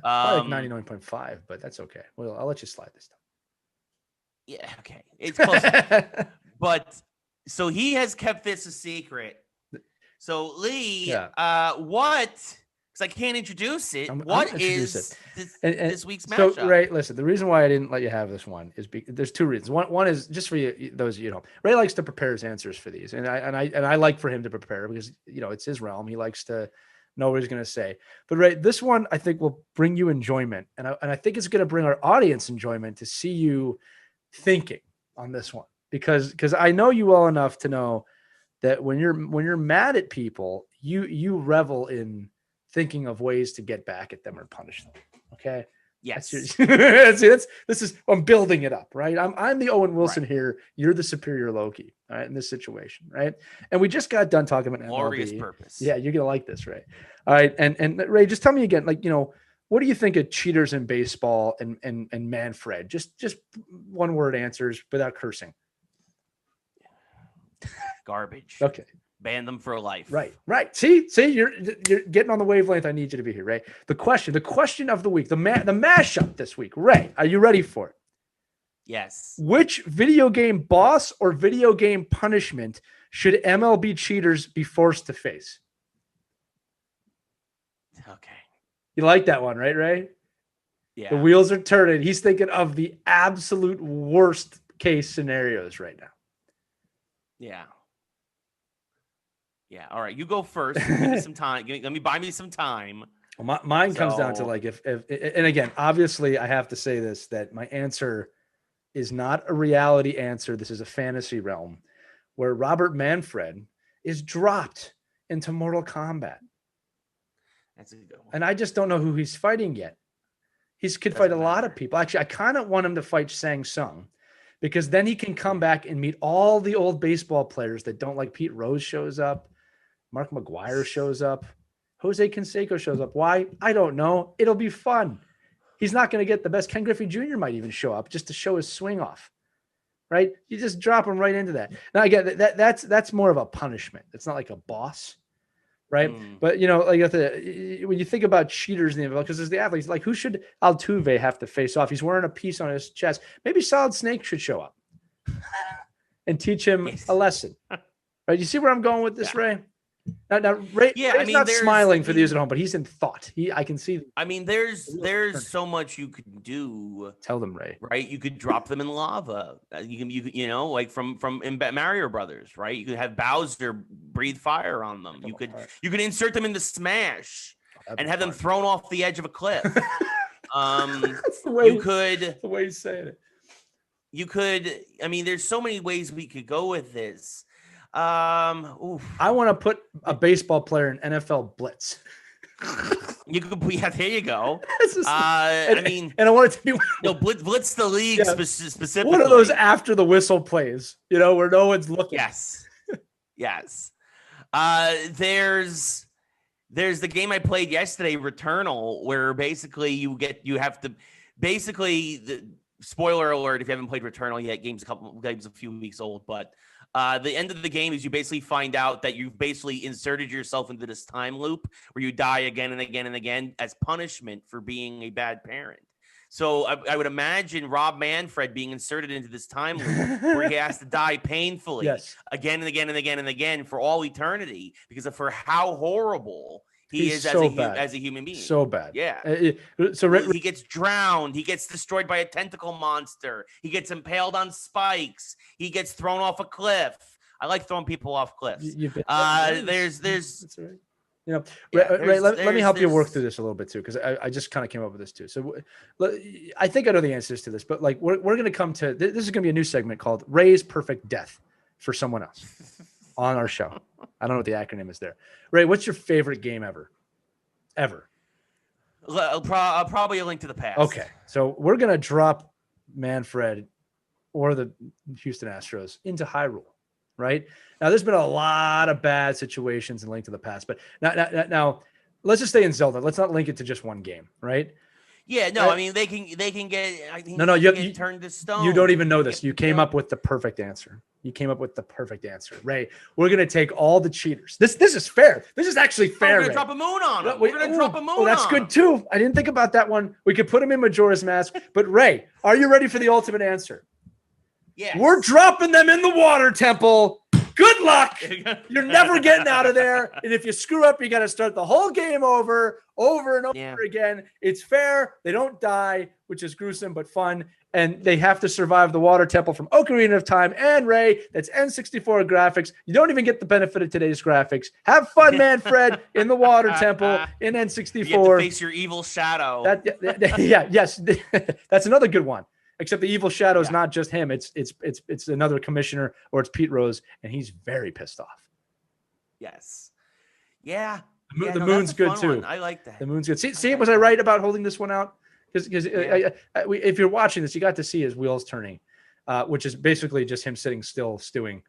Speaker 2: Probably like 99.5, but that's okay. Well, I'll let you slide this time.
Speaker 1: Yeah, okay. It's close. But so he has kept this a secret. So Lee, what? Because I can't introduce it. What is this week's mashup?
Speaker 2: So Ray, listen. The reason why I didn't let you have this one is because there's 2 reasons. One is just for you, those of you know. Ray likes to prepare his answers for these, and I like for him to prepare because it's his realm. He likes to know what he's going to say. But Ray, this one I think will bring you enjoyment, and I think it's going to bring our audience enjoyment to see you thinking on this one because I know you well enough to know that when you're mad at people, you revel in thinking of ways to get back at them or punish them. Okay.
Speaker 1: Yes.
Speaker 2: I'm building it up, right? I'm the Owen Wilson here. You're the superior Loki, all right, in this situation, right? And we just got done talking about
Speaker 1: glorious
Speaker 2: MLB.
Speaker 1: Purpose.
Speaker 2: Yeah, you're gonna like this, Ray. All right, and Ray, just tell me again, what do you think of cheaters in baseball and Manfred? Just one word answers without cursing.
Speaker 1: Garbage.
Speaker 2: Okay.
Speaker 1: Ban them for life.
Speaker 2: Right. See, you're getting on the wavelength. I need you to be here, Ray. The question of the week, the mashup this week. Ray, are you ready for it?
Speaker 1: Yes.
Speaker 2: Which video game boss or video game punishment should MLB cheaters be forced to face?
Speaker 1: Okay.
Speaker 2: You like that one, right, Ray?
Speaker 1: Yeah.
Speaker 2: The wheels are turning. He's thinking of the absolute worst case scenarios right now.
Speaker 1: Yeah. Yeah. All right. You go first. Give me some time. Buy me some time.
Speaker 2: Well, mine comes down to if and again, obviously I have to say this, that my answer is not a reality answer. This is a fantasy realm where Robert Manfred is dropped into Mortal Kombat.
Speaker 1: That's a good one.
Speaker 2: And I just don't know who he's fighting yet. He could fight a lot of people. Actually, I kind of want him to fight Shang Tsung because then he can come back and meet all the old baseball players that don't like. Pete Rose shows up. Mark McGuire shows up. Jose Canseco shows up. Why? I don't know. It'll be fun. He's not going to get the best. Ken Griffey Jr. might even show up just to show his swing off, right? You just drop him right into that. Now, again, that's more of a punishment. It's not like a boss, right? But, when you think about cheaters in the NFL, because there's the athletes, like who should Altuve have to face off? He's wearing a piece on his chest. Maybe Solid Snake should show up and teach him a lesson, right? You see where I'm going with this, Ray? Now, Ray, Ray's not smiling for these at home, but he's in thought. I can see.
Speaker 1: I mean, there's so much you could do.
Speaker 2: Tell them, Ray.
Speaker 1: Right? You could drop them in lava. You like from Mario Brothers, right? You could have Bowser breathe fire on them. You could insert them into Smash and have them thrown off the edge of a cliff.
Speaker 2: That's the way the way he's saying it.
Speaker 1: You could. I mean, there's so many ways we could go with this.
Speaker 2: I want to put a baseball player in NFL blitz.
Speaker 1: You could, there you go.
Speaker 2: I mean, and I want it to be
Speaker 1: blitz the league specifically.
Speaker 2: One of those after the whistle plays, where no one's looking.
Speaker 1: Yes. There's the game I played yesterday, Returnal, where basically the spoiler alert if you haven't played Returnal yet, game's a few weeks old, but the end of the game is you basically find out that you've basically inserted yourself into this time loop where you die again and again and again as punishment for being a bad parent. So I would imagine Rob Manfred being inserted into this time loop where he has to die painfully again and again and again and again for all eternity because of how horrible he is as a human being.
Speaker 2: So bad.
Speaker 1: Yeah. He gets drowned. He gets destroyed by a tentacle monster. He gets impaled on spikes. He gets thrown off a cliff. I like throwing people off cliffs. There's
Speaker 2: let me help you work through this a little bit too, because I just kind of came up with this too. So I think I know the answers to this, but like we're going to come to this is going to be a new segment called Ray's Perfect Death for someone else on our show. I don't know what the acronym is there. Ray, what's your favorite game ever?
Speaker 1: Probably A Link to the Past.
Speaker 2: Okay, so we're going to drop Manfred or the Houston Astros into Hyrule. Right now, there's been a lot of bad situations in Link to the Past, but now let's just stay in Zelda. Let's not link it to just one game, right?
Speaker 1: Yeah, no, I mean they can get. I think you turned to stone.
Speaker 2: You don't even know this. You came up with the perfect answer. Ray. We're gonna take all the cheaters. This is fair. This is actually fair.
Speaker 1: We're gonna drop a moon on them. We're gonna drop a moon. Oh,
Speaker 2: that's good too. I didn't think about that one. We could put him in Majora's Mask. But Ray, are you ready for the ultimate answer?
Speaker 1: Yes.
Speaker 2: We're dropping them in the water temple. Good luck. You're never getting out of there. And if you screw up, you got to start the whole game over and over again. It's fair. They don't die, which is gruesome but fun. And they have to survive the water temple from Ocarina of Time. And Ray, that's N64 graphics. You don't even get the benefit of today's graphics. Have fun, Manfred, in the water temple in N64.
Speaker 1: You have to face your evil shadow.
Speaker 2: Yes. That's another good one. Except the evil shadow is not just him. It's another commissioner, or it's Pete Rose, and he's very pissed off.
Speaker 1: Yes. Yeah.
Speaker 2: The moon's good too.
Speaker 1: One. I like that.
Speaker 2: The moon's good. See, was I right about holding this one out? Because if you're watching this, you got to see his wheels turning, which is basically just him sitting still, stewing,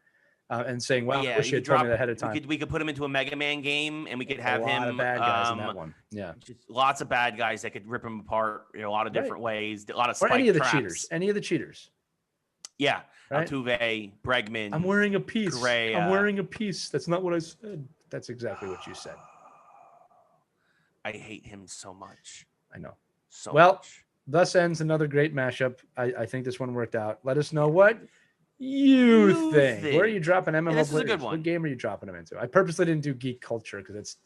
Speaker 2: and saying, "Wow, I wish you had told me that ahead of time."
Speaker 1: We could put him into a Mega Man game, and we could have him.
Speaker 2: A lot of bad guys in that one. Yeah,
Speaker 1: just lots of bad guys that could rip him apart in a lot of different ways. A lot of spike
Speaker 2: any of the
Speaker 1: traps.
Speaker 2: cheaters. Any of the cheaters.
Speaker 1: Yeah,
Speaker 2: right?
Speaker 1: Altuve, Bregman.
Speaker 2: I'm wearing a piece.
Speaker 1: Correa.
Speaker 2: I'm wearing a piece. That's not what I said. That's exactly what you said.
Speaker 1: I hate him so much.
Speaker 2: I know.
Speaker 1: So much.
Speaker 2: Thus ends another great mashup. I think this one worked out. Let us know what you think. Where are you dropping MLB?
Speaker 1: This is a good one.
Speaker 2: What game are you dropping them into? I purposely didn't do geek culture because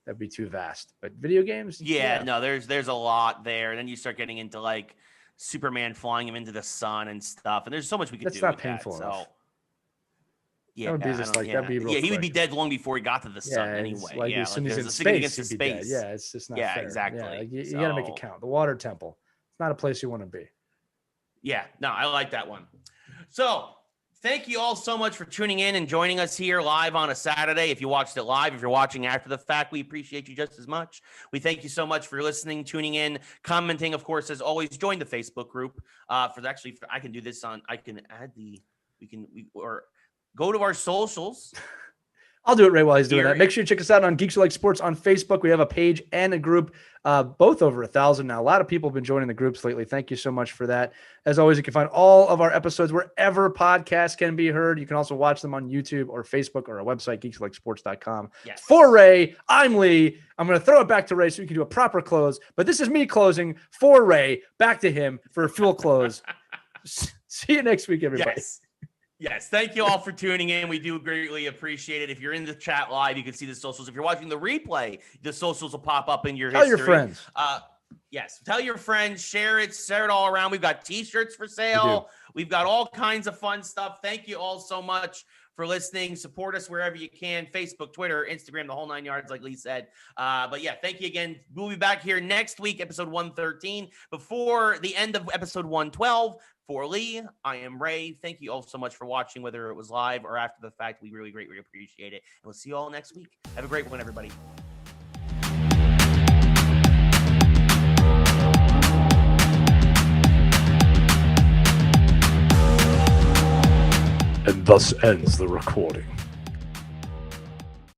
Speaker 2: that'd be too vast. But video games?
Speaker 1: Yeah, no, there's a lot there. And then you start getting into like Superman flying him into the sun and stuff. And there's so much we could do.
Speaker 2: That's not painful enough.
Speaker 1: So yeah,
Speaker 2: that would be that'd be real
Speaker 1: he would be dead long before he got to the sun anyway.
Speaker 2: Like as soon as he's in space, he'd be dead. Yeah, it's just not fair.
Speaker 1: Exactly.
Speaker 2: Yeah, you got to make it count. The water temple. It's not a place you want to be.
Speaker 1: Yeah, no, I like that one. So thank you all so much for tuning in and joining us here live on a Saturday. If you watched it live, if you're watching after the fact, we appreciate you just as much. We thank you so much for listening, tuning in, commenting. Of course, as always, join the Facebook group. I can do this or go to our socials.
Speaker 2: I'll do it right while he's doing that. Make sure you check us out on Geeks Who Like Sports on Facebook. We have a page and a group, both over 1,000 now. A lot of people have been joining the groups lately. Thank you so much for that. As always, you can find all of our episodes wherever podcasts can be heard. You can also watch them on YouTube or Facebook or our website, geekswholiksports.com.
Speaker 1: Yes.
Speaker 2: For Ray, I'm Lee. I'm going to throw it back to Ray so we can do a proper close. But this is me closing for Ray. Back to him for a full close. See you next week, everybody.
Speaker 1: Yes, thank you all for tuning in. We do greatly appreciate it. If you're in the chat live, you can see the socials. If you're watching the replay, the socials will pop up in your history.
Speaker 2: Tell your friends.
Speaker 1: Yes, tell your friends, share it all around. We've got T-shirts for sale. We've got all kinds of fun stuff. Thank you all so much for listening. Support us wherever you can. Facebook, Twitter, Instagram, the whole 9 yards, like Lee said. But yeah, thank you again. We'll be back here next week, episode 113, before the end of episode 112. For Lee, I am Ray. Thank you all so much for watching, whether it was live or after the fact. We really greatly appreciate it. And we'll see you all next week. Have a great one, everybody.
Speaker 2: And thus ends the recording.